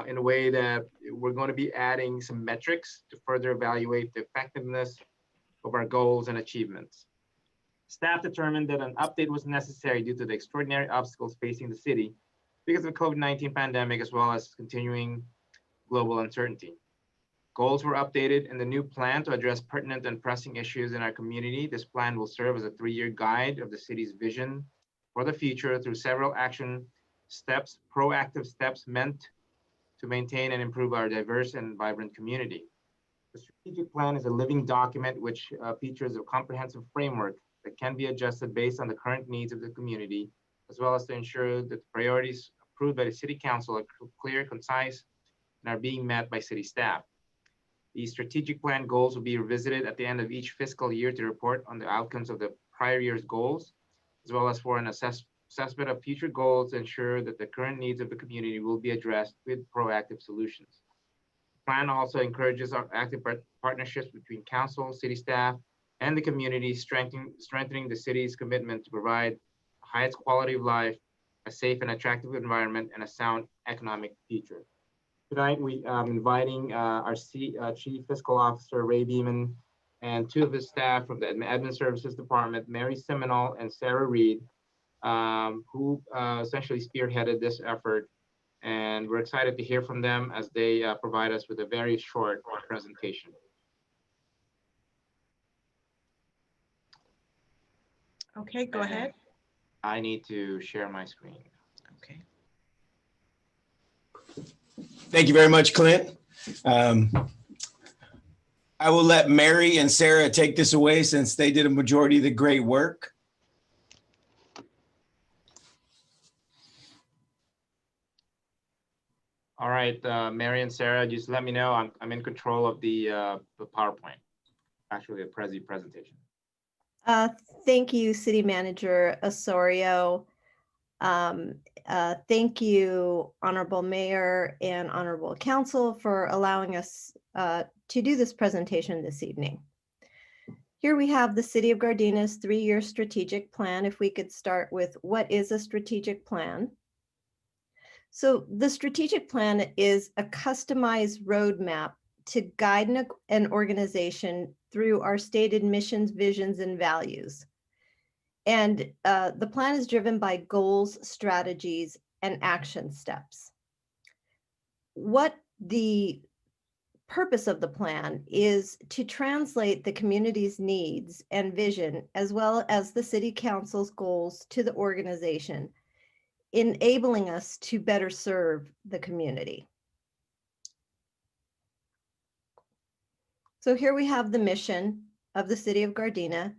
in a way that we're going to be adding some metrics to further evaluate the effectiveness of our goals and achievements. Staff determined that an update was necessary due to the extraordinary obstacles facing the city because of the COVID-19 pandemic, as well as continuing global uncertainty. Goals were updated in the new plan to address pertinent and pressing issues in our community. This plan will serve as a 3-year guide of the city's vision for the future through several action steps, proactive steps meant to maintain and improve our diverse and vibrant community. The strategic plan is a living document which features a comprehensive framework that can be adjusted based on the current needs of the community, as well as to ensure that the priorities approved by the City Council are clear, concise, and are being met by city staff. The strategic plan goals will be revisited at the end of each fiscal year to report on the outcomes of the prior year's goals, as well as for an assessment of future goals to ensure that the current needs of the community will be addressed with proactive solutions. The plan also encourages our active partnerships between council, city staff, and the community, strengthening the city's commitment to provide the highest quality of life, a safe and attractive environment, and a sound economic future. Tonight, we are inviting our Chief Fiscal Officer, Ray Beeman, and 2 of his staff from the Admin Services Department, Mary Seminole and Sarah Reed, who essentially spearheaded this effort. And we're excited to hear from them as they provide us with a very short presentation. Okay, go ahead. I need to share my screen. Okay. Thank you very much, Clint. I will let Mary and Sarah take this away since they did a majority of the great work. All right, Mary and Sarah, just let me know. I'm in control of the PowerPoint, actually a presentation. Thank you, City Manager Osorio. Thank you, Honorable Mayor and Honorable Council, for allowing us to do this presentation this evening. Here we have the City of Gardena's 3-year strategic plan. If we could start with what is a strategic plan? So the strategic plan is a customized roadmap to guide an organization through our stated missions, visions, and values. And the plan is driven by goals, strategies, and action steps. What the purpose of the plan is to translate the community's needs and vision, as well as the City Council's goals, to the organization, enabling us to better serve the community. So here we have the mission of the City of Gardena,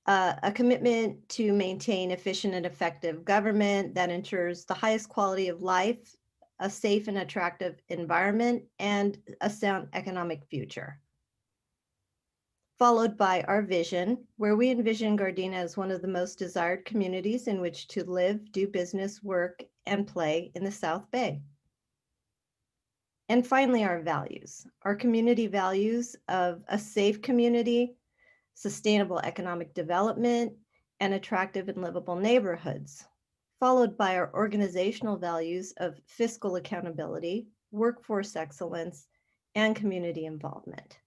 a commitment to maintain efficient and effective government that ensures the highest quality of life, a safe and attractive environment, and a sound economic future. Followed by our vision, where we envision Gardena as one of the most desired communities in which to live, do business, work, and play in the South Bay. And finally, our values, our community values of a safe community, sustainable economic development, and attractive and livable neighborhoods, followed by our organizational values of fiscal accountability, workforce excellence, and community involvement.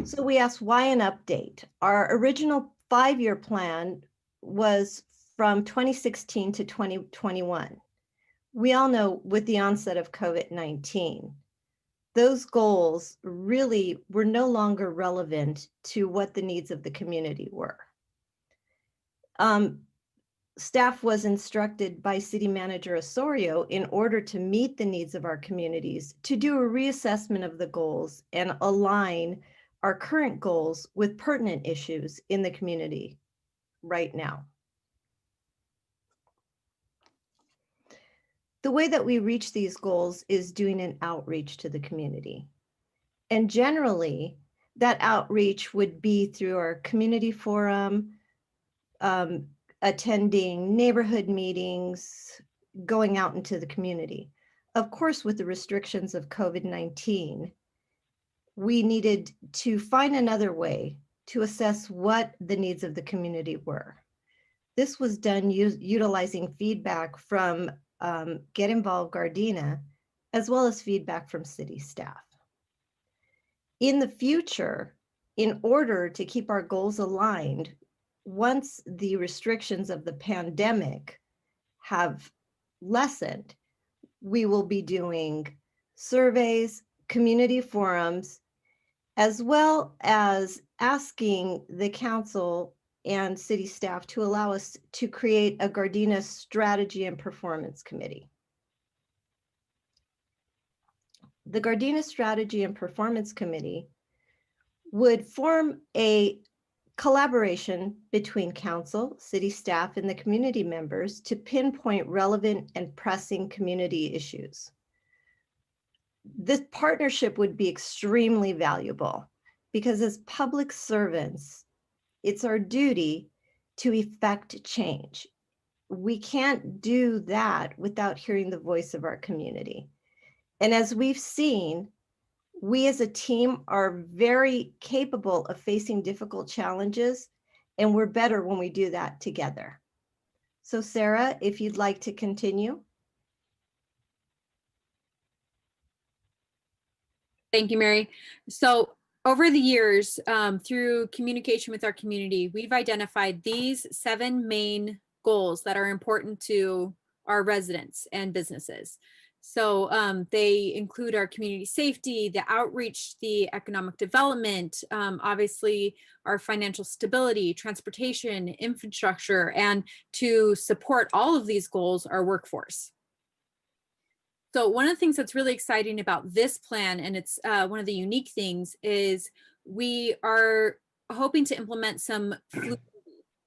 So we asked, why an update? Our original 5-year plan was from 2016 to 2021. We all know with the onset of COVID-19, those goals really were no longer relevant to what the needs of the community were. staff was instructed by City Manager Osorio, in order to meet the needs of our communities, to do a reassessment of the goals and align our current goals with pertinent issues in the community right now. The way that we reach these goals is doing an outreach to the community. And generally, that outreach would be through our community forum, attending neighborhood meetings, going out into the community. Of course, with the restrictions of COVID-19, we needed to find another way to assess what the needs of the community were. This was done utilizing feedback from Get Involved Gardena, as well as feedback from city staff. In the future, in order to keep our goals aligned, once the restrictions of the pandemic have lessened, we will be doing surveys, community forums, as well as asking the council and city staff to allow us to create a Gardena Strategy and Performance Committee. The Gardena Strategy and Performance Committee would form a collaboration between council, city staff, and the community members to pinpoint relevant and pressing community issues. This partnership would be extremely valuable because as public servants, it's our duty to effect change. We can't do that without hearing the voice of our community. And as we've seen, we as a team are very capable of facing difficult challenges, and we're better when we do that together. So Sarah, if you'd like to continue. Thank you, Mary. So over the years, through communication with our community, we've identified these 7 main goals that are important to our residents and businesses. So they include our community safety, the outreach, the economic development, obviously our financial stability, transportation, infrastructure, and to support all of these goals, our workforce. So one of the things that's really exciting about this plan, and it's one of the unique things, is we are hoping to implement some fluidity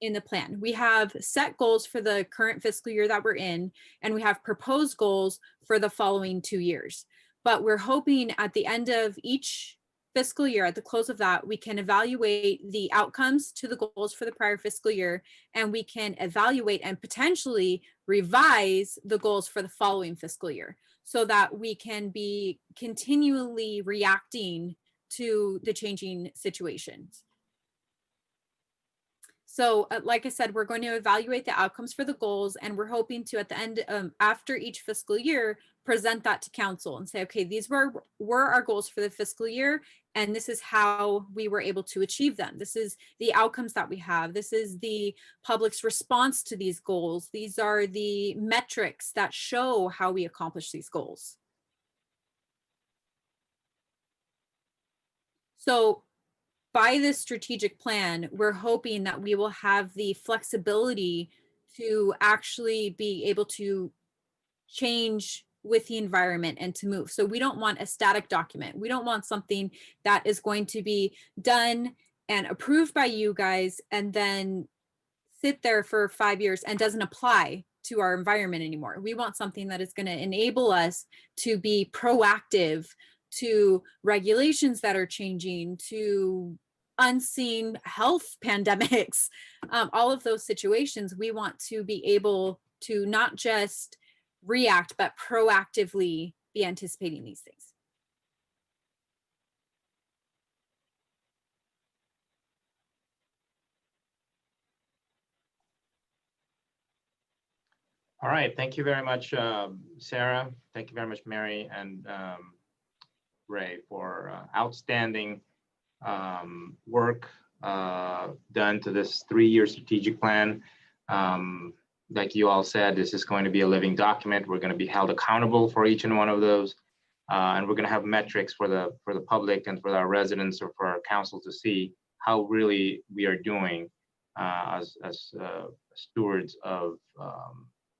in the plan. We have set goals for the current fiscal year that we're in, and we have proposed goals for the following 2 years. But we're hoping at the end of each fiscal year, at the close of that, we can evaluate the outcomes to the goals for the prior fiscal year, and we can evaluate and potentially revise the goals for the following fiscal year, so that we can be continually reacting to the changing situations. So like I said, we're going to evaluate the outcomes for the goals, and we're hoping to, at the end, after each fiscal year, present that to council and say, okay, these were our goals for the fiscal year, and this is how we were able to achieve them. This is the outcomes that we have. This is the public's response to these goals. These are the metrics that show how we accomplish these goals. So by this strategic plan, we're hoping that we will have the flexibility to actually be able to change with the environment and to move. So we don't want a static document. We don't want something that is going to be done and approved by you guys and then sit there for 5 years and doesn't apply to our environment anymore. We want something that is going to enable us to be proactive to regulations that are changing, to unseen health pandemics, all of those situations. We want to be able to not just react, but proactively be anticipating these things. All right, thank you very much, Sarah. Thank you very much, Mary and Ray, for outstanding work done to this 3-year strategic plan. Like you all said, this is going to be a living document. We're going to be held accountable for each and one of those, and we're going to have metrics for the public and for our residents or for our council to see how really we are doing as stewards of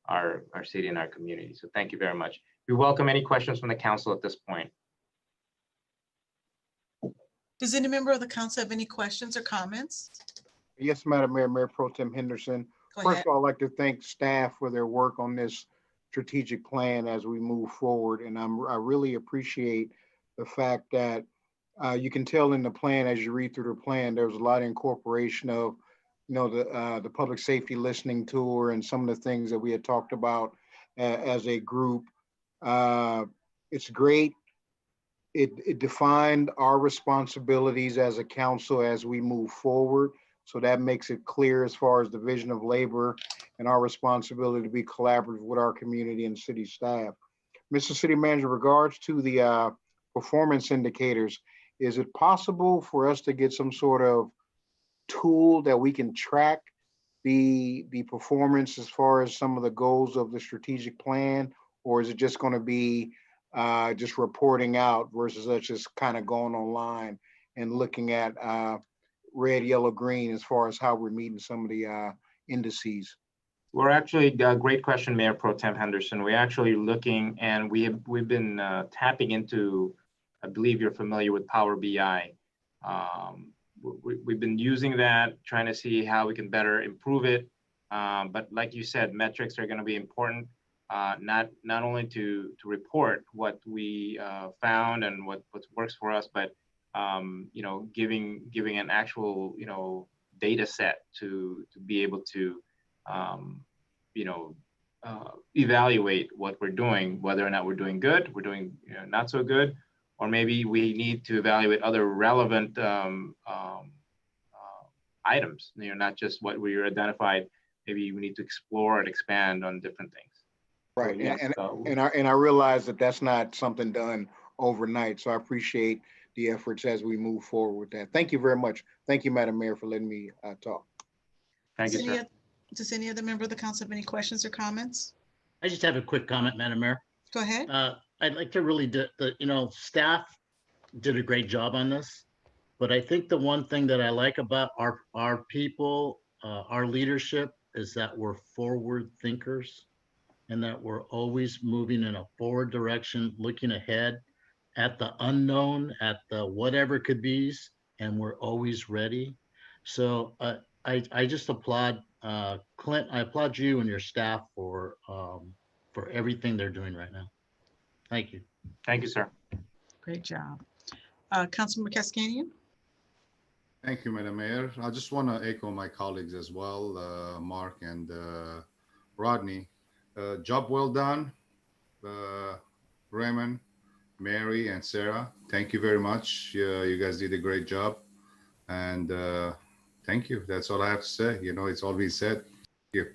our city and our community. So thank you very much. We welcome any questions from the council at this point. Does any member of the council have any questions or comments? Yes, Madam Mayor, Mayor Pro Tem Henderson. Go First ahead. of all, I'd like to thank staff for their work on this strategic plan as we move forward. And I really appreciate the fact that you can tell in the plan, as you read through the plan, there was a lot of incorporation of, the public safety listening tour and some of the things that we had talked about as a group. It's great. It defined our responsibilities as a council as we move forward. So that makes it clear as far as the vision of labor and our responsibility to be collaborative with our community and city staff. Mr. City Manager, regards to the performance indicators, is it possible for us to get some sort of tool that we can track the performance as far as some of the goals of the strategic plan? Or is it just going to be just reporting out versus us just kind of going online and looking at red, yellow, green as far as how we're meeting some of the indices? We're actually, great question, Mayor Pro Tem Henderson. We're actually looking, and we've been tapping into, I believe you're familiar with Power BI. We've been using that, trying to see how we can better improve it. But like you said, metrics are going to be important, not only to report what we found and what works for us, but giving an actual data set to be able to evaluate what we're doing, whether or not we're doing good, we're doing not so good, or maybe we need to evaluate other relevant items, not just what we identified. Maybe we need to explore and expand on different things. Right, So, yes, and I realize that that's not something done overnight. So I appreciate the efforts as we move forward with that. Thank you very much. Thank you, Madam Mayor, for letting me talk. Thank you, sir. Does any other member of the council have any questions or comments? I just have a quick comment, Madam Mayor. Go ahead. I'd like to really, staff did a great job on this, but I think the one thing that I like about our people, our leadership, is that we're forward thinkers and that we're always moving in a forward direction, looking ahead at the unknown, at the whatever could be's, and we're always ready. So I just applaud Clint. I applaud you and your staff for everything they're doing right now. Thank you. Thank you, sir. Great job. Councilmember Cascanian. Thank you, Madam Mayor. I just want to echo my colleagues as well, Mark and Rodney. Job well done, Raymond, Mary, and Sarah. Thank you very much. You guys did a great job. And thank you. That's all I have to say. It's all been said. Thank you.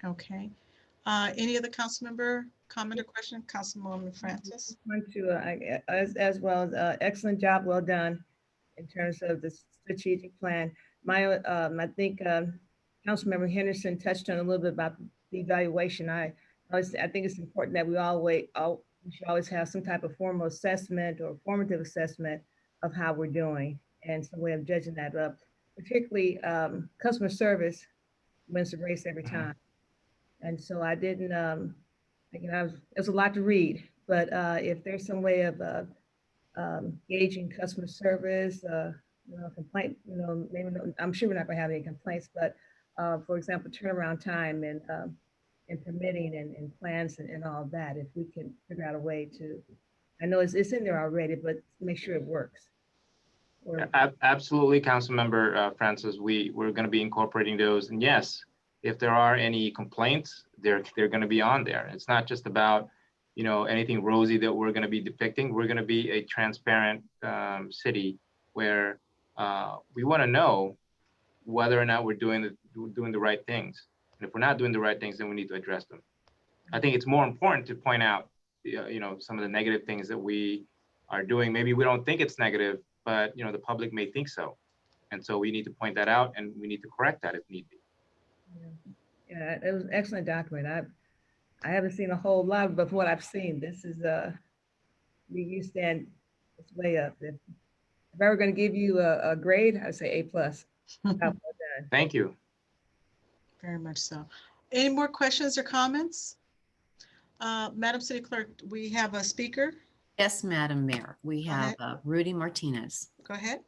Okay. Any other council member comment or question? Councilwoman Francis. I want to, as well, excellent job, well done in terms of the strategic plan. I think Councilmember Henderson touched on a little bit about the evaluation. I think it's important that we should always have some type of formal assessment or formative assessment of how we're doing, and some way of judging that up. Particularly customer service wins the race every time. And so I didn't, there's a lot to read, but if there's some way of gauging customer service, complaint, maybe I'm sure we're not gonna have any complaints, but for example, turnaround time and permitting and plans and all of that, if we can figure out a way to, I know it's in there already, but make sure it works. Absolutely, Councilmember Francis. We're going to be incorporating those, and yes, if there are any complaints, they're going to be on there. It's not just about anything rosy that we're going to be depicting. We're going to be a transparent city where we want to know whether or not we're doing the right things. And if we're not doing the right things, then we need to address them. I think it's more important to point out some of the negative things that we are doing. Maybe we don't think it's negative, but the public may think so. And so we need to point that out, and we need to correct that if need be. Yeah, it was an excellent document. I haven't seen a whole lot, but from what I've seen, this is you stand, it's way up. If I were going to give you a grade, I'd say A+. Thank you. Very much so. Any more questions or comments? Madam City Clerk, we have a speaker. Yes, Madam Mayor. We Go have ahead. Rudy Martinez. Go ahead.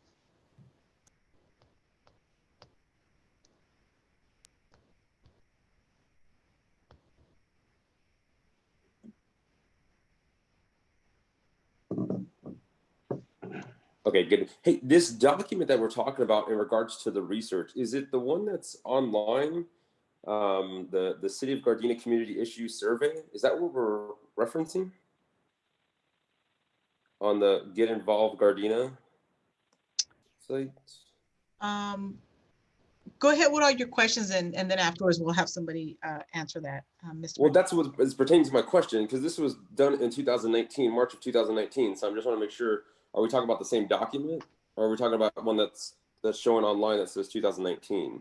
Okay, good. Hey, this document that we're talking about in regards to the research, is it the one that's online? The City of Gardena Community Issue Survey? Is that what we're referencing? On the Get Involved Gardena site? Go ahead with all your questions, and then afterwards we'll have somebody answer that, Mr. Well, that's what is pertaining to my question, because this was done in 2019, March of 2019. So I just want to make sure, are we talking about the same document? Or are we talking about one that's showing online that says 2019?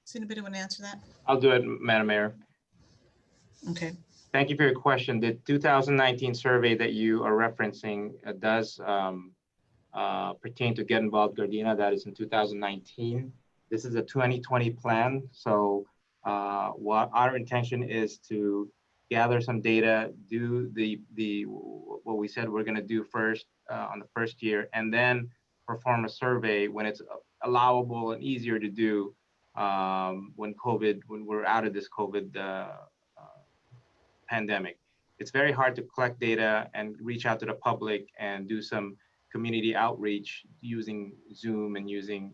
Does anybody want to answer that? I'll do it, Madam Mayor. Okay. Thank you for your question. The 2019 survey that you are referencing does pertain to Get Involved Gardena. That is in 2019. This is a 2020 plan. So what our intention is to gather some data, do what we said we're going to do first on the first year, and then perform a survey when it's allowable and easier to do when we're out of this COVID pandemic. It's very hard to collect data and reach out to the public and do some community outreach using Zoom and using,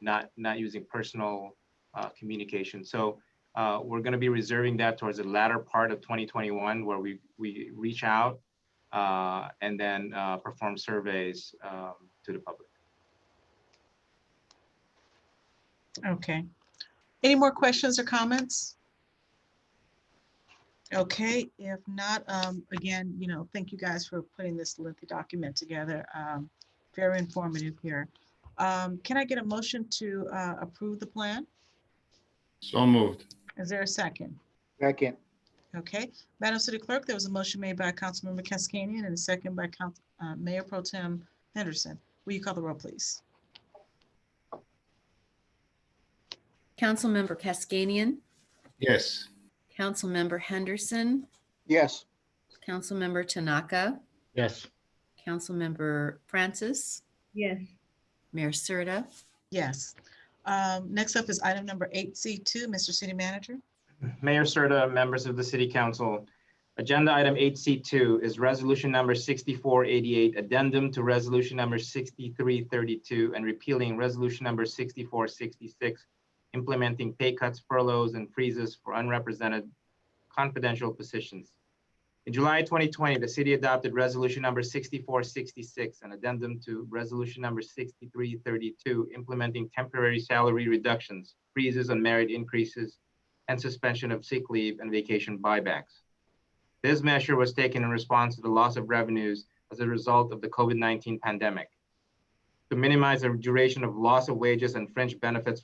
not using personal communication. So we're going to be reserving that towards the latter part of 2021, where we reach out and then perform surveys to the public. Okay. Any more questions or comments? Okay, if not, again, thank you guys for putting this lengthy document together. Very informative here. Can I get a motion to approve the plan? So moved. Is there a second? Second. Okay, Madam City Clerk, there was a motion made by Councilmember Cascanian and a second by Mayor Pro Tem Henderson. Will you call the roll, please? Councilmember Cascanian, Yes. Councilmember Henderson, Yes. Councilmember Tanaka, Yes. Councilmember Francis, Yes. Mayor Serta. Yes. Next up is item number 8C2, Mr. City Manager. Mayor Serta, members of the City Council, agenda item 8C2 is resolution number 6488, addendum to resolution number 6332, and repealing resolution number 6466, implementing pay cuts, furloughs, and freezes for unrepresented confidential positions. In July 2020, the city adopted resolution number 6466, an addendum to resolution number 6332, implementing temporary salary reductions, freezes on merit increases, and suspension of sick leave and vacation buybacks. This measure was taken in response to the loss of revenues as a result of the COVID-19 pandemic. To minimize the duration of loss of wages and fringe benefits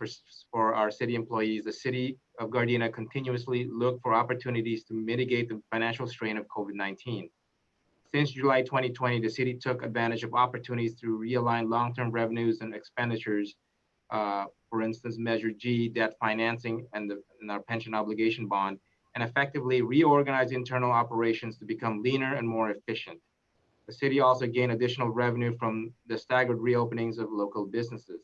for our city employees, the City of Gardena continuously looked for opportunities to mitigate the financial strain of COVID-19. Since July 2020, the city took advantage of opportunities to realign long-term revenues and expenditures, for instance, Measure G, debt financing, and our pension obligation bond, and effectively reorganize internal operations to become leaner and more efficient. The city also gained additional revenue from the staggered reopenings of local businesses.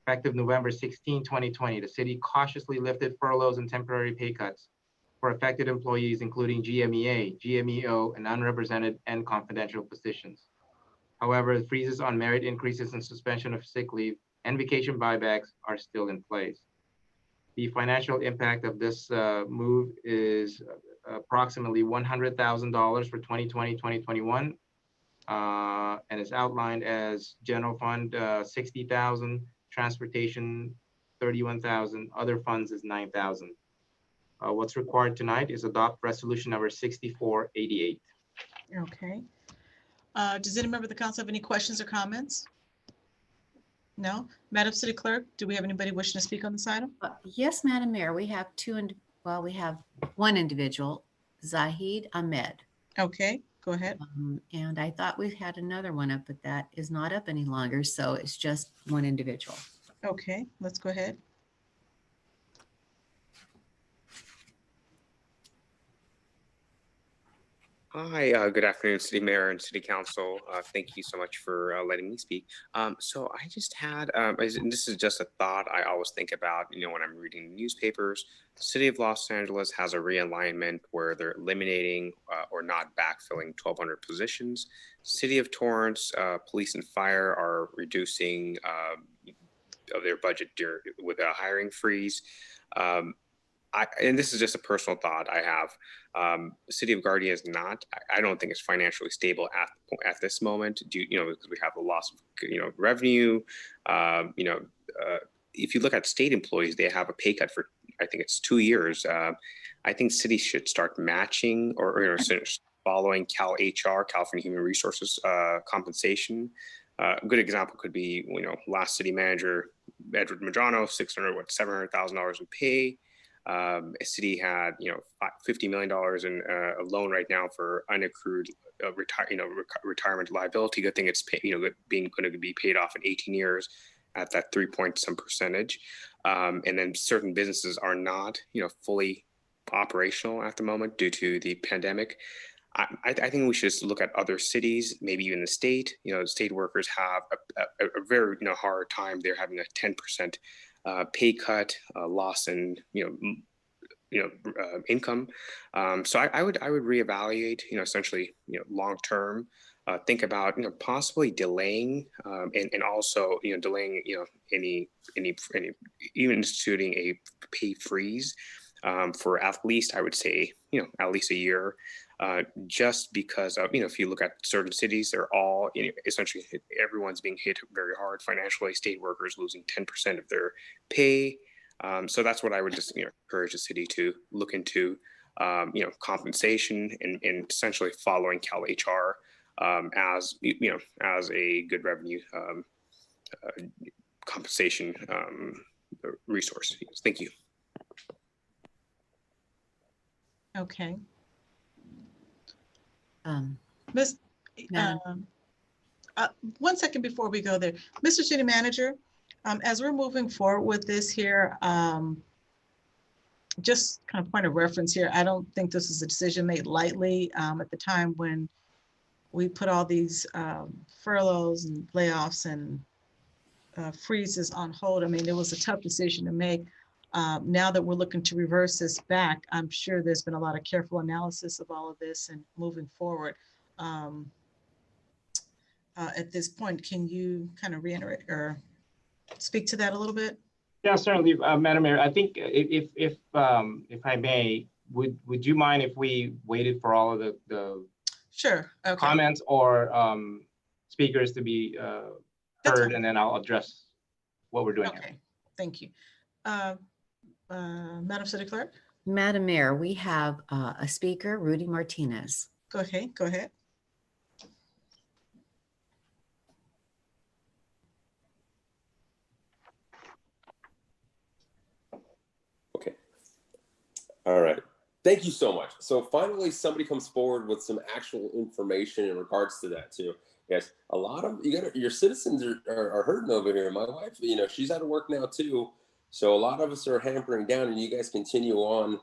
Effective November 16, 2020, the city cautiously lifted furloughs and temporary pay cuts for affected employees, including GMEA, GMEO, and unrepresented and confidential positions. However, the freezes on merit increases and suspension of sick leave and vacation buybacks are still in place. The financial impact of this move is approximately $100,000 for 2020-2021. And is outlined as general fund 60,000, transportation 31,000, other funds is 9,000. What's required tonight is adopt resolution number 6488. Okay. Does any member of the council have any questions or comments? No? Madam City Clerk, do we have anybody wishing to speak on this item? Yes, Madam Mayor, we have we have one individual, Zahid Ahmed. Okay, Go ahead. And I thought we had another one up, but that is not up any longer. So it's just one individual. Okay, let's go ahead. Hi, good afternoon, City Mayor and City Council. Thank you so much for letting me speak. So I just had, and this is just a thought I always think about, when I'm reading newspapers. The City of Los Angeles has a realignment where they're eliminating or not backfilling 1,200 positions. City of Torrance, police and fire are reducing of their budget with a hiring freeze. And this is just a personal thought I have. The city of Gardena is not. I don't think it's financially stable at this moment. Because we have the loss of revenue. If you look at state employees, they have a pay cut for I think it's 2 years. I think cities should start matching or following California Human Resources compensation. A good example could be last city manager Edward Medrano, $700,000 in pay. A city had $50 million in a loan right now for unaccrued retirement liability. Good thing it's going to be paid off in 18 years at that 3-point-some percentage. And then certain businesses are not fully operational at the moment due to the pandemic. I think we should just look at other cities, maybe even the state. State workers have a very hard time. They're having a 10% pay cut, loss in income. So I would reevaluate essentially long term. Think about possibly delaying and also delaying any even instituting a pay freeze for at least I would say at least a year. Just because of, if you look at certain cities, they're all essentially everyone's being hit very hard financially. State workers losing 10% of their pay. So that's what I would just encourage the city to look into, compensation and essentially following Cal HR as as a good revenue compensation resource. Thank you. Okay. Madam. One second before we go there, Mr. City Manager, as we're moving forward with this here, just kind of point of reference here, I don't think this is a decision made lightly at the time when we put all these furloughs and layoffs and freezes on hold. I mean, it was a tough decision to make. Now that we're looking to reverse this back, I'm sure there's been a lot of careful analysis of all of this and moving forward. At this point, can you kind of reiterate or speak to that a little bit? Yeah, certainly, Madam Mayor. I think if I may, would you mind if we waited for all of the sure okay. comments or speakers to be heard, and then I'll address what we're doing okay. here. Thank you. Madam City Clerk? Madam Mayor, we have a speaker, Rudy Martinez. Go ahead. Go ahead. Okay. All right. Thank you so much. So finally, somebody comes forward with some actual information in regards to that too. Yes, a lot of your citizens are hurting over here. My wife, she's out of work now too. So a lot of us are hampering down, and you guys continue on.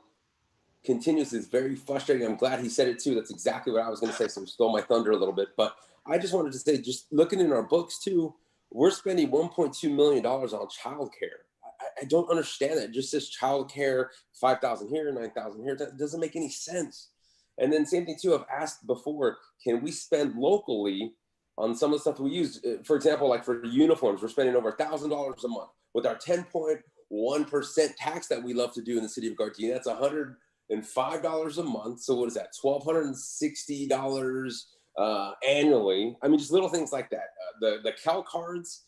Continuously, it's very frustrating. I'm glad he said it too. That's exactly what I was going to say. So he stole my thunder a little bit. But I just wanted to say, just looking in our books too, we're spending $1.2 million on childcare. I don't understand that. Just this childcare, 5,000 here, 9,000 here. That doesn't make any sense. And then same thing too. I've asked before, can we spend locally on some of the stuff we use? For example, like for uniforms, we're spending over $1,000 a month with our 10.1% tax that we love to do in the city of Gardena. That's $105 a month. So what is that? $1,260 annually. I mean, just little things like that. The Cal cards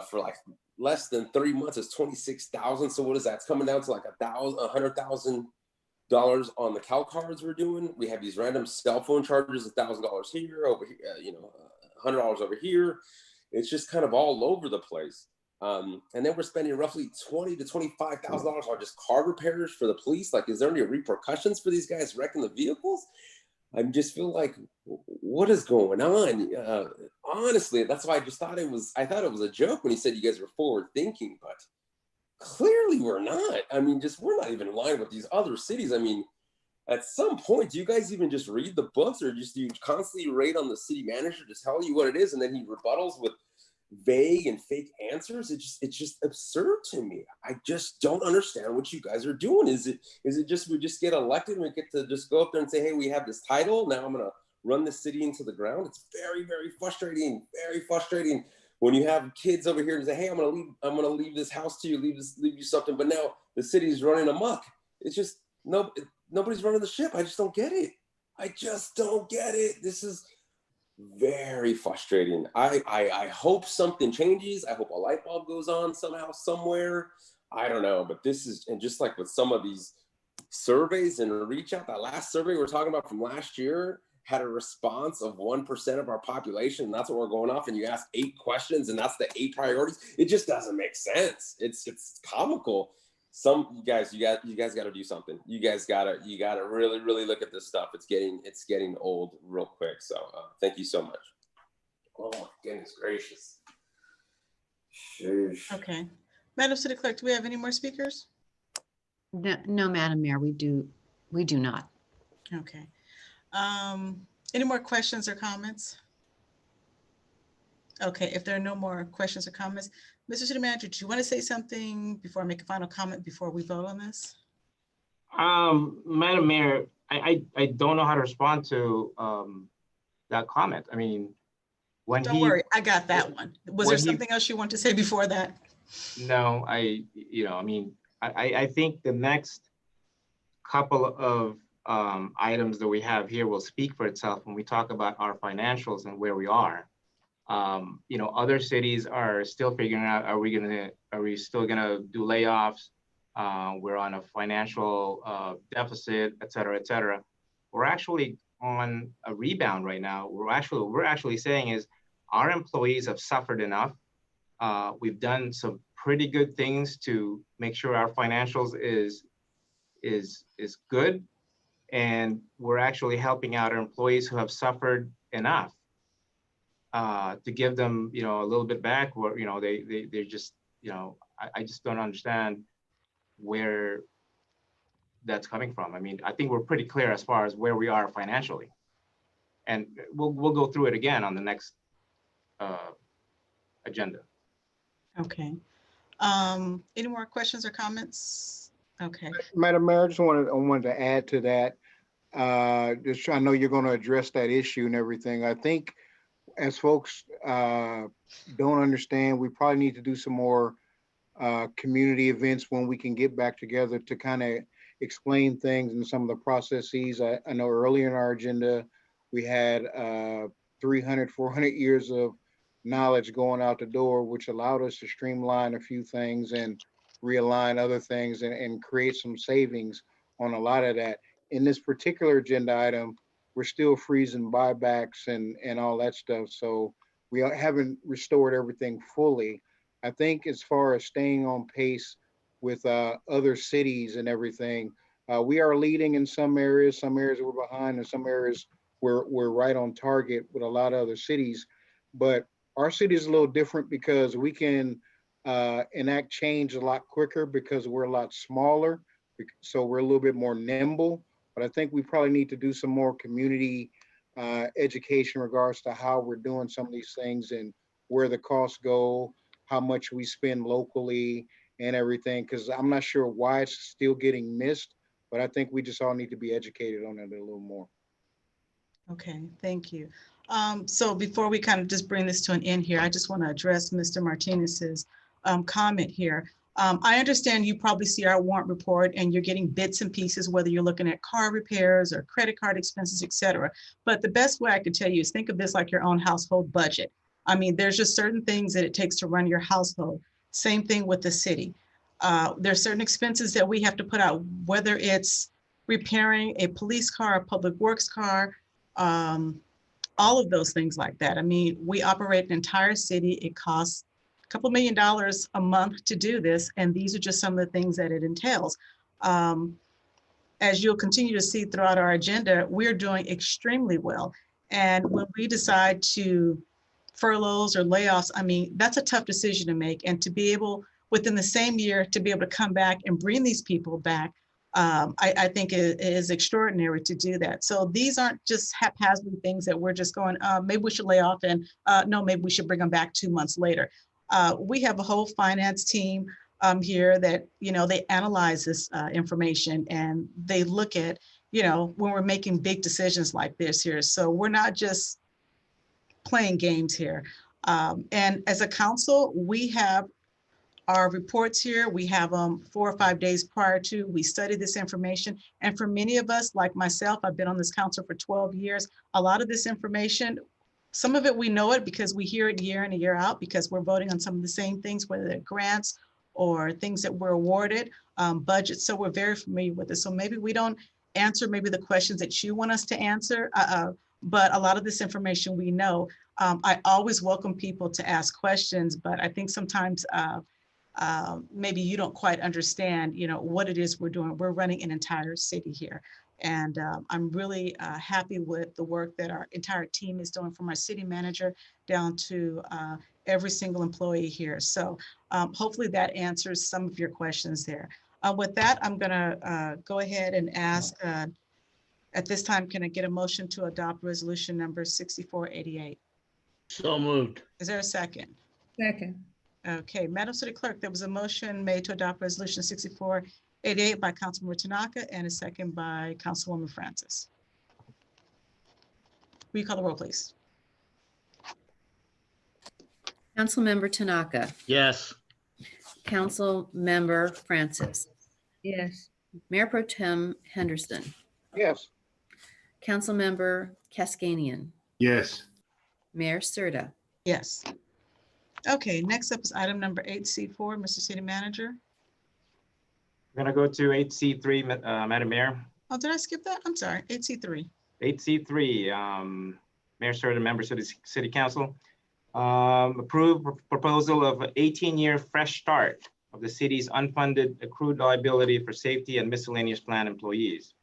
for like less than 3 months is $26,000. So what is that? It's coming down to like $100,000 on the Cal cards we're doing. We have these random cell phone charges, $1,000 here, over here, $100 over here. It's just kind of all over the place. And then we're spending roughly $20,000 to $25,000 on just car repairs for the police. Like, is there any repercussions for these guys wrecking the vehicles? I just feel like, what is going on? Honestly, that's why I just thought I thought it was a joke when he said you guys were forward thinking, but clearly we're not. I mean, we're not even in line with these other cities. I mean, at some point, do you guys even just read the books, or just do you constantly rate on the city manager to tell you what it is, and then he rebuttals with vague and fake answers? It's just absurd to me. I just don't understand what you guys are doing. Is it just we just get elected and we get to just go up there and say, hey, we have this title, now I'm gonna run the city into the ground? It's very, very frustrating, very frustrating when you have kids over here and say, hey, I'm gonna leave this house to you, leave you something, but now the city's running amok. It's just nobody's running the ship. I just don't get it. I just don't get it. This is very frustrating. I hope something changes. I hope a light bulb goes on somehow, somewhere. I don't know, but this is, and just like with some of these surveys and reach out, that last survey we were talking about from last year had a response of 1% of our population. And that's what we're going off. And you ask 8 questions and that's the 8 priorities. It just doesn't make sense. It's comical. You guys got to do something. You got to really look at this stuff. It's getting old real quick. So thank you so much. Oh my goodness gracious. Sheesh. Okay. Madam City Clerk, do we have any more speakers? No, Madam Mayor, we do not. Okay. Any more questions or comments? Okay, if there are no more questions or comments, Mr. City Manager, do you want to say something before I make a final comment before we vote on this? Madam Mayor, I don't know how to respond to that comment. I mean, Don't worry, I got that one. Was there something else you want to say before that? No, I think the next couple of items that we have here will speak for itself when we talk about our financials and where we are. Other cities are still figuring out, are we still gonna do layoffs? We're on a financial deficit, et cetera, et cetera. We're actually on a rebound right now. We're actually saying is our employees have suffered enough. We've done some pretty good things to make sure our financials is good. And we're actually helping out our employees who have suffered enough to give them, a little bit back, where, they're just, I just don't understand where that's coming from. I mean, I think we're pretty clear as far as where we are financially. And we'll go through it again on the next agenda. Okay. Any more questions or comments? Okay. Madam Mayor, I wanted to add to that. I know you're going to address that issue and everything. I think as folks don't understand, we probably need to do some more community events when we can get back together to kind of explain things and some of the processes. I know earlier in our agenda, we had 300, 400 years of knowledge going out the door, which allowed us to streamline a few things and realign other things and create some savings on a lot of that. In this particular agenda item, we're still freezing buybacks and all that stuff. So we haven't restored everything fully. I think as far as staying on pace with other cities and everything, we are leading in some areas we're behind, and some areas we're right on target with a lot of other cities. But our city is a little different because we can enact change a lot quicker because we're a lot smaller. So we're a little bit more nimble. But I think we probably need to do some more community education in regards to how we're doing some of these things and where the costs go, how much we spend locally and everything, because I'm not sure why it's still getting missed, but I think we just all need to be educated on it a little more. Okay, thank you. So before we kind of just bring this to an end here, I just want to address Mr. Martinez's comment here. I understand you probably see our warrant report and you're getting bits and pieces, whether you're looking at car repairs or credit card expenses, et cetera. But the best way I could tell you is think of this like your own household budget. I mean, there's just certain things that it takes to run your household. Same thing with the city. There's certain expenses that we have to put out, whether it's repairing a police car, a public works car, all of those things like that. I mean, we operate an entire city. It costs a couple $1 million a month to do this. And these are just some of the things that it entails. as you'll continue to see throughout our agenda, we're doing extremely well. And when we decide to furloughs or layoffs, I mean, that's a tough decision to make. And to be able, within the same year, to be able to come back and bring these people back, I think it is extraordinary to do that. So these aren't just haphazard things that we're just going, maybe we should lay off, and no, maybe we should bring them back 2 months later. We have a whole finance team here that, you know, they analyze this information, and they look at, you know, when we're making big decisions like this here. So we're not just playing games here. And as a council, we have our reports here. We have them 4 or 5 days prior to. We study this information. And for many of us, like myself, I've been on this council for 12 years. A lot of this information, some of it we know it because we hear it year in and year out, because we're voting on some of the same things, whether they're grants or things that were awarded, budgets. So we're very familiar with it. So maybe we don't answer maybe the questions that you want us to answer, but a lot of this information we know. I always welcome people to ask questions, but I think sometimes maybe you don't quite understand, you know, what it is we're doing. We're running an entire city here. And I'm really happy with the work that our entire team is doing, from our city manager down to every single employee here. So hopefully that answers some of your questions there. With that, I'm gonna go ahead and ask, at this time, can I get a motion to adopt resolution number 6488? So moved. Is there a second? Second. Okay, Madam City Clerk, there was a motion made to adopt resolution 6488 by Councilmember Tanaka and a second by Councilwoman Francis. Will you call the roll, please? Councilmember Tanaka, Yes. Councilmember Francis, Yes. Mayor Pro Tem Henderson, Yes. Councilmember Cascanian, Yes. Mayor Serta. Yes. Okay, next up is item number 8C4, Mr. City Manager. We're gonna go to 8C3, Madam Mayor. Oh, did I skip that? I'm sorry, 8C3. 8C3, Mayor Serta, members of the City Council. Approve proposal of an 18-year fresh start of the city's unfunded accrued liability for safety and miscellaneous plan employees.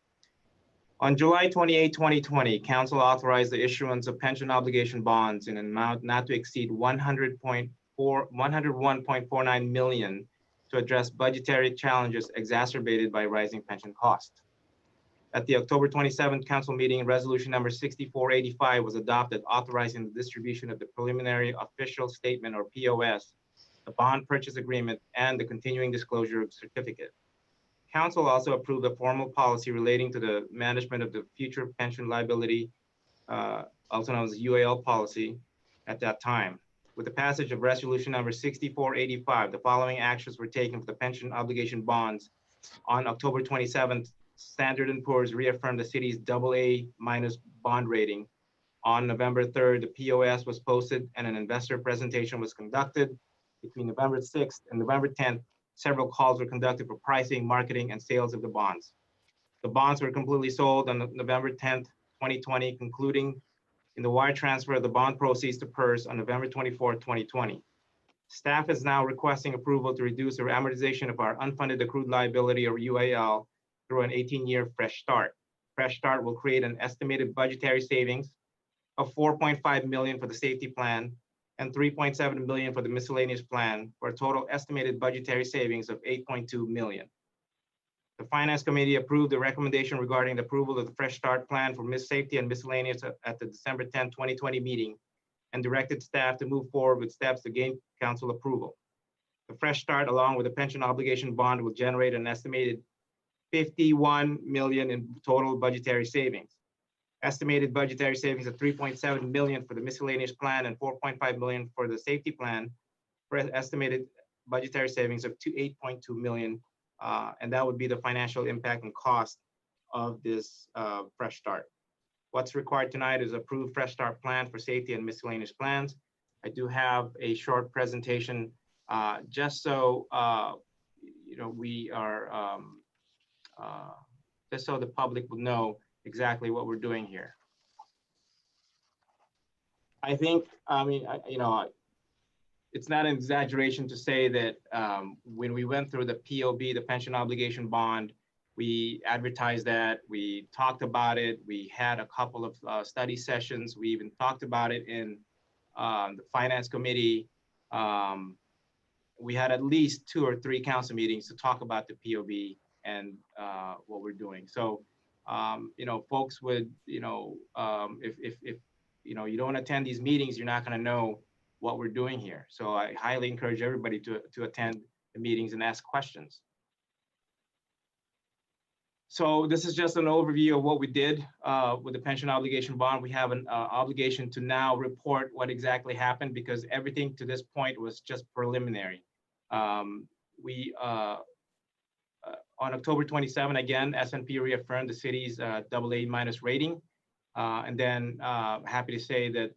On July 28, 2020, Council authorized the issuance of pension obligation bonds in an amount not to exceed 101.49 million to address budgetary challenges exacerbated by rising pension costs. At the October 27th Council meeting, resolution number 6485 was adopted, authorizing the distribution of the preliminary official statement, or POS, the bond purchase agreement, and the continuing disclosure certificate. Council also approved a formal policy relating to the management of the future pension liability, also known as UAL policy, at that time. With the passage of resolution number 6485, the following actions were taken for the pension obligation bonds. On October 27th, Standard & Poor's reaffirmed the city's AA- bond rating. On November 3rd, the POS was posted and an investor presentation was conducted. Between November 6th and November 10th, several calls were conducted for pricing, marketing, and sales of the bonds. The bonds were completely sold on November 10th, 2020, concluding in the wire transfer of the bond proceeds to PERS on November 24th, 2020. Staff is now requesting approval to reduce the amortization of our unfunded accrued liability, or UAL, through an 18-year fresh start. Fresh start will create an estimated budgetary savings of 4.5 million for the safety plan and 3.7 million for the miscellaneous plan, for a total estimated budgetary savings of 8.2 million. The Finance Committee approved the recommendation regarding the approval of the Fresh Start plan for safety and miscellaneous at the December 10, 2020 meeting, and directed staff to move forward with steps to gain council approval. The Fresh Start, along with the pension obligation bond, will generate an estimated 51 million in total budgetary savings. Estimated budgetary savings of 3.7 million for the miscellaneous plan and 4.5 million for the safety plan, for estimated budgetary savings of 8.2 million. And that would be the financial impact and cost of this Fresh Start. What's required tonight is approved Fresh Start plan for safety and miscellaneous plans. I do have a short presentation just so you know, we are just so the public will know exactly what we're doing here. I think, I mean, you know, it's not an exaggeration to say that when we went through the POB, the pension obligation bond, We advertised that, we talked about it, we had a couple of study sessions, we even talked about it in the finance committee. We had at least 2 or 3 council meetings to talk about the POB and what we're doing. So, you know, folks would, you know, if you know, you don't attend these meetings, you're not going to know what we're doing here. So I highly encourage everybody to attend the meetings and ask questions. So this is just an overview of what we did with the pension obligation bond. We have an obligation to now report what exactly happened, because everything to this point was just preliminary. On October 27, again, S&P reaffirmed the city's AA- rating. And then happy to say that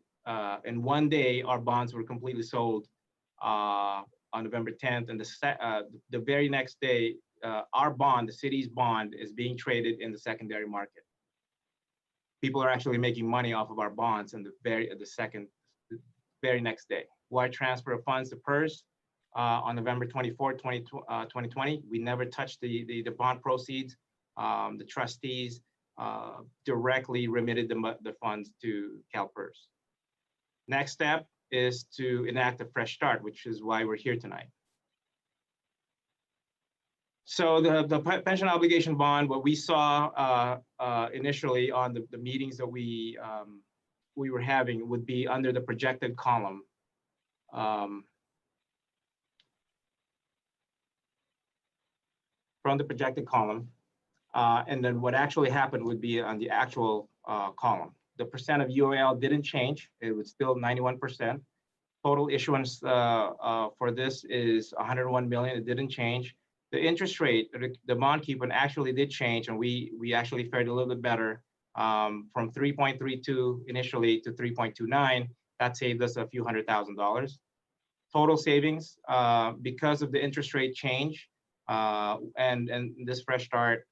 in one day, our bonds were completely sold on November 10th. And the very next day, our bond, the city's bond, is being traded in the secondary market. People are actually making money off of our bonds in the very next day. Wire transfer of funds to PERS on November 24, 2020. We never touched the bond proceeds. The trustees directly remitted the funds to CalPERS. Next step is to enact a fresh start, which is why we're here tonight. So the pension obligation bond, what we saw initially on the meetings that we were having, would be under the projected column. From the projected column. And then what actually happened would be on the actual column. The percent of UAL didn't change. It was still 91%. Total issuance for this is 101 million. It didn't change. The interest rate, the bond coupon actually did change, and we actually fared a little bit better from 3.32 initially to 3.29. That saved us a few $100,000. Total savings because of the interest rate change and this fresh start,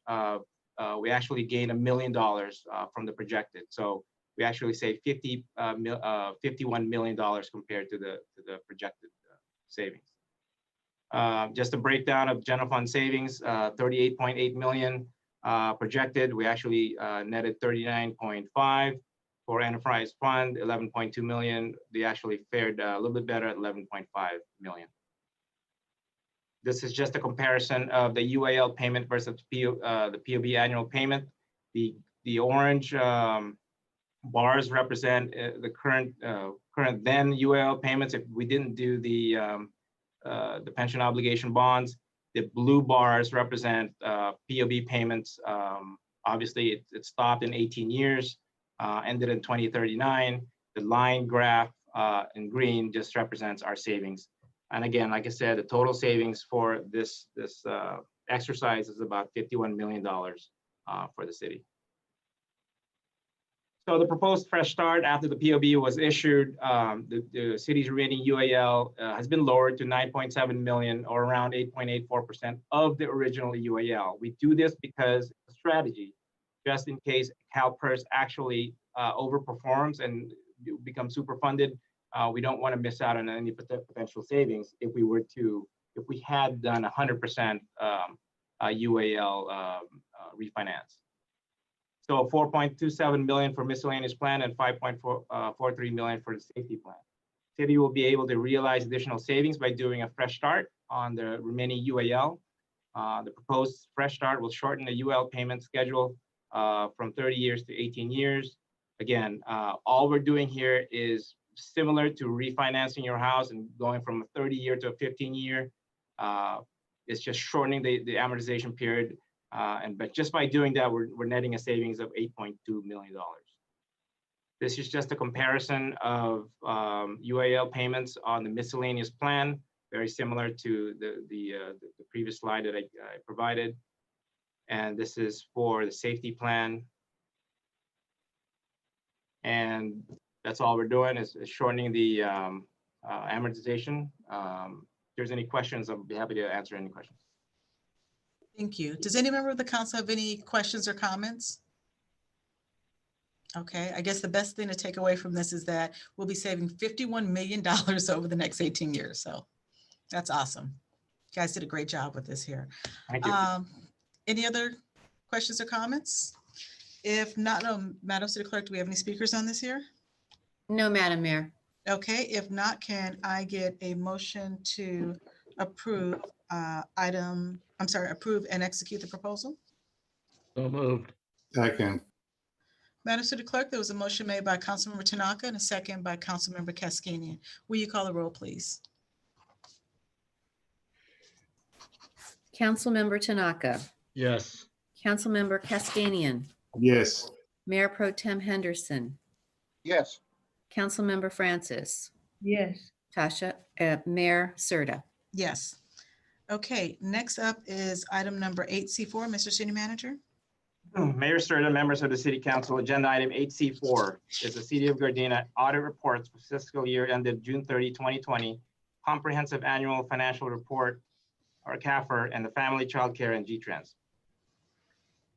we actually gained $1 million from the projected. So we actually saved $51 million compared to the projected savings. Just a breakdown of general fund savings, 38.8 million projected. We actually netted 39.5 for enterprise fund, 11.2 million. They actually fared a little bit better at 11.5 million. This is just a comparison of the UAL payment versus the POB annual payment. The orange bars represent the current then UAL payments if we didn't do the pension obligation bonds. The blue bars represent POB payments. Obviously, it stopped in 18 years, ended in 2039. The line graph in green just represents our savings. And again, like I said, the total savings for this exercise is about $51 million for the city. So the proposed fresh start after the POB was issued, the city's remaining UAL has been lowered to 9.7 million, or around 8.84% of the original UAL. We do this because it's a strategy, just in case CalPERS actually overperforms and becomes super funded. We don't want to miss out on any potential savings if we had done 100% UAL refinance. So 4.27 million for miscellaneous plan and 5.43 million for the safety plan. City will be able to realize additional savings by doing a fresh start on the remaining UAL. The proposed fresh start will shorten the UL payment schedule from 30 years to 18 years. Again, all we're doing here is similar to refinancing your house and going from a 30-year to a 15-year. It's just shortening the amortization period. But just by doing that, we're netting a savings of $8.2 million. This is just a comparison of UAL payments on the miscellaneous plan, very similar to the previous slide that I provided. And this is for the safety plan. And that's all we're doing is shortening the amortization. If there's any questions, I'll be happy to answer any questions. Thank you. Does any member of the council have any questions or comments? Okay, I guess the best thing to take away from this is that we'll be saving $51 million over the next 18 years. So that's awesome. You guys did a great job with this here. Thank you. Any other questions or comments? If not, no, Madam City Clerk, do we have any speakers on this here? No, Madam Mayor. Okay, if not, can I get a motion to approve approve and execute the proposal? So moved. Second. Madam City Clerk, there was a motion made by Councilmember Tanaka and a second by Councilmember Kaskinian. Will you call the roll, please? Councilmember Tanaka, Yes. Councilmember Kaskanian, Yes. Mayor Pro Tem Henderson, Yes. Councilmember Francis, Yes. Mayor Serta. Yes. Okay, next up is item number 8C4, Mr. City Manager. Mayor Serta, members of the City Council, agenda item 8C4 is the City of Gardena audit reports for fiscal year ended June 30, 2020, comprehensive annual financial report, or CAFR, and the family, child care, and GTrans.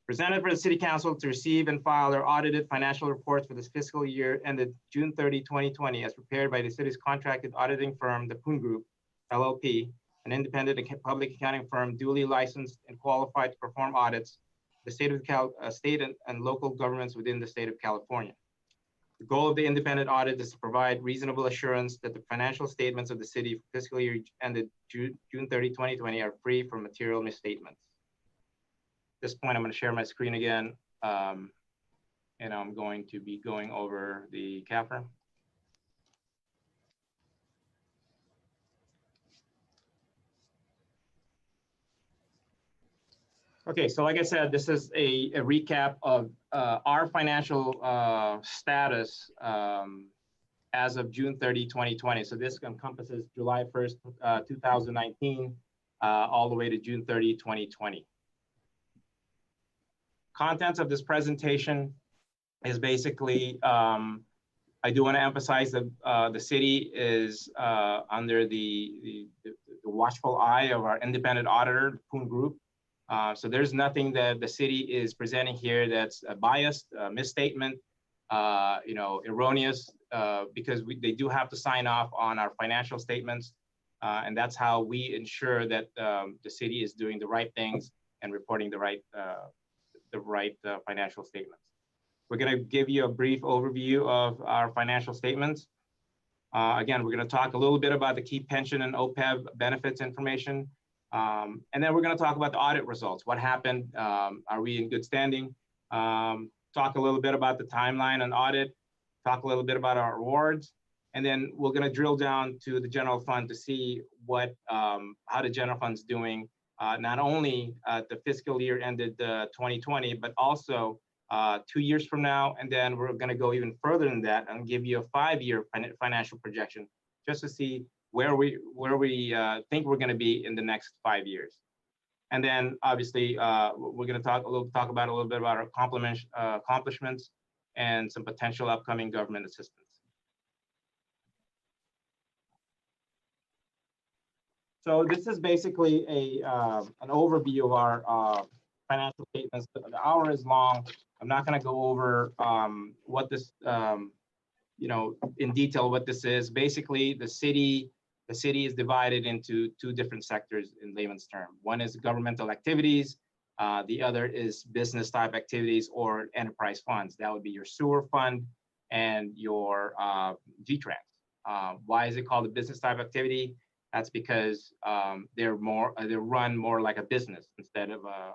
Presented for the City Council to receive and file their audited financial reports for this fiscal year ended June 30, 2020, as prepared by the city's contracted auditing firm, the Poon Group, LLP, an independent public accounting firm duly licensed and qualified to perform audits, the state and local governments within the state of California. The goal of the independent audit is to provide reasonable assurance that the financial statements of the city for fiscal year ended June 30, 2020 are free from material misstatements. At this point, I'm going to share my screen again, and I'm going to be going over the CAFR. Okay, so like I said, this is a recap of our financial status as of June 30, 2020. So this encompasses July 1st, 2019, all the way to June 30, 2020. Contents of this presentation is basically, I do want to emphasize that the city is under the watchful eye of our independent auditor, the Poon Group. So there's nothing that the city is presenting here that's biased, misstatement, erroneous, because they do have to sign off on our financial statements. And that's how we ensure that the city is doing the right things and reporting the right financial statements. We're going to give you a brief overview of our financial statements. Again, we're going to talk a little bit about the key pension and OPEB benefits information. And then we're going to talk about the audit results. What happened? Are we in good standing? Talk a little bit about the timeline on audit. Talk a little bit about our awards. And then we're going to drill down to the general fund to see how the general fund's doing, not only the fiscal year ended 2020, but also 2 years from now. And then we're going to go even further than that and give you a 5-year financial projection just to see where we think we're going to be in the next 5 years. And then obviously we're going to talk about a little bit about our accomplishments and some potential upcoming government assistance. So this is basically an overview of our financial statements. The hour is long. I'm not going to go over what this, in detail what this is. Basically, the city is divided into 2 different sectors in layman's term. One is governmental activities. The other is business type activities or enterprise funds. That would be your sewer fund and your GTrans. Why is it called a business type activity? That's because they're run more like a business instead of a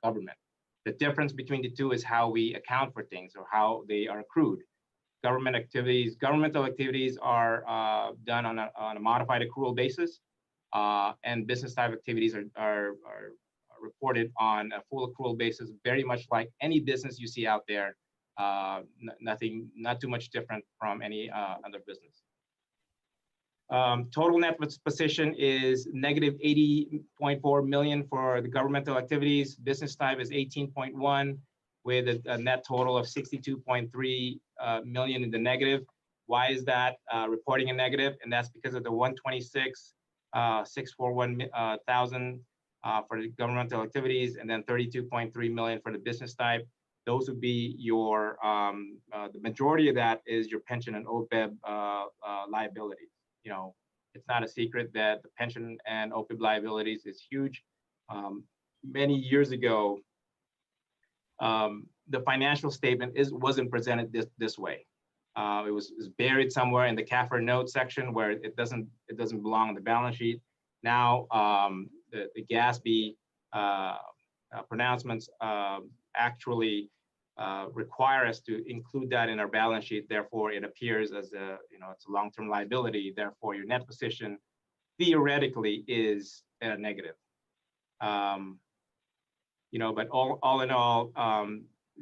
government. The difference between the two is how we account for things or how they are accrued. Governmental activities are done on a modified accrual basis, and business type activities are reported on a full accrual basis, very much like any business you see out there. Not too much different from any other business. Total net position is negative 80.4 million for the governmental activities. Business type is 18.1 with a net total of 62.3 million in the negative. Why is that reporting a negative? And that's because of the 126,641 thousand for the governmental activities, and then 32.3 million for the business type. Those would be your, the majority of that is your pension and OPEB liabilities. It's not a secret that the pension and OPEB liabilities is huge. Many years ago, the financial statement wasn't presented this way. It was buried somewhere in the CAFR note section where it doesn't belong on the balance sheet. Now the GASB pronouncements actually require us to include that in our balance sheet. Therefore, it appears as a, it's a long-term liability. Therefore, your net position theoretically is negative. But all in all,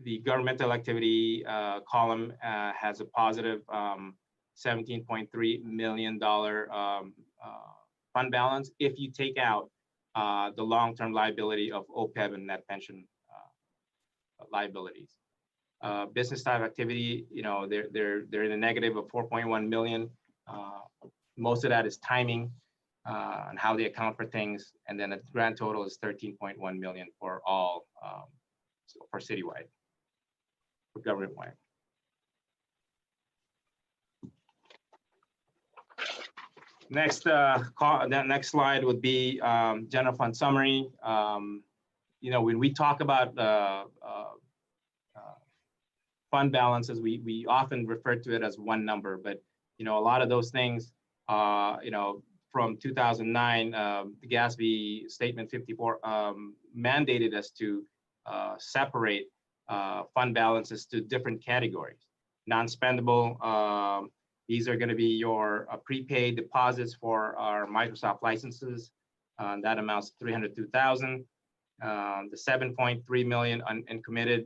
the governmental activity column has a positive $17.3 million fund balance if you take out the long-term liability of OPEB and net pension liabilities. Business type activity, they're in a negative of 4.1 million. Most of that is timing and how they account for things, and then the grand total is 13.1 million for all for citywide, for government-wide. Next, that next slide would be general fund summary. When we talk about fund balances, we often refer to it as one number, but a lot of those things, from 2009, the GASB Statement 54 mandated us to separate fund balances to different categories. Non-spendable, these are going to be your prepaid deposits for our Microsoft licenses. That amounts to 302,000. The 7.3 million uncommitted,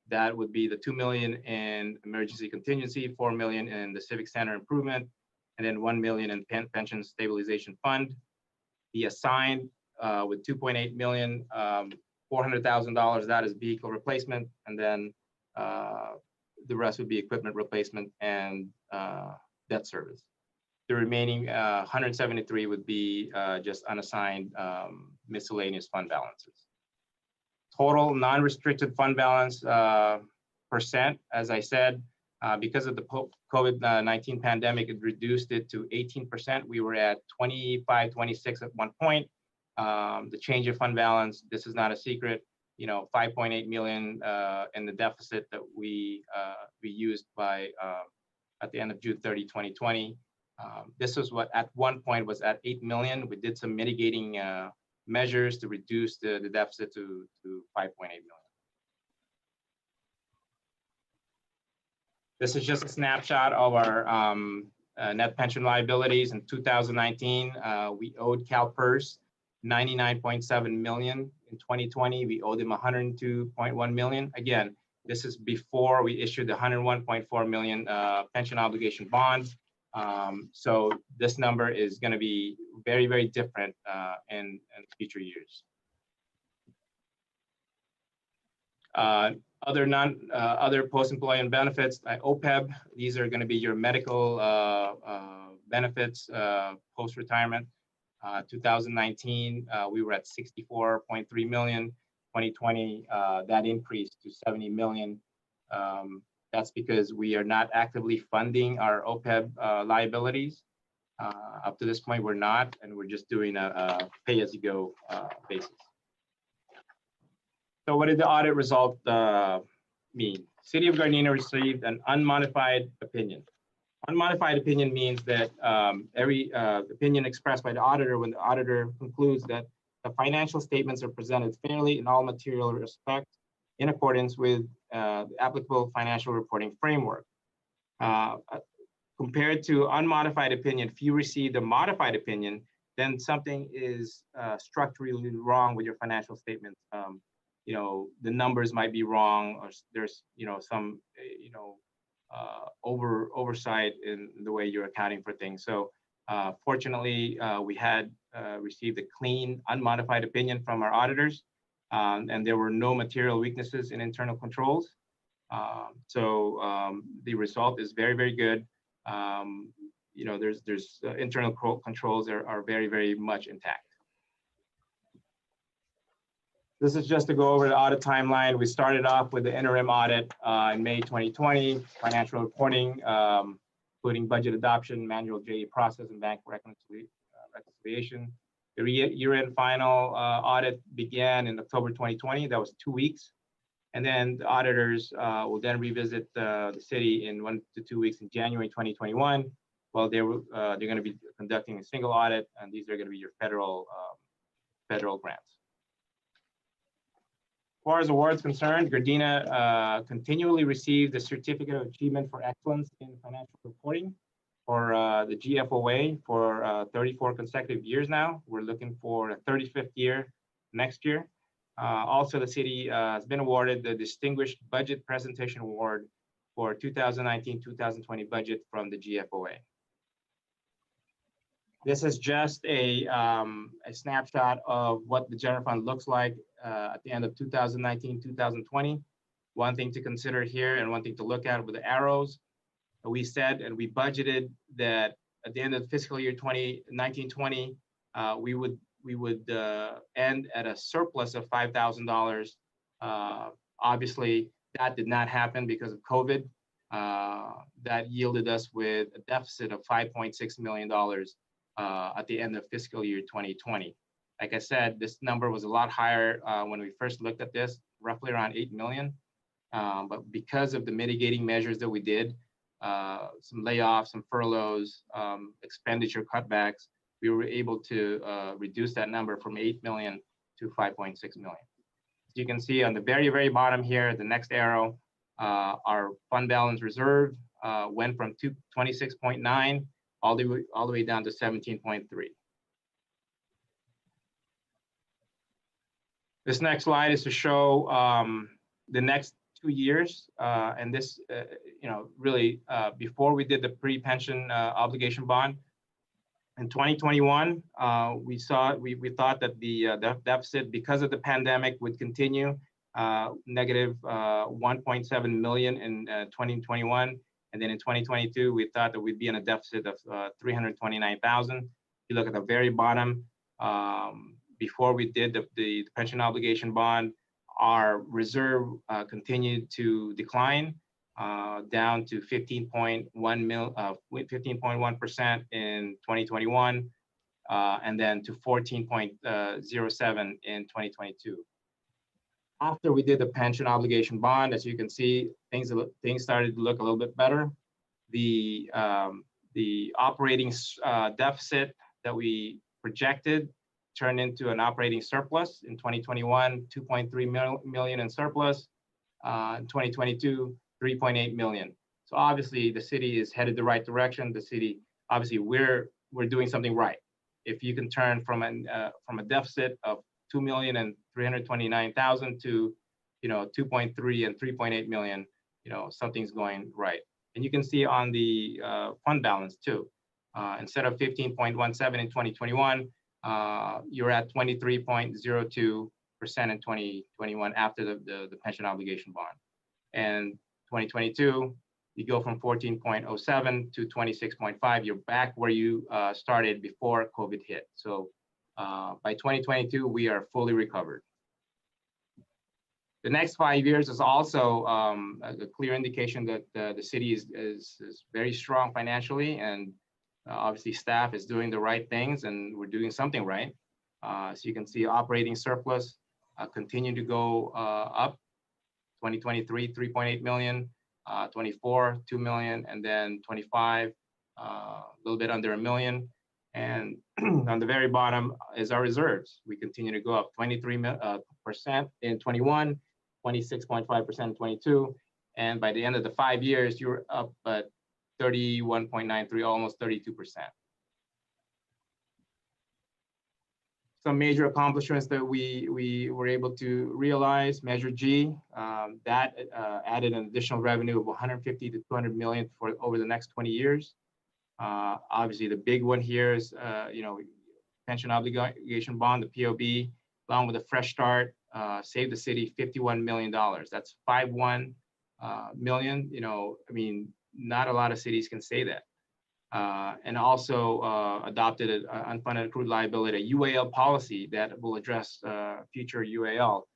that would be the 2 million in emergency contingency, 4 million in the civic center improvement, and then 1 million in pension stabilization fund. The assigned with 2.8 million, $400,000, that is vehicle replacement, and then the rest would be equipment replacement and debt service. The remaining 173 would be just unassigned miscellaneous fund balances. Total non-restricted fund balance percent, as I said, because of the COVID-19 pandemic, it reduced it to 18%. We were at 25, 26 at one point. The change of fund balance, this is not a secret, 5.8 million in the deficit that we used by at the end of June 30, 2020. This was what at one point was at 8 million. We did some mitigating measures to reduce the deficit to 5.8 million. This is just a snapshot of our net pension liabilities. In 2019, we owed CalPERS 99.7 million. In 2020, we owed them 102.1 million. Again, this is before we issued the 101.4 million pension obligation bond. So this number is going to be very, very different in future years. Other post-employment benefits, OPEB, these are going to be your medical benefits post-retirement. 2019, we were at 64.3 million. 2020, that increased to 70 million. That's because we are not actively funding our OPEB liabilities. Up to this point, we're not, and we're just doing a pay-as-you-go basis. So what did the audit result mean? City of Gardena received an unmodified opinion. Unmodified opinion means that every opinion expressed by the auditor, when the auditor concludes that the financial statements are presented fairly in all material respects in accordance with the applicable financial reporting framework. Compared to unmodified opinion, if you receive the modified opinion, then something is structurally wrong with your financial statements. The numbers might be wrong, or there's some oversight in the way you're accounting for things. So fortunately, we had received a clean, unmodified opinion from our auditors, and there were no material weaknesses in internal controls. So the result is very, very good. There's internal controls are very, very much intact. This is just to go over the audit timeline. We started off with the interim audit in May 2020, financial reporting, including budget adoption, manual JE process, and bank reconciliation. The year-end final audit began in October 2020. That was 2 weeks. And then the auditors will then revisit the city in 1 to 2 weeks in January 2021. Well, they're going to be conducting a single audit, and these are going to be your federal grants. As far as awards concerned, Gardena continually received the Certificate of Achievement for Excellence in Financial Reporting for the GFOA for 34 consecutive years now. We're looking for a 35th year next year. Also, the city has been awarded the Distinguished Budget Presentation Award for 2019-2020 budget from the GFOA. This is just a snapshot of what the general fund looks like at the end of 2019-2020. One thing to consider here and one thing to look at with the arrows, we said and we budgeted that at the end of fiscal year 2019-20, we would end at a surplus of $5,000. Obviously, that did not happen because of COVID. That yielded us with a deficit of $5.6 million at the end of fiscal year 2020. Like I said, this number was a lot higher when we first looked at this, roughly around 8 million. But because of the mitigating measures that we did, some layoffs, some furloughs, expenditure cutbacks, we were able to reduce that number from 8 million to 5.6 million. As you can see on the very, very bottom here, the next arrow, our fund balance reserve went from 26.9 all the way down to 17.3. This next slide is to show the next 2 years, and this, really before we did the pre-pension obligation bond. In 2021, we thought that the deficit, because of the pandemic, would continue negative 1.7 million in 2021. And then in 2022, we thought that we'd be in a deficit of 329,000. If you look at the very bottom, before we did the pension obligation bond, our reserve continued to decline down to 15.1% in 2021, and then to 14.07 in 2022. After we did the pension obligation bond, as you can see, things started to look a little bit better. The operating deficit that we projected turned into an operating surplus in 2021, 2.3 million in surplus. In 2022, 3.8 million. So obviously the city is headed the right direction. The city, obviously, we're doing something right. If you can turn from a deficit of 2,329,000 to 2.3 and 3.8 million, something's going right. And you can see on the fund balance too. Instead of 15.17 in 2021, you're at 23.02% in 2021 after the pension obligation bond. And 2022, you go from 14.07 to 26.5. You're back where you started before COVID hit. So by 2022, we are fully recovered. The next 5 years is also a clear indication that the city is very strong financially, and obviously staff is doing the right things, and we're doing something right. So you can see operating surplus continue to go up. 2023, 3.8 million, 24, 2 million, and then 25, a little bit under 1 million. And on the very bottom is our reserves. We continue to go up 23% in 21, 26.5% in 22. And by the end of the 5 years, you're up at 31.93, almost 32%. Some major accomplishments that we were able to realize. Measure G, that added an additional revenue of 150 to 200 million for over the next 20 years. Obviously, the big one here is, pension obligation bond, the POB, along with a fresh start, saved the city $51 million. That's 51 million. Not a lot of cities can say that. And also adopted an unfunded accrued liability, a UAL policy that will address future UAL.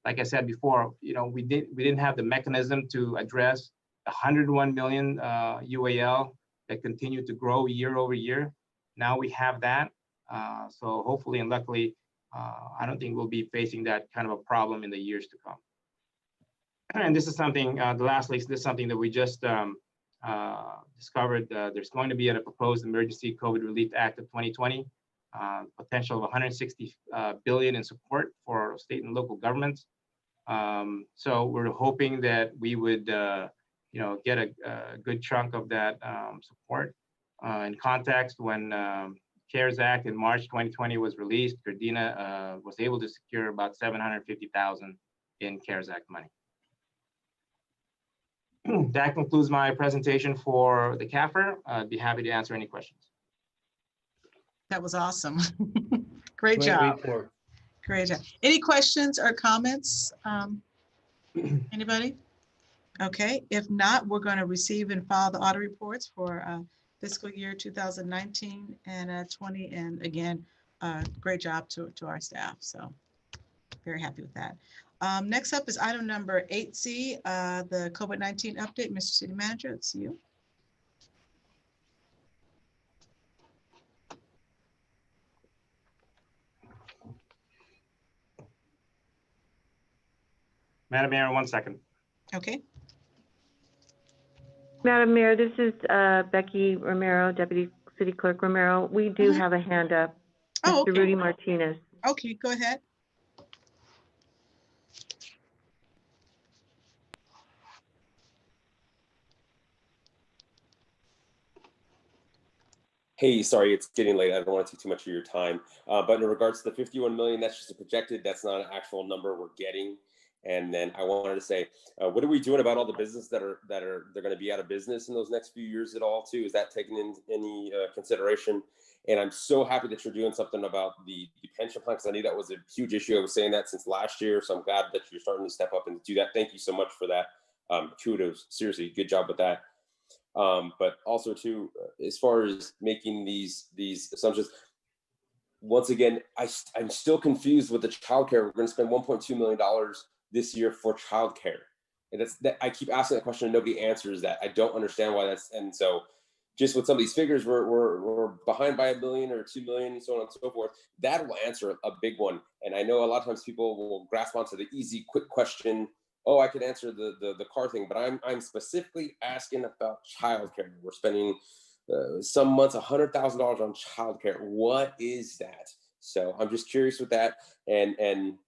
Like I said before, we didn't have the mechanism to address 101 million UAL that continued to grow year over year. Now we have that. So hopefully and luckily, I don't think we'll be facing that kind of a problem in the years to come. and this is something, the last list, this is something that we just discovered. There's going to be a proposed Emergency COVID Relief Act of 2020, potential of 160 billion in support for state and local governments. So we're hoping that we would, get a good chunk of that support. In context, when CARES Act in March 2020 was released, Gardena was able to secure about 750,000 in CARES Act money. That concludes my presentation for the CAFR. I'd be happy to answer any questions. That was awesome. Great job. report. Great job. Any questions or comments? Anybody? Okay, if not, we're going to receive and file the audit reports for fiscal year 2019 and 20. And again, great job to our staff. So very happy with that. Next up is item number 8C, the COVID-19 update. Mr. City Manager, it's you. Madam Mayor, 1 second. Okay. Madam Mayor, this is Becky Romero, Deputy City Clerk Romero. We do have a hand up. Oh, Mr. okay. Rudy Martinez. Okay, go ahead. Hey, sorry, it's getting late. I don't want to take too much of your time. But in regards to the 51 million, that's just a projected. That's not an actual number we're getting. And then I wanted to say, what are we doing about all the businesses they're going to be out of business in those next few years at all too? Is that taken in any consideration? And I'm so happy that you're doing something about the pension plan, because I knew that was a huge issue. I was saying that since last year. So I'm glad that you're starting to step up and do that. Thank you so much for that. Kudos, seriously, good job with that. But also too, as far as making these assumptions, once again, I'm still confused with the childcare. We're going to spend $1.2 million this year for childcare, and I keep asking that question and nobody answers that. I don't understand why that's. And so, just with some of these figures, we're behind by $1 million or $2 million, and so on and so forth. That will answer a big one. And I know a lot of times people will grasp onto the easy, quick question. Oh, I could answer the car thing, but I'm specifically asking about childcare. We're spending some months $100,000 on childcare. What is that? So I'm just curious with that. And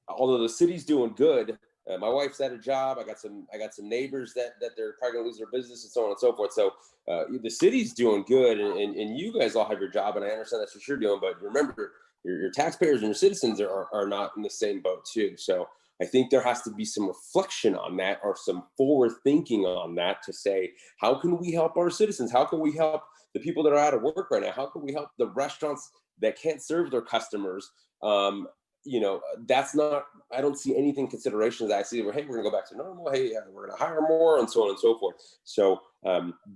although the city's doing good, my wife's at a job. I got some neighbors that they're probably gonna lose their business and so on and so forth. So the city's doing good, and you guys all have your job, and I understand that's what you're doing. But remember, your taxpayers and your citizens are not in the same boat too. So I think there has to be some reflection on that, or some forward thinking on that, to say, how can we help our citizens? How can we help the people that are out of work right now? How can we help the restaurants that can't serve their customers? That's not, I don't see anything considerations that I see where, hey, we're gonna go back to normal. Hey, we're gonna hire more, and so on and so forth. So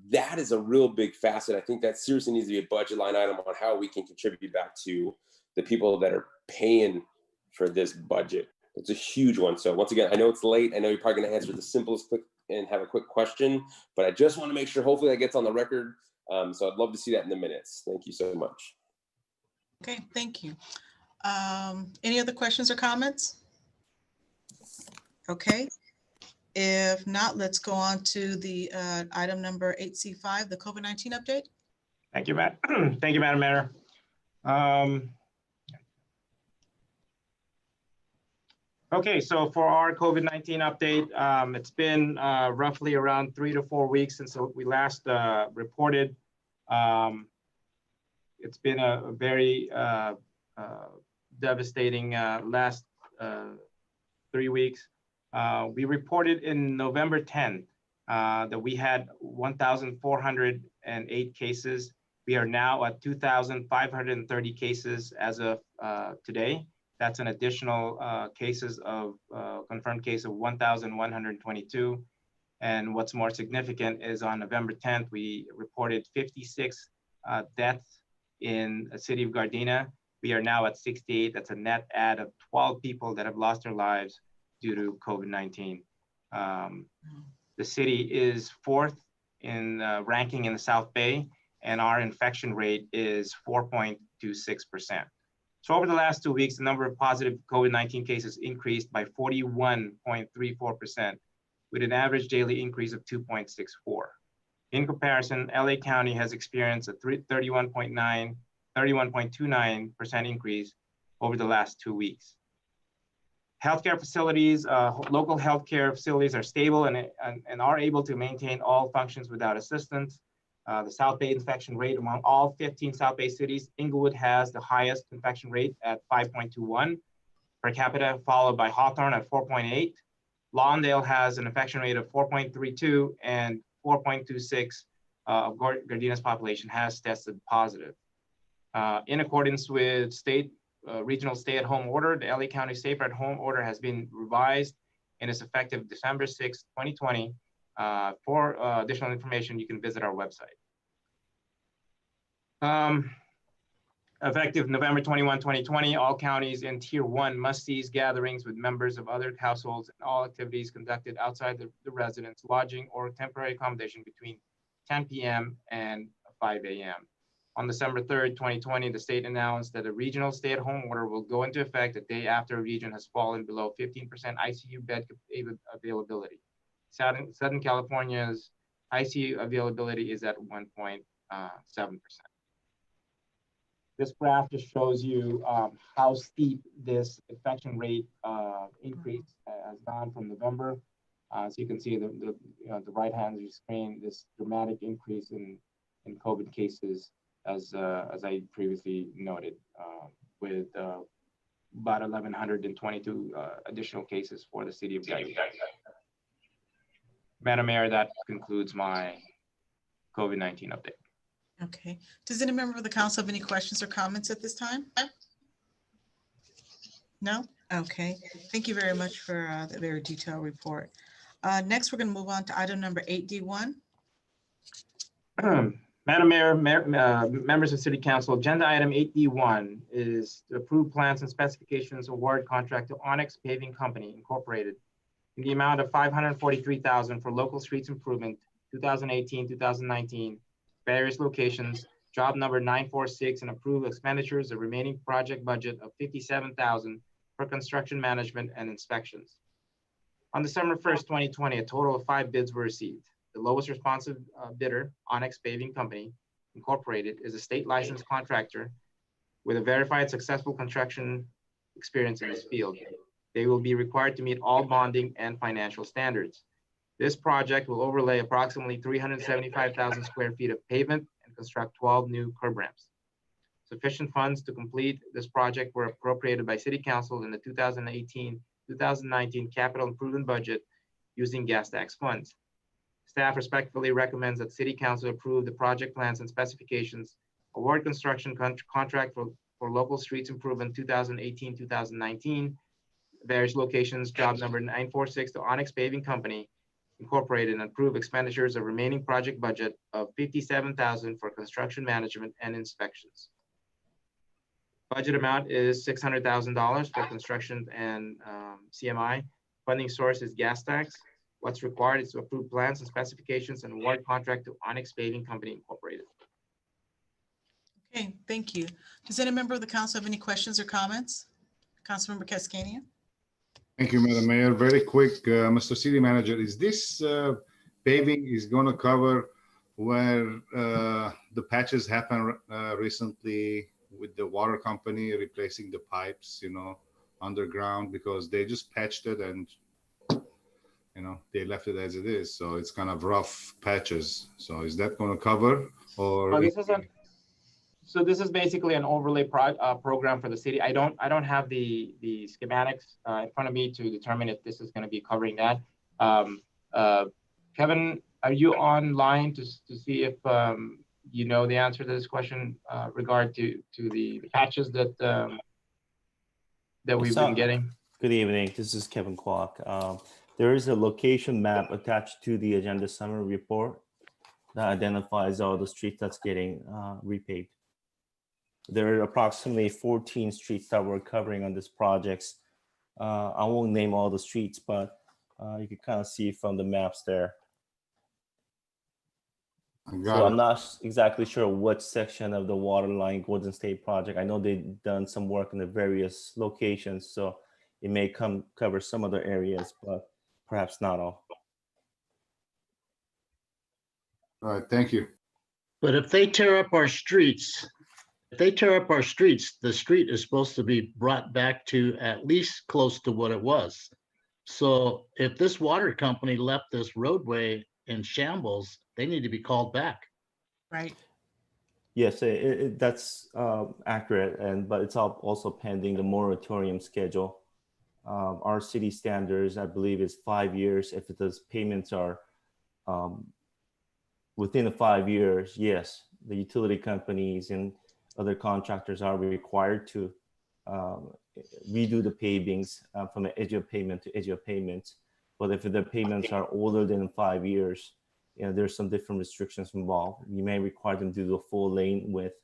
that is a real big facet. I think that seriously needs to be a budget line item on how we can contribute back to the people that are paying for this budget. It's a huge one. So once again, I know it's late. I know you're probably going to answer the simplest quick and have a quick question, but I just want to make sure hopefully that gets on the record. So I'd love to see that in the minutes. Thank you so much. Okay, thank you. Any other questions or comments? Okay. If not, let's go on to the item number 8C5, the COVID-19 update. Thank you, Matt. Thank you, Madam Mayor. Okay, so for our COVID-19 update, it's been roughly around 3 to 4 weeks since we last reported. It's been a very devastating last 3 weeks. We reported in November 10th that we had 1,408 cases. We are now at 2,530 cases as of today. That's an additional cases of confirmed case of 1,122. And what's more significant is on November 10th, we reported 56 deaths in the city of Gardena. We are now at 68. That's a net add of 12 people that have lost their lives due to COVID-19. The city is 4th in ranking in the South Bay, and our infection rate is 4.26%. So over the last 2 weeks, the number of positive COVID-19 cases increased by 41.34%, with an average daily increase of 2.64. In comparison, LA County has experienced a 31.29% increase over the last 2 weeks. Healthcare facilities, local healthcare facilities are stable and are able to maintain all functions without assistance. The South Bay infection rate among all 15 South Bay cities, Inglewood has the highest infection rate at 5.21 per capita, followed by Hawthorne at 4.8. Lawndale has an infection rate of 4.32 and 4.26 of Gardena's population has tested positive. In accordance with regional stay-at-home order, the LA County Safer-at-Home order has been revised and is effective December 6, 2020. For additional information, you can visit our website. Effective November 21, 2020, all counties in Tier 1 must cease gatherings with members of other households and all activities conducted outside the residence, lodging, or temporary accommodation between 10 p.m. and 5 a.m. On December 3rd, 2020, the state announced that a regional stay-at-home order will go into effect a day after a region has fallen below 15% ICU bed availability. Southern California's ICU availability is at 1.7%. This graph just shows you how steep this infection rate increase has gone from November. So you can see the right hand of your screen, this dramatic increase in COVID cases, as I previously noted, with about 1,122 additional cases for the city of Gardena. Madam Mayor, that concludes my COVID-19 update. Okay. Does any member of the council have any questions or comments at this time? No? Okay. Thank you very much for the very detailed report. Next, we're going to move on to item number 8D1. Madam Mayor, members of City Council, agenda item 8D1 is to approve plans and specifications award contract to Onyx Paving Company Incorporated in the amount of $543,000 for local streets improvement 2018-2019, various locations, job number 946, and approve expenditures of remaining project budget of $57,000 for construction management and inspections. On December 1st, 2020, a total of 5 bids were received. The lowest responsive bidder, Onyx Paving Company Incorporated, is a state licensed contractor with a verified successful construction experience in this field. They will be required to meet all bonding and financial standards. This project will overlay approximately 375,000 square feet of pavement and construct 12 new curb ramps. Sufficient funds to complete this project were appropriated by City Council in the 2018-2019 capital improvement budget using gas tax funds. Staff respectfully recommends that City Council approve the project plans and specifications, award construction contract for local streets improvement 2018-2019, various locations, job number 946 to Onyx Paving Company Incorporated, and approve expenditures of remaining project budget of $57,000 for construction management and inspections. Budget amount is $600,000 for construction and CMI. Funding source is gas tax. What's required is to approve plans and specifications and award contract to Onyx Paving Company Incorporated. Okay, thank you. Does any member of the council have any questions or comments? Councilmember Cascanian. Thank you, Madam Mayor. Very quick, Mr. City Manager, is this paving is going to cover where the patches happened recently with the water company replacing the pipes, underground, because they just patched it and, they left it as it is. So it's kind of rough patches. So is that going to cover or? So this is basically an overlay program for the city. I don't have the schematics in front of me to determine if this is going to be covering that. Kevin, are you online to see if you know the answer to this question regard to the patches that we've been getting? Good evening. This is Kevin Kwok. There is a location map attached to the agenda summary report that identifies all the streets that's getting repaved. There are approximately 14 streets that we're covering on this project. I won't name all the streets, but you can kind of see from the maps there. So I'm not exactly sure what section of the Waterline Golden State project. I know they've done some work in the various locations, so it may cover some other areas, but perhaps not all. All right, thank you. But if they tear up our streets, the street is supposed to be brought back to at least close to what it was. So if this water company left this roadway in shambles, they need to be called back. Right. Yes, that's accurate, but it's also pending the moratorium schedule. Our city standards, I believe, is 5 years. If those payments are within the 5 years, yes, the utility companies and other contractors are required to redo the pavings from an edge of payment to edge of payment. But if the payments are older than 5 years, there's some different restrictions involved. You may require them to do the full lane width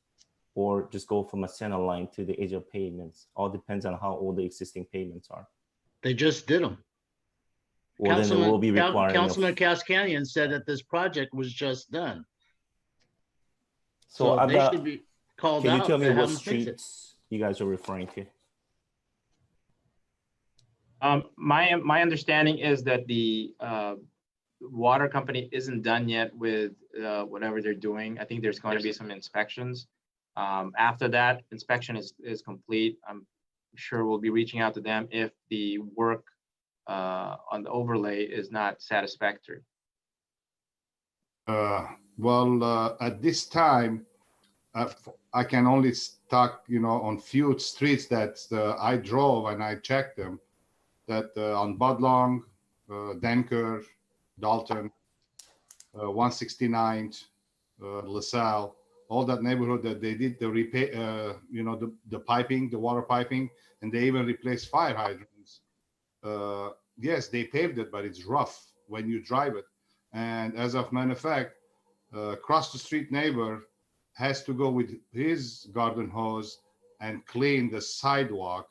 or just go from a center line to the edge of payments. All depends on how old the existing payments are. They just did them. Well, then it will be requiring Councilman Cascanian said that this project was just done. So they should be called can out. you tell me to have what them fix it. streets you guys are referring to? My understanding is that the water company isn't done yet with whatever they're doing. I think there's going to be some inspections. After that inspection is complete, I'm sure we'll be reaching out to them if the work on the overlay is not satisfactory. Well, at this time, I can only talk, on few streets that I drove and I checked them. That on Budlong, Denker, Dalton, 169th, LaSalle, all that neighborhood that they did the repair, the piping, the water piping, and they even replaced fire hydrants. Yes, they paved it, but it's rough when you drive it. And as a matter of fact, across the street neighbor has to go with his garden hose and clean the sidewalk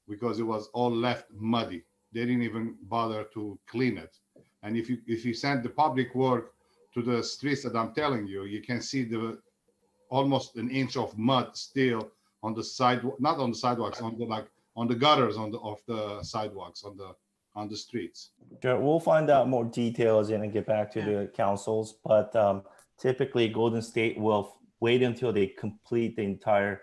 because it was all left muddy. They didn't even bother to clean it. And if you send the public work to the streets that I'm telling you, you can see the almost an inch of mud still on the sidewalk, not on the sidewalks, on the gutters of the sidewalks on the streets. Sure, we'll find out more details and get back to the councils, but typically Golden State will wait until they complete the entire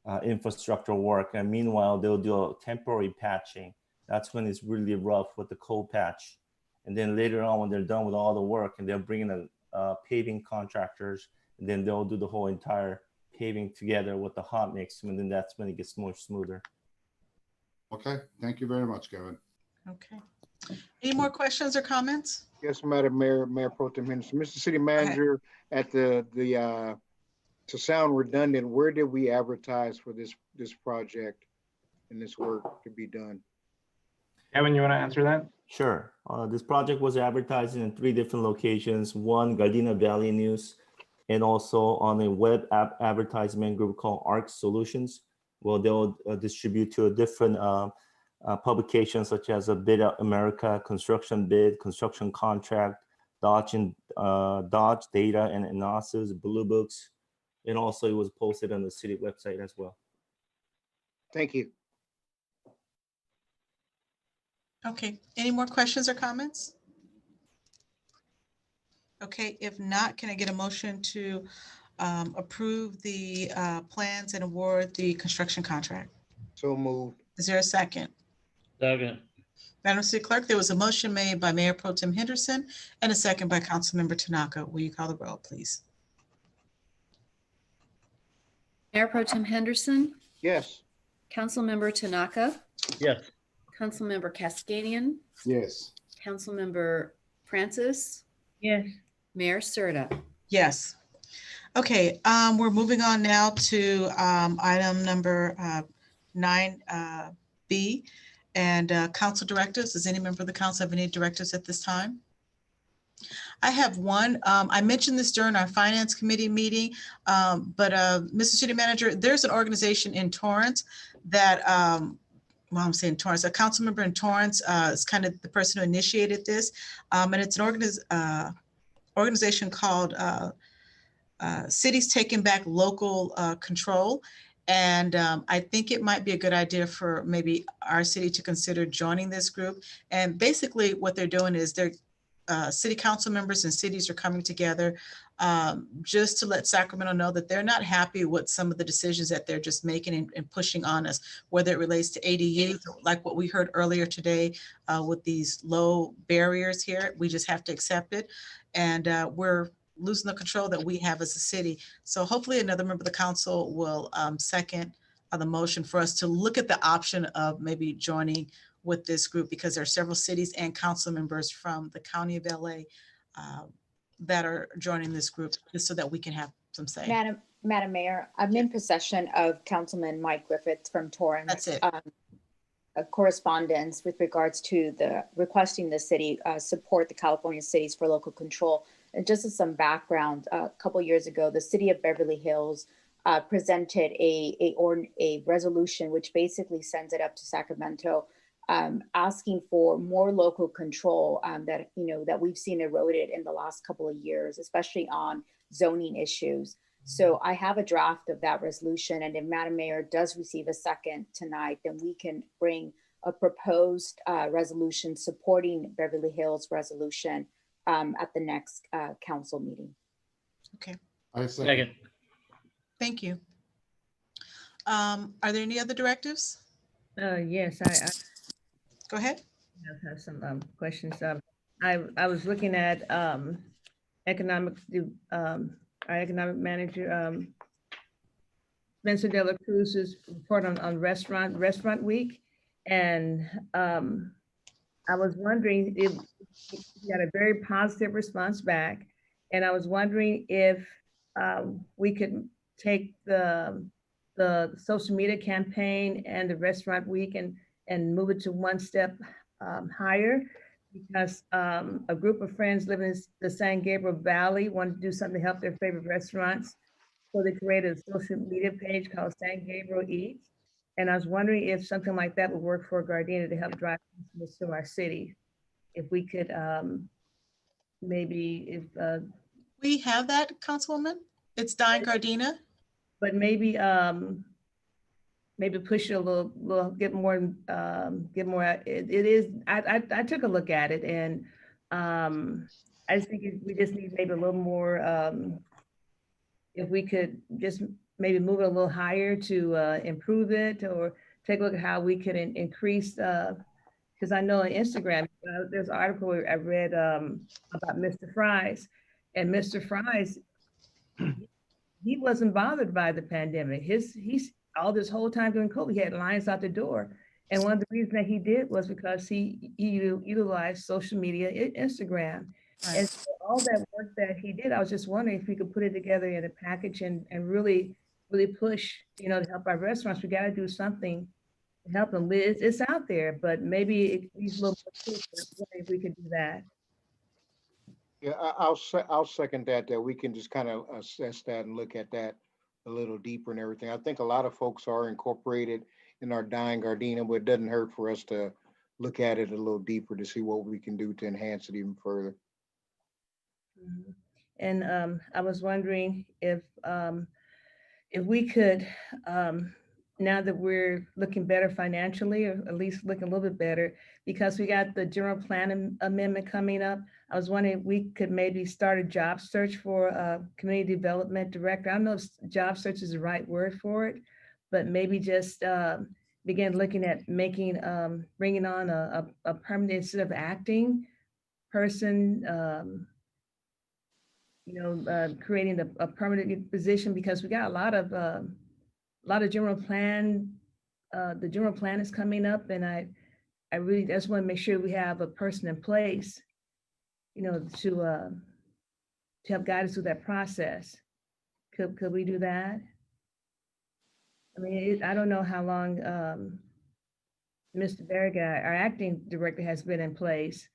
infrastructural work, and meanwhile they'll do a temporary patching. That's when it's really rough with the cold patch, and then later on when they're done with all the work and they'll bring in the paving contractors, and then they'll do the whole entire paving together with the hot mix, and then that's when it gets more smoother. Okay, thank you very much, Kevin. Okay. Any more questions or comments? Yes, Madam Mayor, Mayor Pro Tem Henderson, Mr. City Manager, at to sound redundant, where did we advertise for this project and this work to be done? Kevin, you want to answer that? Sure. This project was advertised in 3 different locations, one Gardena Valley News, and also on a web app advertisement group called ARC Solutions. Well, they'll distribute to a different publications such as a Bid America, Construction Bid, Construction Contract, Dodge Data and Analysis, Blue Books, and also it was posted on the city website as well. Thank you. Okay, any more questions or comments? Okay, if not, can I get a motion to approve the plans and award the construction contract? So moved. Is there a second? Second. Madam City Clerk, there was a motion made by Mayor Pro Tem Henderson and a second by Councilmember Tanaka. Will you call the roll, please? Mayor Pro Tem Henderson, Yes. Councilmember Tanaka, Yes. Councilmember Cascadian, Yes. Councilmember Francis, Yes. Mayor Serta. Yes. Okay, we're moving on now to item number 9B. And council directives. Does any member of the council have any directives at this time? I have one. I mentioned this during our finance committee meeting, but Mr. City Manager, there's an organization in Torrance that, well, I'm saying Torrance, a council member in Torrance is kind of the person who initiated this. And it's an organization called cities taking back local control. And I think it might be a good idea for maybe our city to consider joining this group. And basically what they're doing is they're city council members and cities are coming together just to let Sacramento know that they're not happy with some of the decisions that they're just making and pushing on us, whether it relates to ADUs, like what we heard earlier today with these low barriers here. We just have to accept it. And we're losing the control that we have as a city. So hopefully another member of the council will second the motion for us to look at the option of maybe joining with this group, because there are several cities and council members from the County of LA that are joining this group, just so that we can have some say. Madam Mayor, I'm in possession of Councilman Mike Griffiths from Torrance. That's it. A correspondence with regards to the requesting the city support the California Cities for Local Control. And just as some background, a couple years ago, the city of Beverly Hills presented a resolution which basically sends it up to Sacramento, asking for more local control that we've seen eroded in the last couple of years, especially on zoning issues. So I have a draft of that resolution, and if Madam Mayor does receive a second tonight, then we can bring a proposed resolution supporting Beverly Hills resolution at the next council meeting. Okay. I second. Thank you. Are there any other directives? Yes, I Go ahead. have some questions. I was looking at our economic manager, Spencer De La Cruz's report on Restaurant Week. And I was wondering if he got a very positive response back. And I was wondering if we could take the social media campaign and the Restaurant Week and move it to one step higher, because a group of friends living in the San Gabriel Valley wanted to do something to help their favorite restaurants. So they created a social media page called San Gabriel Eats. And I was wondering if something like that would work for Gardena to help drive customers to our city. If we could maybe, if we have that, Councilwoman. It's Dine Gardena. But maybe maybe push it a little, get more. It is. I took a look at it, and I just think we just need maybe a little more. If we could just maybe move it a little higher to improve it, or take a look at how we could increase. Because I know on Instagram, there's an article I read about Mr. Fries, and Mr. Fries, he wasn't bothered by the pandemic. He's all this whole time during COVID, he had lines out the door. And one of the reasons that he did was because he utilized social media, Instagram. Right. And so all that work that he did, I was just wondering if we could put it together in a package and really push, to help our restaurants. We got to do something to help them. It's out there, but maybe it needs a little more if we could do that. Yeah, I'll second that we can just kind of assess that and look at that a little deeper and everything. I think a lot of folks are incorporated in our Dine Gardena, but it doesn't hurt for us to look at it a little deeper to see what we can do to enhance it even further. Mm-hmm. And I was wondering if we could, now that we're looking better financially, or at least looking a little bit better, because we got the general plan amendment coming up, I was wondering if we could maybe start a job search for a community development director. I don't know if job search is the right word for it, but maybe just begin looking at making, bringing on a permanent, instead of acting person, creating a permanent position, because we got a lot of general plan. The general plan is coming up, and I really just want to make sure we have a person in place, to help guide us through that process. Could we do that? I mean, I don't know how long Mr. Berga, our acting director, has been in place,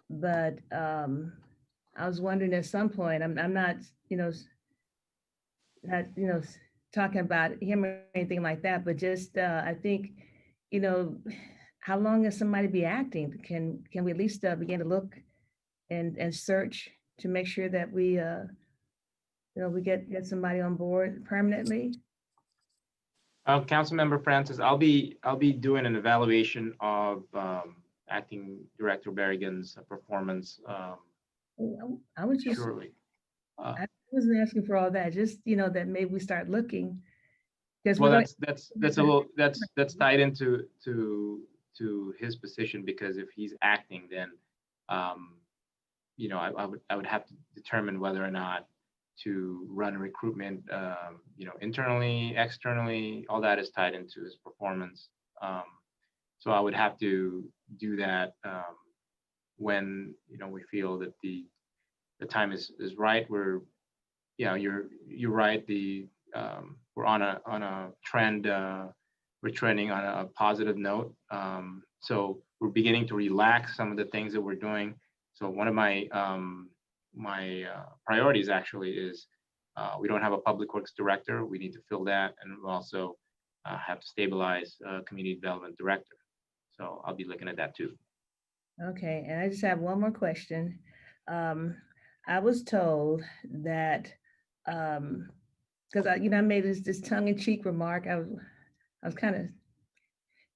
but I was wondering at some point, I'm not, talking about him or anything like that, but just I think, how long is somebody be acting? Can we at least begin to look and search to make sure that we we get somebody on board permanently? Councilmember Francis, I'll be doing an evaluation of Acting Director Berrigan's performance I was just, shortly. I wasn't asking for all that, just, that maybe we start looking. Well, that's tied into his position, because if he's acting, then I would have to determine whether or not to run a recruitment, internally, externally. All that is tied into his performance. So I would have to do that when we feel that the time is right. You're right. We're on a trend. We're trending on a positive note. So we're beginning to relax some of the things that we're doing. So one of my priorities actually is we don't have a public works director. We need to fill that, and we also have to stabilize a community development director. So I'll be looking at that too. Okay, and I just have one more question. I was told that, because I made this tongue-in-cheek remark. I was kind of,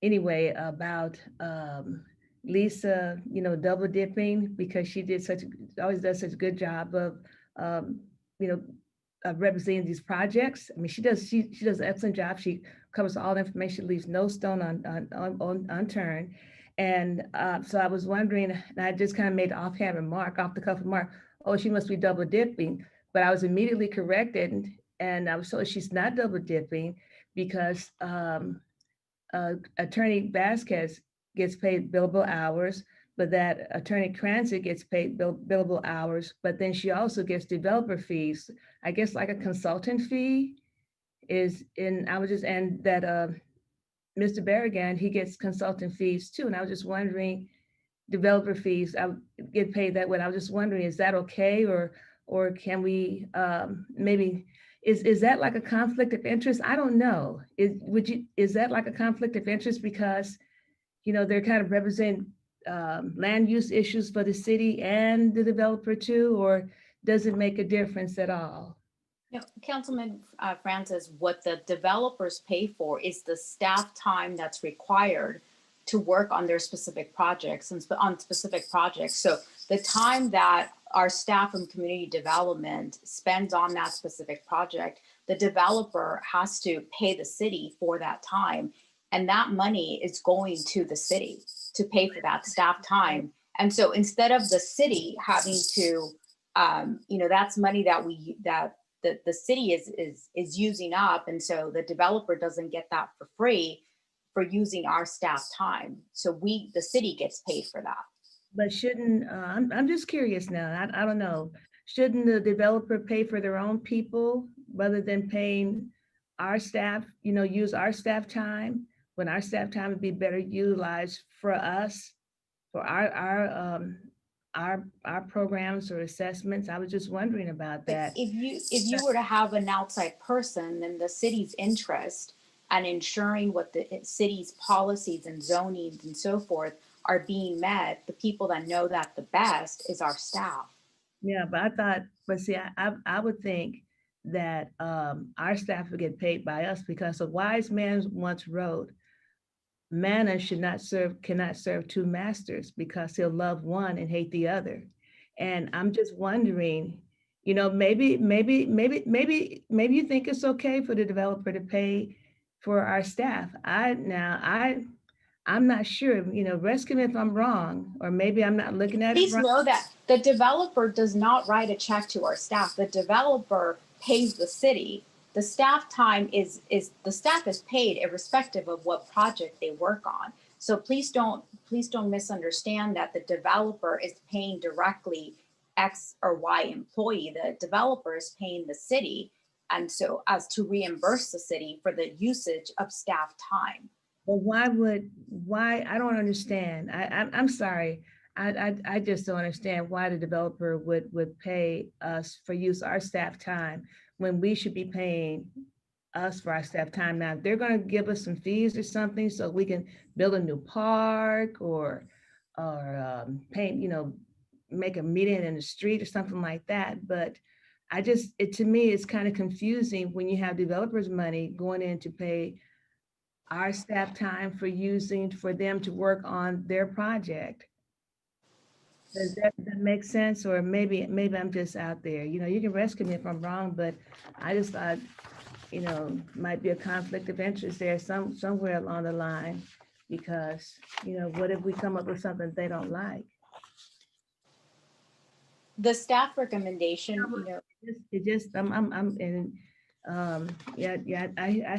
anyway, about Lisa, double dipping, because she always does such a good job of, representing these projects. I mean, she does an excellent job. She covers all the information, leaves no stone unturned. And so I was wondering, and I just kind of made an offhand remark, off the cuff remark, oh, she must be double dipping. But I was immediately corrected, and I was told she's not double dipping, because Attorney Vasquez gets paid billable hours, but that Attorney Cranston gets paid billable hours, but then she also gets developer fees. I guess like a consultant fee is in, and that Mr. Berrigan, he gets consultant fees too. And I was just wondering, developer fees, I would get paid that way. I was just wondering, is that okay? Or can we maybe, is that like a conflict of interest? I don't know. Is that like a conflict of interest, because, they're kind of represent land use issues for the city and the developer too, or does it make a difference at all? Councilman Francis, what the developers pay for is the staff time that's required to work on their specific projects and on specific projects. So the time that our staff from community development spends on that specific project, the developer has to pay the city for that time. And that money is going to the city to pay for that staff time. And so instead of the city having to, that's money that the city is using up. And so the developer doesn't get that for free for using our staff time. So the city gets paid for that. But shouldn't, I'm just curious now, I don't know. Shouldn't the developer pay for their own people rather than paying our staff, use our staff time, when our staff time would be better utilized for us, for our programs or assessments? I was just wondering about that. If you were to have an outside person, then the city's interest and ensuring what the city's policies and zonings and so forth are being met, the people that know that the best is our staff. Yeah, but see, I would think that our staff would get paid by us, because a wise man once wrote, "Man cannot serve two masters, because he'll love one and hate the other." And I'm just wondering, maybe you think it's okay for the developer to pay for our staff. I'm not sure, rescue me if I'm wrong, or maybe I'm not looking at it Please right. know that the developer does not write a check to our staff. The developer pays the city. The staff time the staff is paid irrespective of what project they work on. So please don't misunderstand that the developer is paying directly X or Y employee. The developer is paying the city, and so as to reimburse the city for the usage of staff time. But why, I don't understand. I'm sorry. I just don't understand why the developer would pay us for use our staff time when we should be paying us for our staff time. Now, if they're going to give us some fees or something so we can build a new park or paint, make a meeting in the street or something like that. But to me, it's kind of confusing when you have developers' money going in to pay our staff time for them to work on their project. Does that make sense? Or maybe I'm just out there, you can rescue me if I'm wrong, but I just thought, might be a conflict of interest there somewhere along the line, because, what if we come up with something they don't like? The staff recommendation, It just, I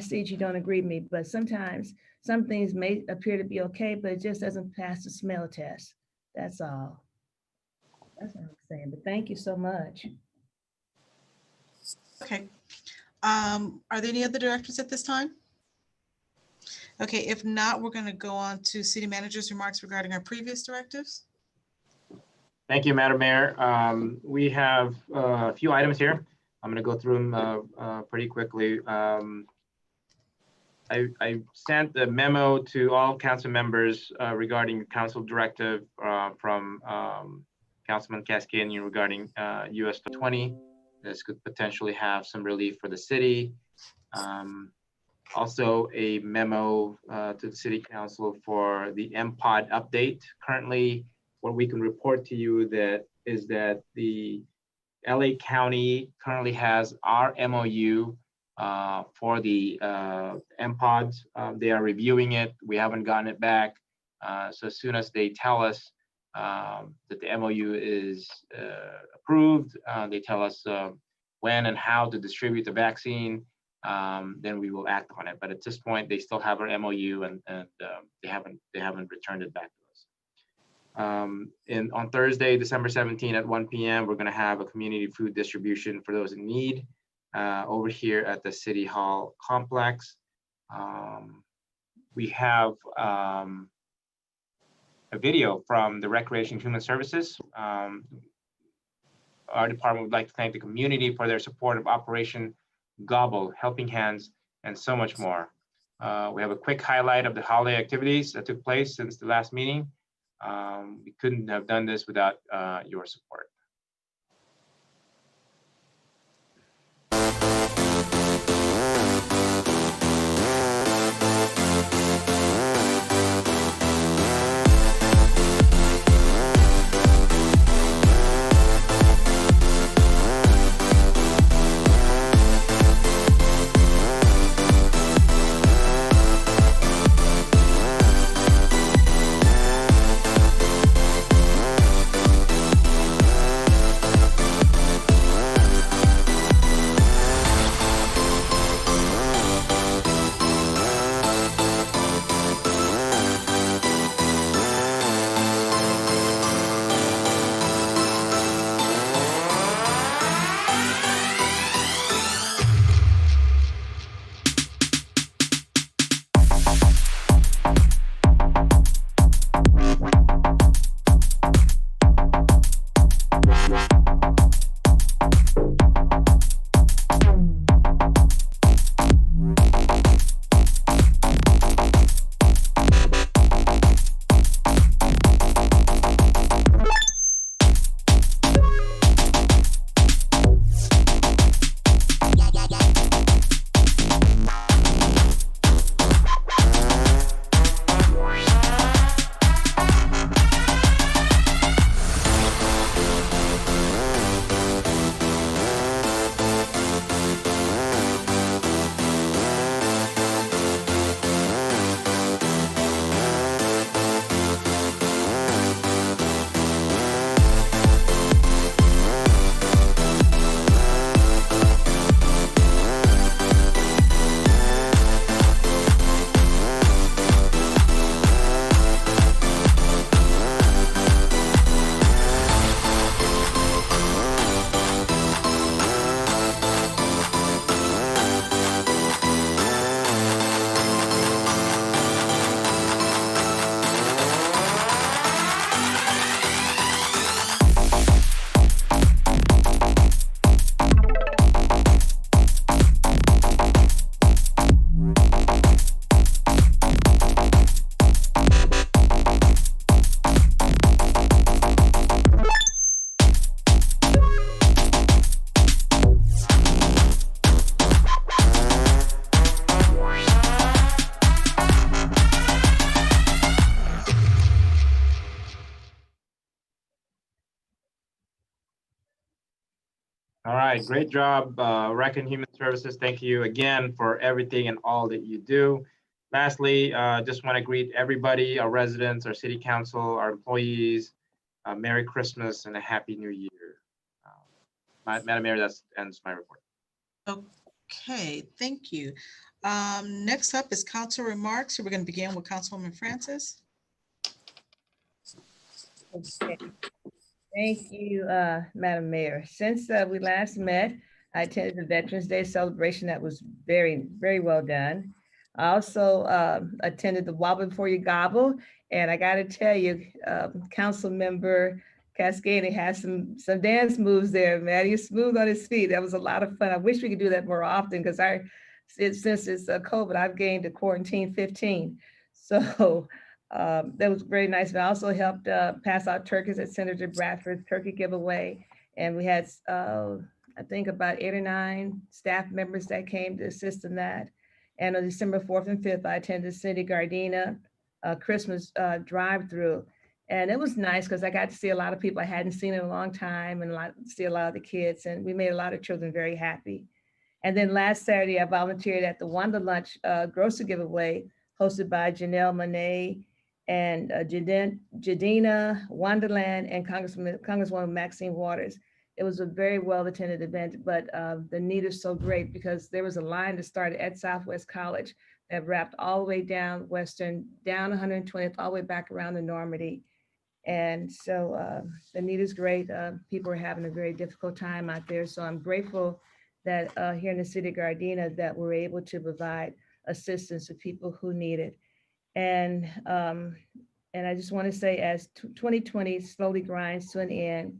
see that you don't agree with me, but sometimes some things may appear to be okay, but it just doesn't pass the smell test. That's all. That's what I'm saying, but thank you so much. Okay. Are there any other directors at this time? Okay, if not, we're going to go on to city manager's remarks regarding our previous directives. Thank you, Madam Mayor. We have a few items here. I'm going to go through them pretty quickly. I sent the memo to all council members regarding council directive from Councilman Cascadian regarding US 20. This could potentially have some relief for the city. Also a memo to the city council for the MPOD update. Currently, what we can report to you is that the LA County currently has our MOU for the MPODs. They are reviewing it. We haven't gotten it back. So as soon as they tell us that the MOU is approved, they tell us when and how to distribute the vaccine, then we will act on it. But at this point, they still have our MOU, and they haven't returned it back to us. And on Thursday, December 17 at 1 p.m., we're going to have a community food distribution for those in need over here at the City Hall complex. We have a video from the Recreation and Human Services. Our department would like to thank the community for their support of Operation Gobble, Helping Hands, and so much more. We have a quick highlight of the holiday activities that took place since the last meeting. We couldn't have done this without your support. All right, great job, Rec and Human Services. Thank you again for everything and all that you do. Lastly, just want to greet everybody, our residents, our city council, our employees. Merry Christmas and a Happy New Year. Madam Mayor, that ends my report. Okay, thank you. Next up is council remarks. We're going to begin with Councilwoman Francis. Okay. Thank you, Madam Mayor. Since we last met, I attended the Veterans Day celebration that was very, very well done. I also attended the Wobble Before You Gobble, and I got to tell you, Council Member Cascade has some dance moves there, man. He's smooth on his feet. That was a lot of fun. I wish we could do that more often because since it's COVID, I've gained a quarantine 15. So that was very nice. But I also helped pass out turkeys at Senator Bradford's turkey giveaway. And we had, I think, about 8 or 9 staff members that came to assist in that. And on December 4th and 5th, I attended City Gardena Christmas drive-through. And it was nice because I got to see a lot of people I hadn't seen in a long time and see a lot of the kids. And we made a lot of children very happy. And then last Saturday, I volunteered at the Wonder Lunch grocery giveaway hosted by Janelle Monáe and Gardena, Wonderland, and Congresswoman Maxine Waters. It was a very well-attended event, but the need is so great because there was a line that started at Southwest College that wrapped all the way down Western, down 120th, all the way back around the Normandy. And so the need is great. People are having a very difficult time out there. So I'm grateful that here in the city of Gardena that we're able to provide assistance to people who need it. And I just want to say as 2020 slowly grinds to an end,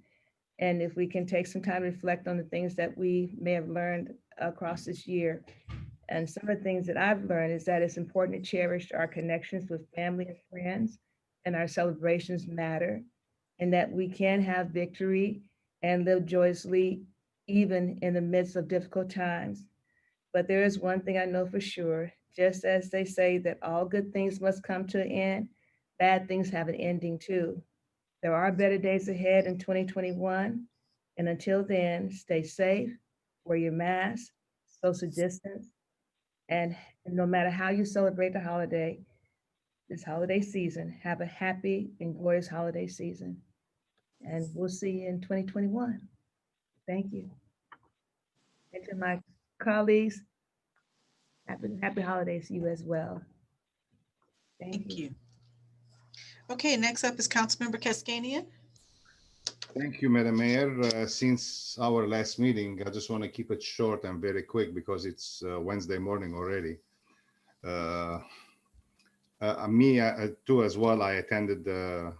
and if we can take some time to reflect on the things that we may have learned across this year. And some of the things that I've learned is that it's important to cherish our connections with family and friends, and our celebrations matter, and that we can have victory and live joyously even in the midst of difficult times. But there is one thing I know for sure, just as they say that all good things must come to an end, bad things have an ending too. There are better days ahead in 2021. And until then, stay safe, wear your mask, social distance, and no matter how you celebrate the holiday, this holiday season, have a happy and glorious holiday season. And we'll see you in 2021. Thank you. And to my colleagues, happy holidays to you as well. Thank you. Okay, next up is Councilmember Cascania. Thank you, Madam Mayor. Since our last meeting, I just want to keep it short and very quick because it's Wednesday morning already. Me too as well. I attended the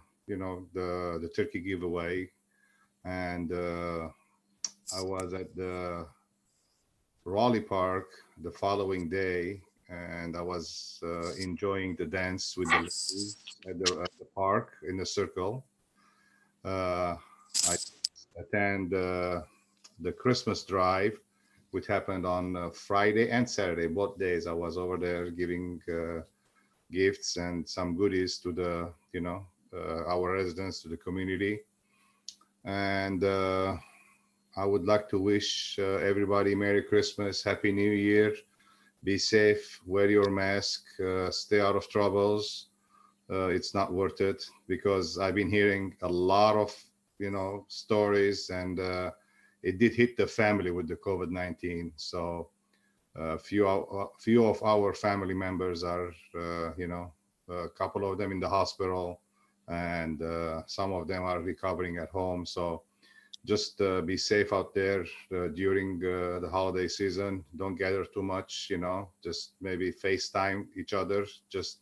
turkey giveaway, and I was at the Raleigh Park the following day, and I was enjoying the dance with the ladies at the park in the circle. I attend the Christmas drive, which happened on Friday and Saturday. Both days I was over there giving gifts and some goodies to the, our residents, to the community. And I would like to wish everybody Merry Christmas, Happy New Year. Be safe, wear your mask, stay out of troubles. It's not worth it because I've been hearing a lot of, stories, and it did hit the family with the COVID-19. So a few of our family members are, a couple of them in the hospital, and some of them are recovering at home. So just be safe out there during the holiday season. Don't gather too much, just maybe FaceTime each other. Just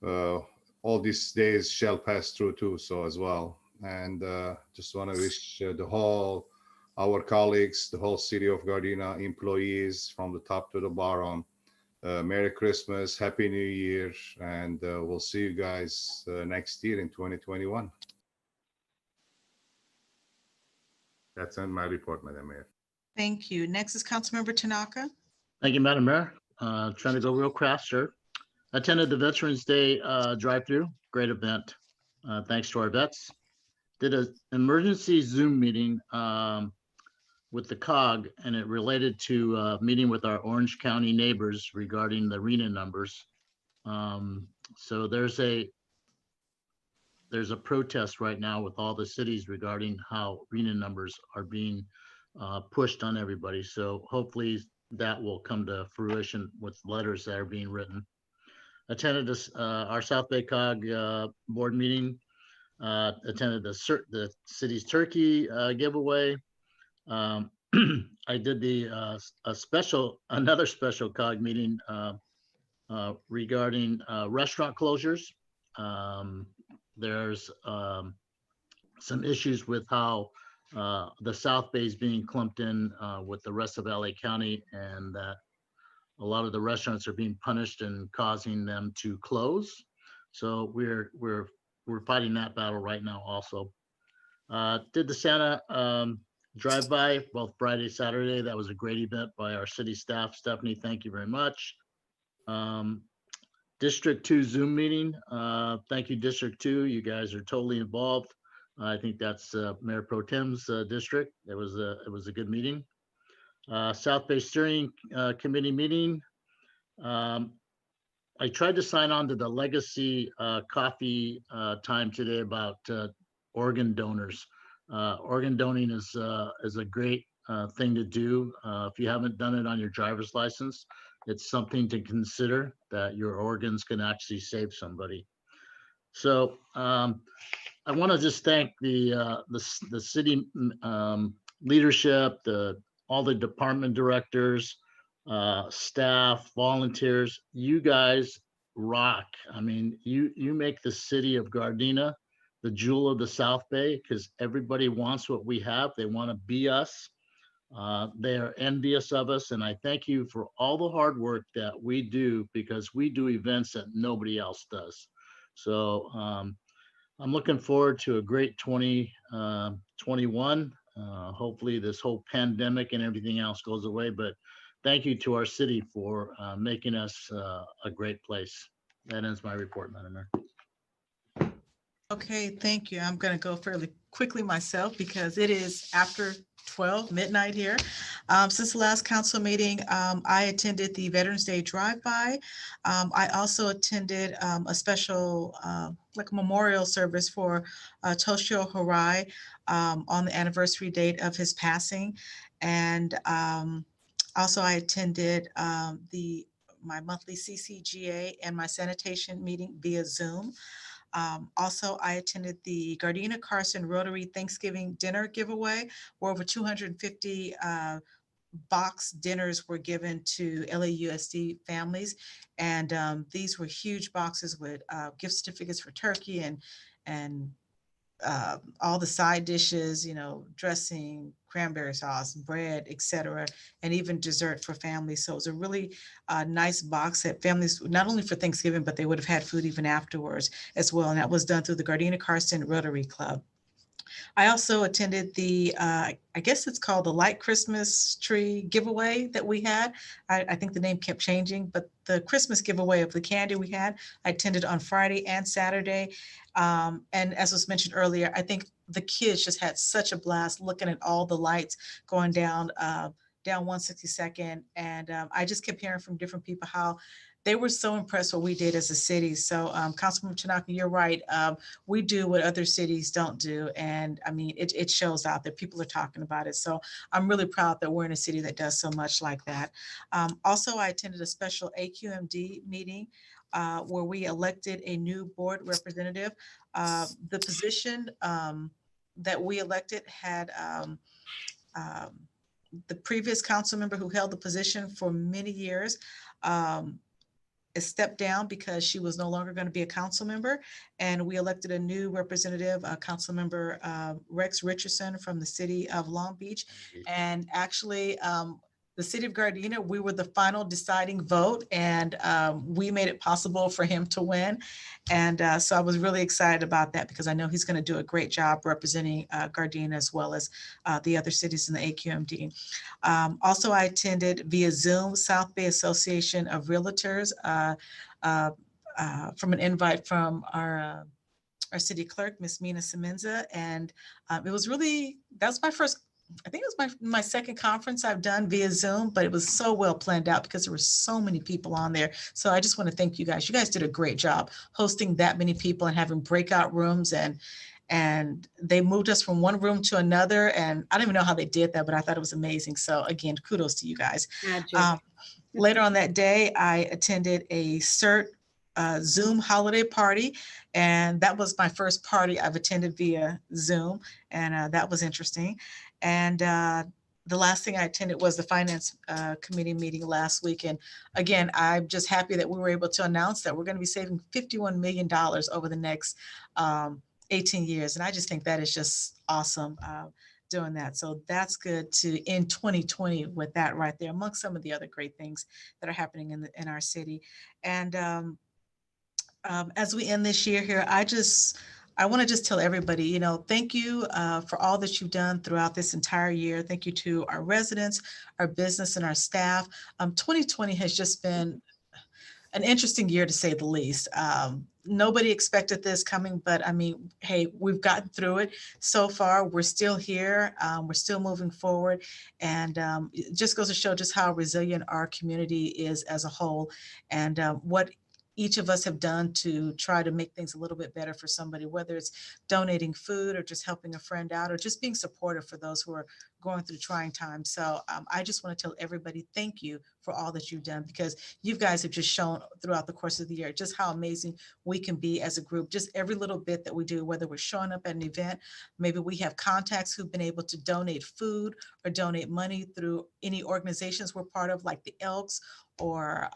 all these days shall pass through too, so as well. And just want to wish our colleagues, the whole city of Gardena, employees from the top to the bottom, Merry Christmas, Happy New Year, and we'll see you guys next year in 2021. That's on my report, Madam Mayor. Thank you. Next is Councilmember Tanaka. Thank you, Madam Mayor. Trying to go real fast, sir. Attended the Veterans Day drive-through, great event. Thanks to our vets. Did an emergency Zoom meeting with the COG, and it related to meeting with our Orange County neighbors regarding the RENA numbers. So there's a protest right now with all the cities regarding how RENA numbers are being pushed on everybody. So hopefully that will come to fruition with letters that are being written. Attended this, our South Bay COG board meeting. Attended the city's turkey giveaway. I did another special COG meeting regarding restaurant closures. There's some issues with how the South Bay is being clumped in with the rest of LA County, and that a lot of the restaurants are being punished and causing them to close. So we're fighting that battle right now also. Did the Santa drive-by both Friday, Saturday. That was a great event by our city staff. Stephanie, thank you very much. District 2 Zoom meeting. Thank you, District 2. You guys are totally involved. I think that's Mayor Pro Tem's district. It was a good meeting. South Bay Steering Committee meeting. I tried to sign on to the Legacy Coffee time today about organ donors. Organ donating is a great thing to do. If you haven't done it on your driver's license, it's something to consider, that your organs can actually save somebody. So I want to just thank the city leadership, all the department directors, staff, volunteers. You guys rock. I mean, you make the city of Gardena the jewel of the South Bay, because everybody wants what we have. They want to be us. They are envious of us, and I thank you for all the hard work that we do, because we do events that nobody else does. So I'm looking forward to a great 2021. Hopefully this whole pandemic and everything else goes away, but thank you to our city for making us a great place. That ends my report, Madam Mayor. Okay, thank you. I'm going to go fairly quickly myself because it is after 12 midnight here. Since the last council meeting, I attended the Veterans Day drive-by. I also attended a special like memorial service for Toshio Harai on the anniversary date of his passing. And also I attended my monthly CCGA and my sanitation meeting via Zoom. Also, I attended the Gardena Carson Rotary Thanksgiving dinner giveaway, where over 250 box dinners were given to LAUSD families. And these were huge boxes with gift certificates for turkey and all the side dishes, you know, dressing, cranberry sauce, bread, etc., and even dessert for families. So it was a really nice box that families, not only for Thanksgiving, but they would have had food even afterwards as well. And that was done through the Gardena Carson Rotary Club. I also attended the, I guess it's called the Light Christmas Tree giveaway that we had. I think the name kept changing, but the Christmas giveaway of the candy we had, I attended on Friday and Saturday. And as was mentioned earlier, I think the kids just had such a blast looking at all the lights going down 162nd. And I just kept hearing from different people how they were so impressed what we did as a city. So Councilman Tanaka, you're right. We do what other cities don't do. And I mean, it shows out that people are talking about it. So I'm really proud that we're in a city that does so much like that. Also, I attended a special AQMD meeting where we elected a new board representative. The position that we elected had the previous council member who held the position for many years stepped down because she was no longer going to be a council member. And we elected a new representative, council member Rex Richardson from the city of Long Beach. And actually, the city of Gardena, we were the final deciding vote, and we made it possible for him to win. And so I was really excited about that because I know he's going to do a great job representing Gardena as well as the other cities in the AQMD. Also, I attended via Zoom South Bay Association of Realtors from an invite from our city clerk, Miss Mina Semenza. And it was really, that was my first I think it was my second conference I've done via Zoom, but it was so well planned out because there were so many people on there. So I just want to thank you guys. You guys did a great job hosting that many people and having breakout rooms, and they moved us from one room to another. And I don't even know how they did that, but I thought it was amazing. So again, kudos to you guys. Later on that day, I attended a CERT Zoom holiday party, and that was my first party I've attended via Zoom, and that was interesting. And the last thing I attended was the Finance Committee meeting last week. And again, I'm just happy that we were able to announce that we're going to be saving $51 million over the next 18 years. And I just think that is just awesome. Doing that. So that's good to end 2020 with that right there, amongst some of the other great things that are happening in our city. And as we end this year here, I want to just tell everybody, you know, thank you for all that you've done throughout this entire year. Thank you to our residents, our business, and our staff. 2020 has just been an interesting year, to say the least. Nobody expected this coming, but I mean, hey, we've gotten through it. So far, we're still here. We're still moving forward. And it just goes to show just how resilient our community is as a whole, and what each of us have done to try to make things a little bit better for somebody, whether it's donating food or just helping a friend out or just being supportive for those who are going through trying times. So I just want to tell everybody, thank you for all that you've done, because you guys have just shown throughout the course of the year just how amazing we can be as a group. Just every little bit that we do, whether we're showing up at an event, maybe we have contacts who've been able to donate food or donate money through any organizations we're part of, like the Elks, or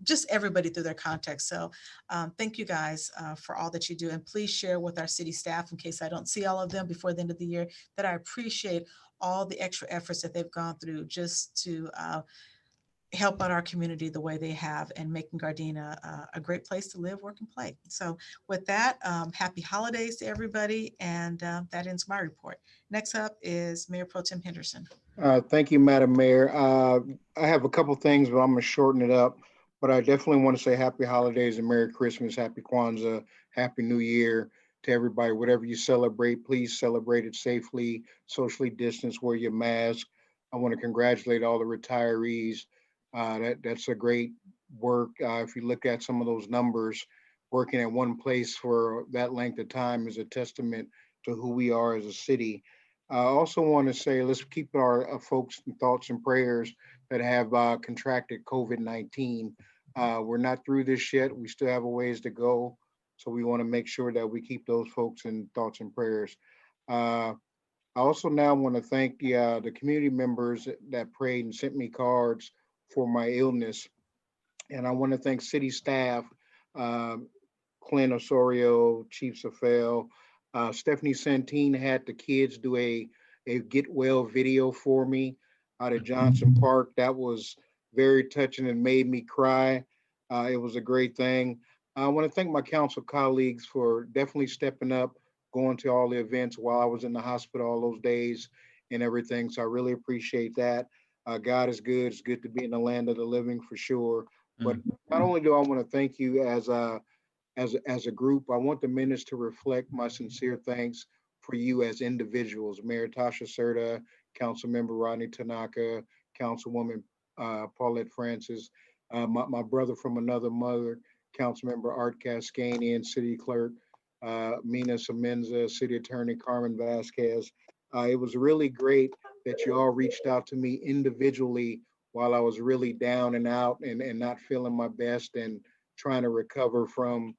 just everybody through their contacts. So thank you guys for all that you do. And please share with our city staff, in case I don't see all of them before the end of the year, that I appreciate all the extra efforts that they've gone through just to help out our community the way they have, and making Gardena a great place to live, work, and play. So with that, happy holidays to everybody. And that ends my report. Next up is Mayor Pro Tem Henderson. Thank you, Madam Mayor. I have a couple things, but I'm gonna shorten it up. But I definitely want to say happy holidays and Merry Christmas, Happy Kwanzaa, Happy New Year to everybody. Whatever you celebrate, please celebrate it safely, socially distance, wear your mask. I want to congratulate all the retirees. That's a great work. If you look at some of those numbers, working at one place for that length of time is a testament to who we are as a city. I also want to say, let's keep our folks in thoughts and prayers that have contracted COVID-19. We're not through this yet. We still have a ways to go. So we want to make sure that we keep those folks in thoughts and prayers. I also now want to thank the community members that prayed and sent me cards for my illness. And I want to thank city staff, Clint Osorio, Chief Safel, Stephanie Santine had the kids do a get well video for me out of Johnson Park. That was very touching and made me cry. It was a great thing. I want to thank my council colleagues for definitely stepping up, going to all the events while I was in the hospital all those days and everything. So I really appreciate that. God is good. It's good to be in the land of the living for sure. But not only do I want to thank you as a group, I want the minutes to reflect my sincere thanks for you as individuals. Mayor Tasha Serta, Councilmember Rodney Tanaka, Councilwoman Paulette Francis, my brother from another mother, Councilmember Art Cascanian, City Clerk Mina Semenza, City Attorney Carmen Vasquez. It was really great that you all reached out to me individually while I was really down and out and not feeling my best and trying to recover from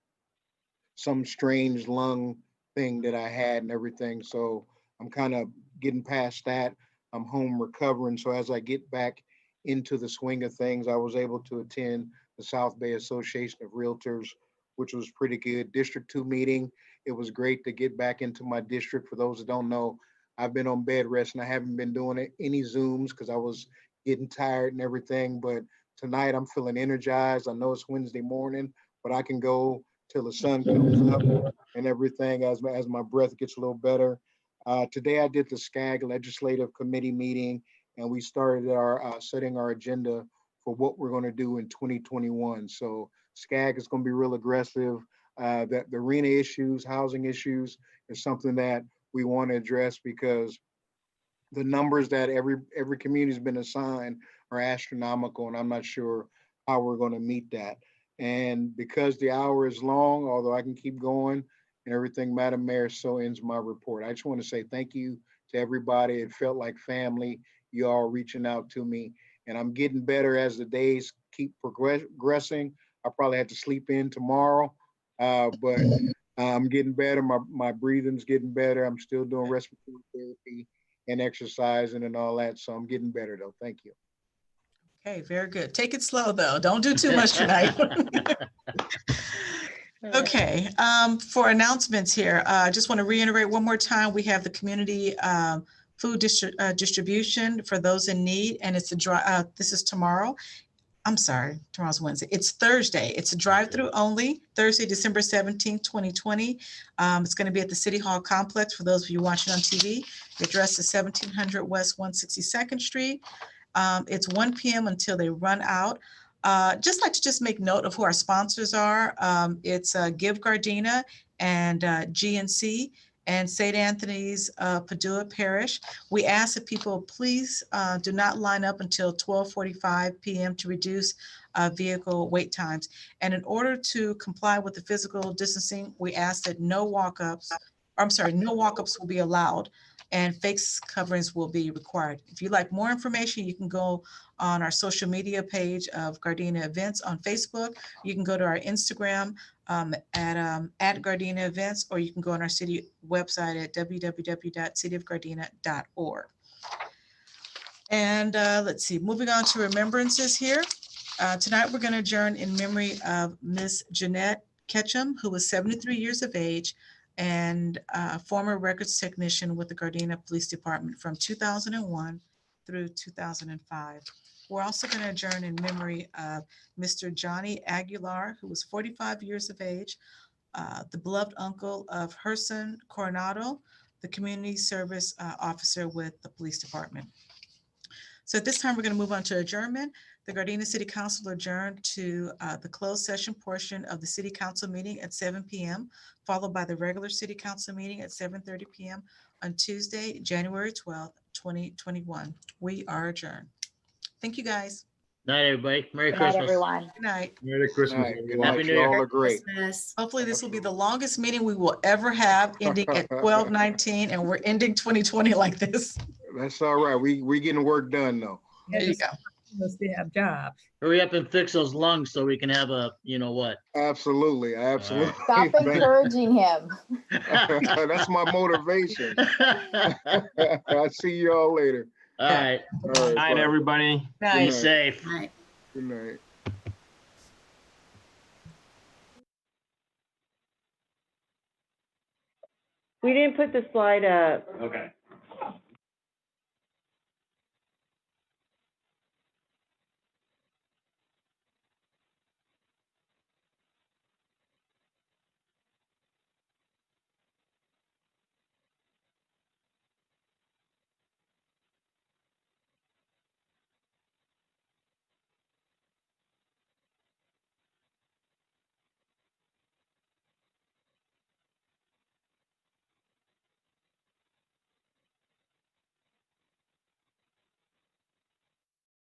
some strange lung thing that I had and everything. So I'm kind of getting past that. I'm home recovering. So as I get back into the swing of things, I was able to attend the South Bay Association of Realtors, which was pretty good. District 2 meeting. It was great to get back into my district. For those that don't know, I've been on bed rest and I haven't been doing any Zooms because I was getting tired and everything. But tonight I'm feeling energized. I know it's Wednesday morning, but I can go till the sun comes up and everything as my breath gets a little better. Today I did the SCAG Legislative Committee meeting, and we started our setting our agenda for what we're going to do in 2021. So SCAG is going to be real aggressive. That the arena issues, housing issues is something that we want to address because the numbers that every community's been assigned are astronomical, and I'm not sure how we're going to meet that. And because the hour is long, although I can keep going and everything, Madam Mayor, so ends my report. I just want to say thank you to everybody. It felt like family, you all reaching out to me, and I'm getting better as the days keep progressing. I probably have to sleep in tomorrow, but I'm getting better. My breathing's getting better. I'm still doing respiratory therapy and exercising and all that. So I'm getting better though. Thank you. Okay, very good. Take it slow though. Don't do too much tonight. Okay, for announcements here, I just want to reiterate one more time, we have the community food distribution for those in need, and it's this is tomorrow. I'm sorry, tomorrow's Wednesday. It's Thursday. It's a drive-through only, Thursday, December 17th, 2020. It's going to be at the City Hall complex for those of you watching on TV. The address is 1700 West 162nd Street. It's 1 p.m. until they run out. Just like to just make note of who our sponsors are. It's Give Gardena and GNC and St. Anthony's Padua Parish. We ask that people please do not line up until 12:45 p.m. to reduce vehicle wait times. And in order to comply with the physical distancing, we ask that no walk-ups will be allowed, and face coverings will be required. If you'd like more information, you can go on our social media page of Gardena Events on Facebook. You can go to our Instagram at Gardena Events, or you can go on our city website at www.cityofgardena.org. And let's see, moving on to remembrances here. Tonight, we're going to adjourn in memory of Miss Jeanette Ketchum, who was 73 years of age and former records technician with the Gardena Police Department from 2001 through 2005. We're also going to adjourn in memory of Mr. Johnny Aguilar, who was 45 years of age, the beloved uncle of Herson Coronado, the community service officer with the police department. So at this time, we're going to move on to adjournment. The Gardena City Council adjourned to the closed session portion of the City Council meeting at 7 p.m., followed by the regular City Council meeting at 7:30 p.m. on Tuesday, January 12th, 2021. We are adjourned. Thank you, guys. Night, everybody. Merry Good night, Christmas. everyone. Good night. Merry Christmas. Good everyone. night. Happy New You all Year. are great. Christmas. Hopefully this will be the longest meeting we will ever have, ending at 12:19, and we're ending 2020 like this. That's all right. We getting work done though. There you go. Must they have jobs? Hurry up and fix those lungs so we can have a, you know what? Absolutely. Absolutely. Stop encouraging him. That's my motivation. I'll see you all later. All right. All right. Night, Bye. everybody. Be night. safe. Good night. We didn't put the slide up. Okay.